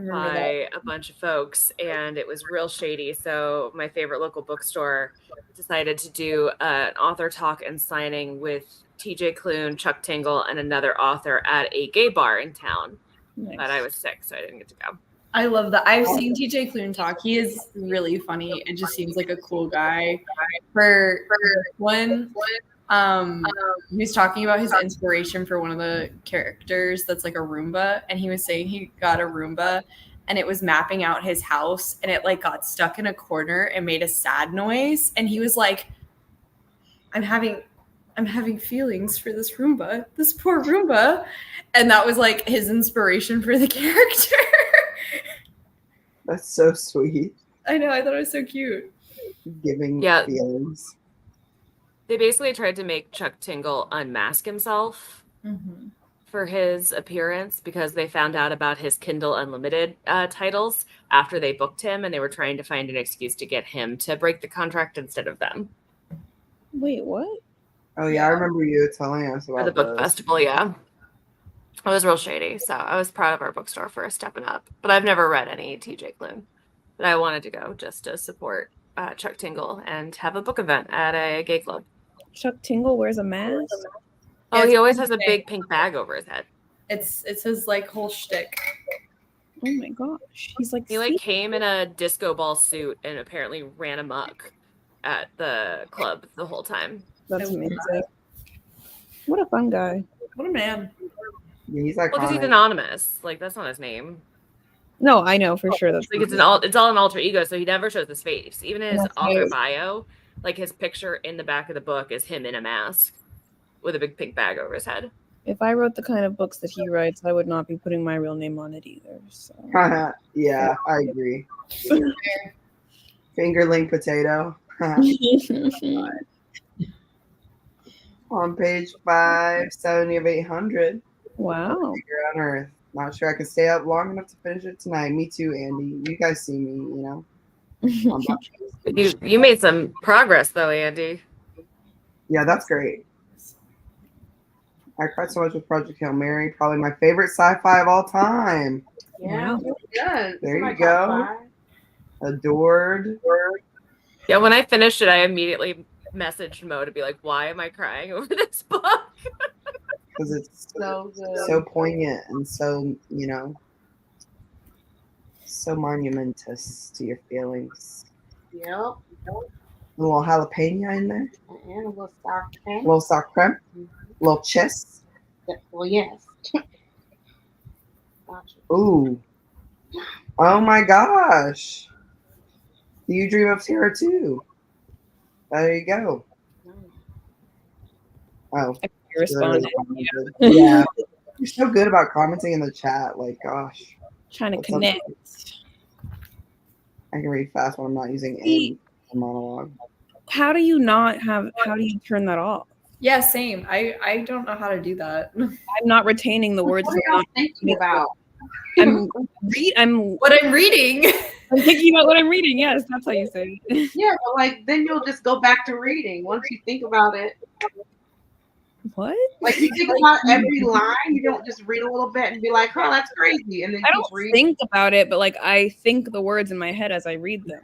by a bunch of folks, and it was real shady. So my favorite local bookstore decided to do an author talk and signing with TJ Klune, Chuck Tingle, and another author at a gay bar in town. Nice. But I was sick, so I didn't get to go. I love that. I've seen TJ Klune talk. He is really funny. It just seems like a cool guy. For one, he was talking about his inspiration for one of the characters that's like a Roomba, and he was saying he got a Roomba and it was mapping out his house, and it like got stuck in a corner and made a sad noise, and he was like, I'm having feelings for this Roomba, this poor Roomba. And that was like his inspiration for the character. That's so sweet. I know, I thought it was so cute. Giving feelings. They basically tried to make Chuck Tingle unmask himself for his appearance because they found out about his Kindle Unlimited titles after they booked him, and they were trying to find an excuse to get him to break the contract instead of them. Wait, what? Oh yeah, I remember you telling us about For the book those. festival, yeah. It was real shady, so I was proud of our bookstore for stepping up. But I've never read any TJ Klune. But I wanted to go just to support Chuck Tingle and have a book event at a gay club. Chuck Tingle wears a mask? Oh, he always has a big pink bag over his head. It's his like whole shtick. Oh my gosh. He's like He came in a disco ball suit and apparently ran amok at the club the whole time. That's amazing. What a fun guy. What a man. Yeah, he's like, because he's anonymous. Like, that's not his name. No, I know for sure. That's like it's all an alter ego, so he never shows his face. Even in his author bio, like his picture in the back of the book is him in a mask with a big pink bag over his head. If I wrote the kind of books that he writes, I would not be putting my real name on it either. So. Yeah, I agree. Fingerling potato. On page 570 of 800. Wow. Figure on Earth. Not sure I can stay up long enough to finish it tonight. Me too, Andy. You guys see me, you know. You made some progress though, Andy. Yeah, that's great. I cried so much with Project Hail Mary. Probably my favorite sci-fi of all time. Yeah, good. There you go. Adored. Yeah, when I finished it, I immediately messaged Mo to be like, why am I crying over this book? Because it's so poignant and so, you know, so monumentous to your feelings. Yep. A little jalapeno in there. And a little sour cream. A little sour cream. A little chest. Well, yes. Ooh. Oh my gosh. Do you dream of Tara too? There you go. Oh. You responded. Yeah. You're so good about commenting in the chat. Like, gosh. Trying to connect. I can read fast when I'm not using a monologue. How do you turn that off? Yeah, same. I don't know how to do that. I'm not retaining the words. What are y'all thinking about? I'm what I'm reading. I'm thinking about what I'm reading. Yes, that's how you say it. Yeah, but like then you'll just go back to reading once you think about it. What? Like you think about every line, you don't just read a little bit and be like, "Oh, that's crazy," and then I don't think about it, but like I think the words in my head as I read them.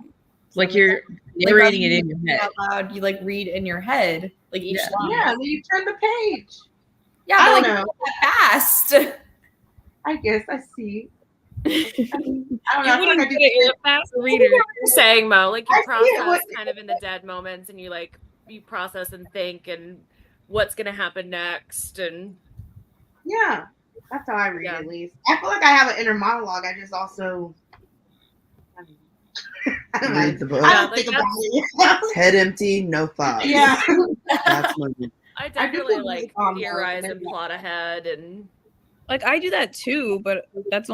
Like you're narrating it in your head. Out loud, you like read in your head, like each line. Yeah, then you turn the page. Yeah, I but don't like know. that fast. I guess I see. I don't know. You wouldn't get it. You're a fast reader. You're saying, Mo, like you process kind of in the dead moments, and you process and think and what's gonna happen next, and yeah, that's how I read at least. I feel like I have an inner monologue. I just also I don't Read the book. I don't think about it. Head empty, no thoughts. Yeah. That's my I definitely like theorize and plot ahead, and like I do that too, but that's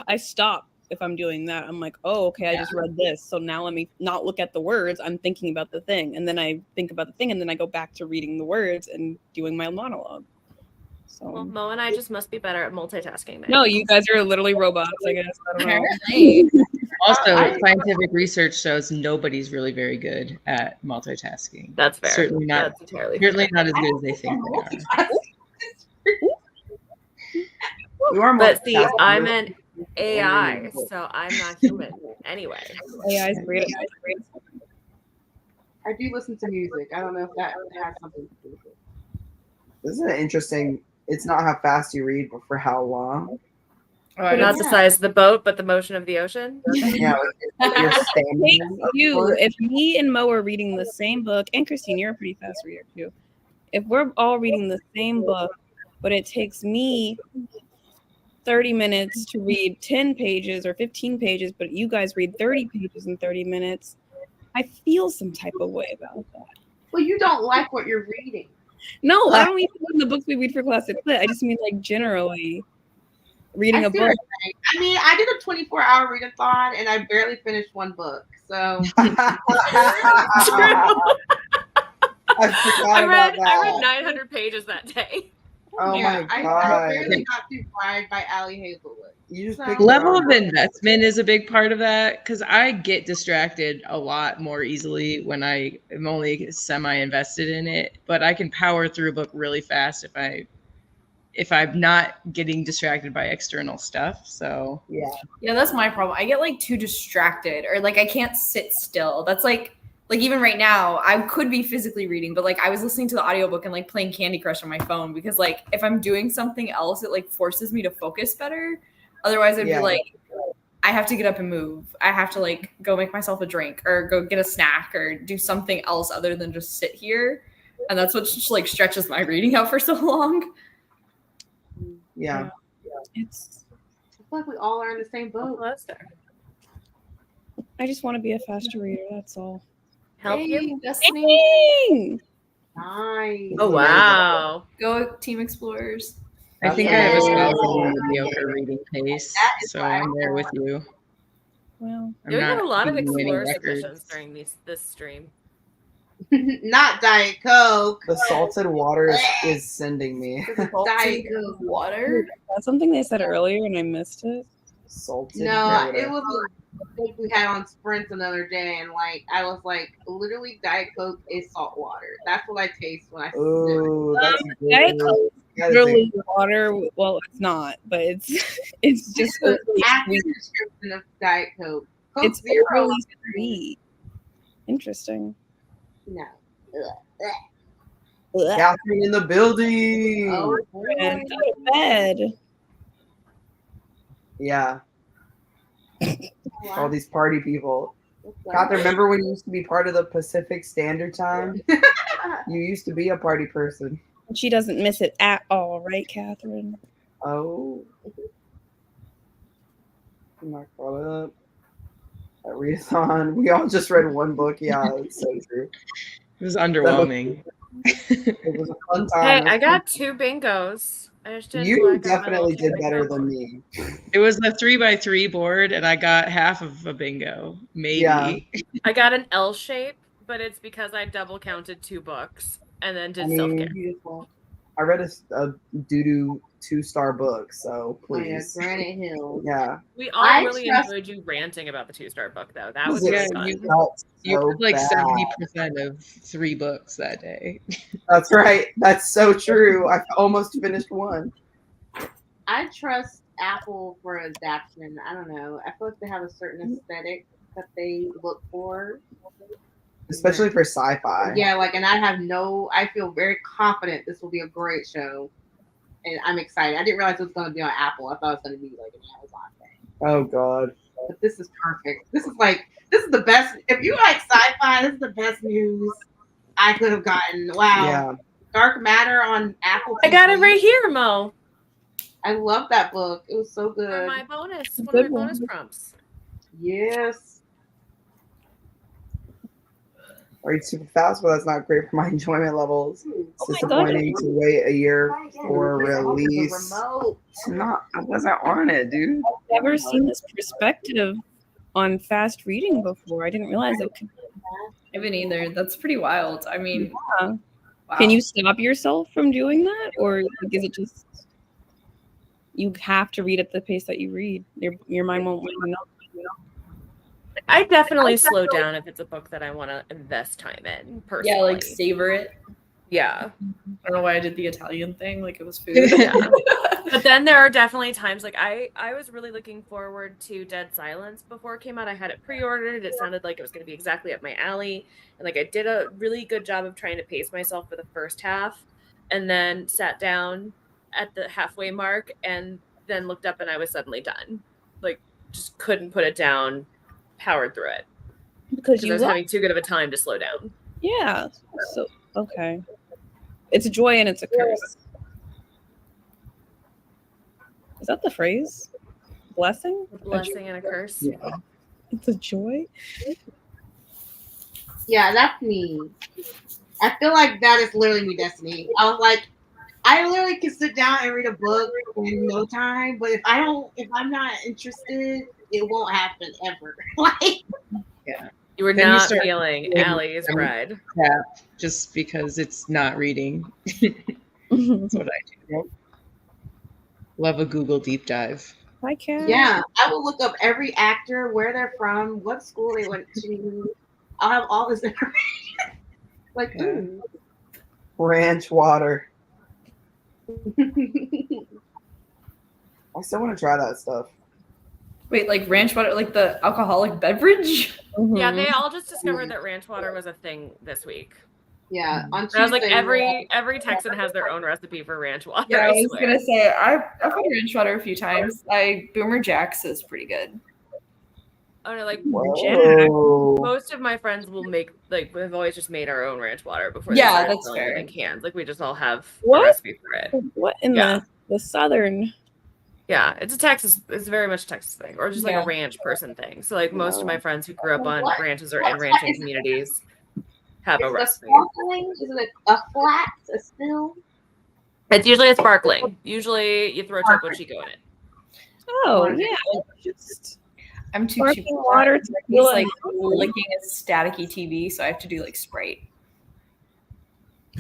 I stop if I'm doing that. I'm like, oh, okay, I just read this, so now let me not look at the words. I'm thinking about the thing, and then I think about the thing, and then I go back to reading the words and doing my monologue. So well, Mo and I just must be better at multitasking. Then. No, you guys are literally robots, I guess. I don't know. Also, scientific research shows nobody's really very good at multitasking. That's fair. Certainly not. That's entirely certainly not as good as they think they are. But see, I'm an AI, so I'm not human anyway. AI is great. I do listen to music. I don't know if that has something to do with it. This is an interesting. It's not how fast you read, but for how long. Not the size of the boat, but the motion of the ocean. Yeah, like you're standing. If me and Mo are reading the same book, and Christine, you're a pretty fast reader too. If we're all reading the same book, but it takes me 30 minutes to read 10 pages or 15 pages, but you guys read 30 pages in 30 minutes, I feel some type of way about that. Well, you don't like what you're reading. No, I don't mean the books we read for classic lit. I just mean like generally reading a book. I mean, I did a 24-hour readathon and I barely finished one book. So I read 900 pages that day. Oh my god! I barely got through Fired by Allie Hazelwood. You just level of investment is a big part of that because I get distracted a lot more easily when I am only semi-invested in it. But I can power through a book really fast if I'm not getting distracted by external stuff. So yeah, that's my problem. I get like too distracted, or like I can't sit still. That's like even right now, I could be physically reading, but like I was listening to the audiobook and like playing Candy Crush on my phone because like if I'm doing something else, it like forces me to focus better. Otherwise, I'd be like, I have to get up and move. I have to like go make myself a drink or go get a snack or do something else other than just sit here. And that's what just like stretches my reading out for so long. Yeah. It's like we all are in the same boat. I just want to be a faster reader. That's all. Help you, Destiny. Nice. Oh wow! Go Team Explorers. I think I have a solid mediocre reading pace, so I'm there with you. Well, we have a lot of Explorer submissions during this stream. Not Diet Coke. The salted water is sending me. Diet Coke water. That's something they said earlier and I missed it. Salted. No, it was a book we had on Sprints another day, and like I was like, literally, Diet Coke is salt water. That's what I taste when I. Oh, that's Diet Coke is really water. Well, it's not, but it's just the accurate description of Diet Coke. Coke it's Zero. really sweet. Interesting. No. Catherine in the building. Oh, and go to bed. Yeah. All these party people. Catherine, remember when you used to be part of the Pacific Standard Time? You used to be a party person. She doesn't miss it at all, right, Catherine? Oh. I'm not caught up. At readathon. We all just read one book. Yeah, it's so true. It was underwhelming. It was a fun time. Hey, I got 2 bingos. You definitely did better than me. It was a 3x3 board, and I got half of a bingo. Maybe. Yeah. I got an L shape, but it's because I double counted 2 books and then did self-care. Beautiful. I read a doo-doo 2-star book, so please. Oh, yeah, Granite Hill. Yeah. We all really enjoyed you ranting about the 2-star book, though. That was really fun. You read like 70% of 3 books that day. That's right. That's so true. I almost finished one. I trust Apple for adaptation. I don't know. I feel like they have a certain aesthetic that they look for. Especially for sci-fi. Yeah, like, and I feel very confident this will be a great show. And I'm excited. I didn't realize it was going to be on Apple. I thought it was going to be like an Amazon thing. Oh, God. But this is perfect. This is the best. If you like sci-fi, this is the best news I could have gotten. Wow. Yeah. Dark Matter on Apple TV. I got it right here, Mo. I love that book. It was so good. For my bonus. One of my bonus prompts. Yes. I read super fast, but that's not great for my enjoyment levels. It's disappointing to wait a year for release. I wasn't on it, dude. I've never seen this perspective on fast reading before. I didn't realize it could. I haven't either. That's pretty wild. I mean, wow. Can you stop yourself from doing that, or is it just you have to read at the pace that you read? Your mind won't wait enough. I definitely slow down if it's a book that I want to invest time in, personally. Yeah, like savor it. Yeah. I don't know why I did the Italian thing, like it was food. Yeah. But then there are definitely times, like I was really looking forward to Dead Silence before it came out. I had it pre-ordered. It sounded like it was going to be exactly up my alley. And like I did a really good job of trying to pace myself for the first half and then sat down at the halfway mark and then looked up and I was suddenly done. Like, just couldn't put it down, powered through it. Because I was having too good of a time to slow down. Yeah. So, okay. It's a joy and it's a curse. Is that the phrase? Blessing? A blessing and a curse? Yeah. It's a joy? Yeah, that's me. I feel like that is literally me, Destiny. I was like, I literally can sit down and read a book in no time, but if I'm not interested, it won't happen ever. Like, Yeah. You were Then you not start feeling reading Allie's bride. Yeah, just because it's not reading. That's what I do. Love a Google deep dive. I can. yeah, I will look up every actor, where they're from, what school they went to. I'll have all this information. Like, ooh. Ranch water. I still want to try that stuff. Wait, like ranch water, like the alcoholic beverage? Yeah, they all just discovered that ranch water was a thing this week. Yeah, on And I was like, Tuesday, every Texan has their own recipe for ranch water. Yeah, I was swear. gonna say I've had ranch water a few times. Boomer Jack's is pretty good. Oh no, like Whoa. most of my friends will make we've always just made our own ranch water before. Yeah, they started that's selling it fair. in cans. Like we just all have What? a recipe for it. What in the southern? Yeah, it's it's very much a Texas thing, or just like Yeah. a ranch person thing. So like most of my friends who grew up on What? ranches or in What? ranching Is it- communities have a is it a recipe. sparkling? Is it a flat? A still? It's usually a sparkling. Usually you throw Topo Chico in it. Oh, yeah. Just I'm too sparkling cheap. water. He's like licking a staticky TV, so I have to do like Sprite.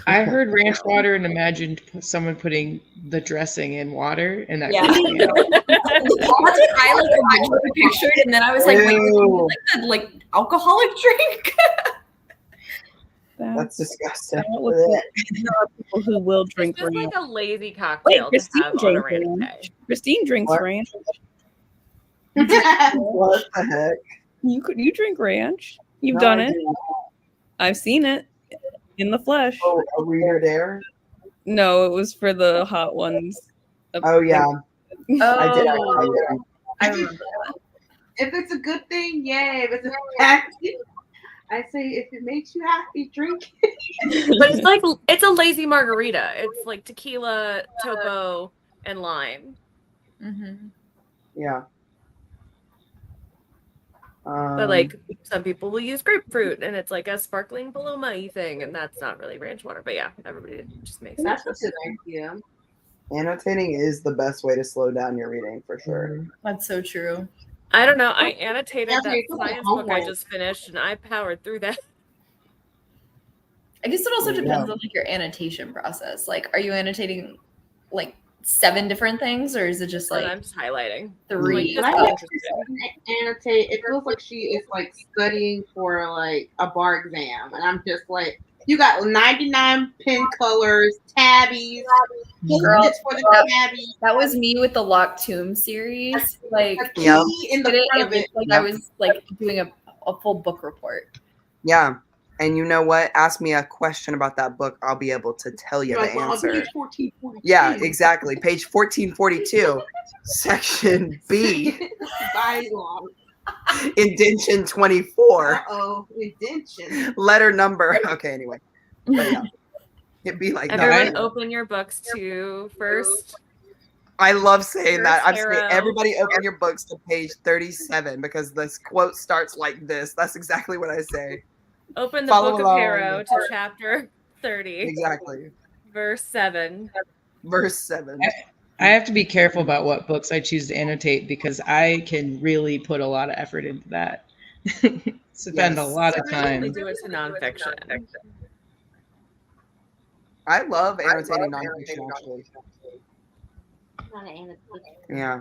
I heard ranch water and imagined someone putting the dressing in water, and that Yeah. creeped me out. That's what I like originally pictured, and then I was like, wait, Ew. like the alcoholic drink? That's disgusting. There are people who will drink It's just ranch. like a lazy Wait, cocktail to Christine have on a drinks rainy ranch. day. Christine drinks What? ranch. What the heck? You drink ranch. You've No, done I it. do not. I've seen it in the flesh. Oh, a reader dare? No, it was for the hot ones. Oh, yeah. I did. Oh, I remember. If it's a good thing, yay. If it's a bad thing, I say if it makes you happy, drink it. But it's a lazy margarita. It's like tequila, topo, and lime. Mm-hmm. Yeah. But like some people will use grapefruit, and it's like a sparkling Paloma-y thing, and that's not really ranch water. But yeah, everybody just makes That's it. a good idea. Annotating is the best way to slow down your reading, for sure. That's so true. I don't know. I annotated Yeah, that it's like science book I homework. just finished, and I powered through that. I guess it also There you depends go. on like your annotation process. Like, are you annotating like 7 different things, or is it just And like I'm just highlighting. 3? Like, When I just watch interested. Christine annotate, it feels like she is like studying for like a bar exam, and I'm just like, you got 99 pen colors, tabbies, Girl, post-its for the tabbies, That was me with the Locked Tomb series. Like, a key Yep. in the did it, front it of it. looked like Yep. I was like doing a full book report. Yeah. And you know what? Ask me a question about that book. I'll be able to tell you You're the like, well, answer. page 1442. Yeah, exactly. Page 1442, section B, Bylaw. indention 24, Uh-oh, indention. letter number. Okay, anyway. But yeah. It'd be like that. Everyone, open your books to first. I love saying that. I'm saying Arrow. everybody open your books to page 37 because this quote starts like this. That's exactly what I say. Open the Follow book of along. Harrow to chapter 30, Exactly. verse 7. Verse 7. I have to be careful about what books I choose to annotate because I can really put a lot of effort into that. Spend a Yes. lot of Usually time. do it to nonfiction. I love annotating nonfiction actually. Not an annotation. Yeah.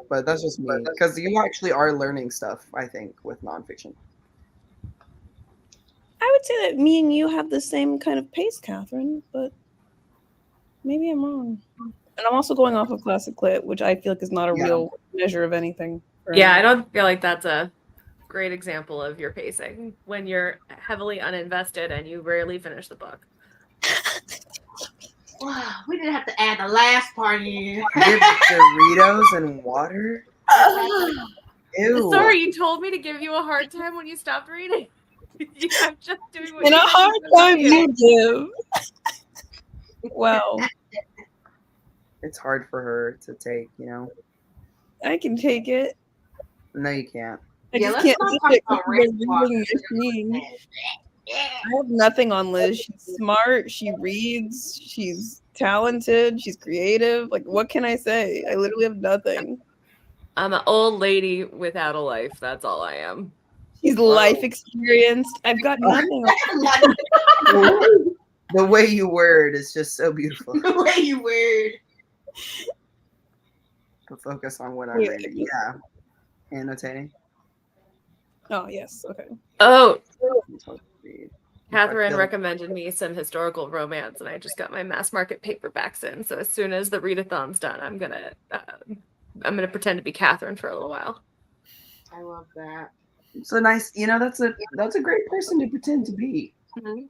But that's just me. Because you actually are learning stuff, I think, with nonfiction. I would say that me and you have the same kind of pace, Catherine, but maybe I'm wrong. And I'm also going off of classic lit, which I feel like is not a Yeah. real measure of anything. Yeah, I don't feel like that's a great example of your pacing when you're heavily uninvested and you rarely finish the book. Wow, we didn't have to add the last part in. Give Doritos and water? Ew. Sorry, you told me to give you a hard time when you stopped reading. I'm just doing what And you a did hard with the time video. you give. Wow. It's hard for her to take, you know? I can take it. No, you can't. I Yeah, just let's can't not take talk it about because race of walk. the reading machine. I have nothing on Liz. She's smart. She reads. She's talented. She's creative. Like, what can I say? I literally have nothing. I'm an old lady without a life. That's all I am. She's life experienced. I've got nothing. The way you word is just so beautiful. The way you word. But focus on what I'm Wait, reading. Yeah. Annotating. Oh, yes. Okay. Oh, Read. Catherine feel- recommended me some historical romance, and I just got my mass market paperbacks in. So as soon as the readathon's done, I'm gonna pretend to be Catherine for a little while. I love that. So nice. You know, that's a great person to pretend to be. The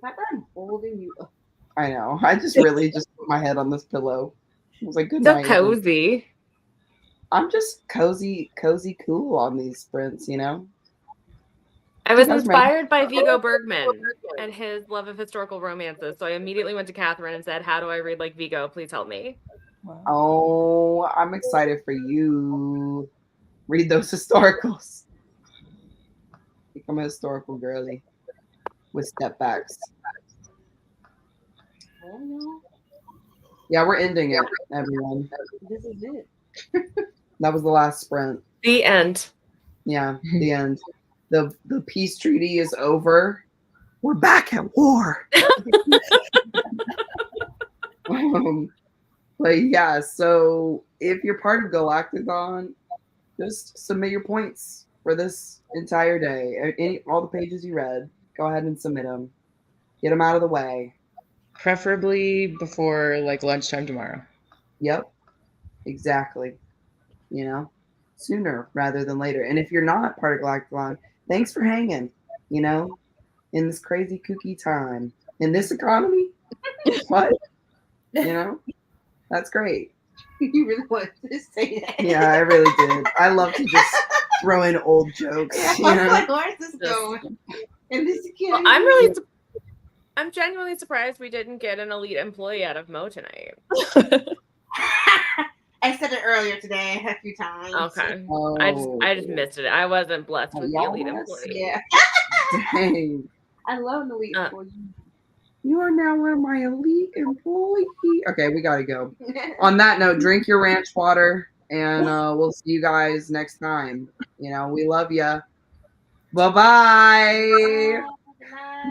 fact that I'm holding you up. I know. I just really just put my head on this pillow. I was like, good So night. cozy. I'm just cozy cool on these sprints, you know? I was That's my- inspired by Viggo Bergman and his love of historical romances, so I immediately went to Catherine and said, "How do I read like Viggo? Please help me." Wow. Oh, I'm excited for you. Read those historicals. Become a historical girly with step backs. I don't know. Yeah, we're ending it, everyone. This is it. That was the last sprint. The end. Yeah, the end. The peace treaty is over. We're back at war. But yeah, so if you're part of Galactic-thon, just submit your points for this entire day. All the pages you read, go ahead and submit them. Get them out of the way. Preferably before like lunchtime tomorrow. Yep, exactly. You know, sooner rather than later. And if you're not part of Galactic-thon, thanks for hanging, you know, in this crazy kooky time. In this economy? What? You know? That's great. You really wanted to say that. Yeah, I really did. I love to just throw in old jokes. Yeah, You I was know? like, where's this going? And this Well, again. I'm genuinely surprised we didn't get an elite employee out of Mo tonight. I said it earlier today a few times. Okay. Oh, I just missed it. I wasn't blessed with the y'all elite missed employee. Yeah. dang. I love the elite employees. You are now one of my elite employees. Okay, we gotta go. On that note, drink your ranch water, and we'll see you guys next time. You know, we love you. Bye-bye. Bye.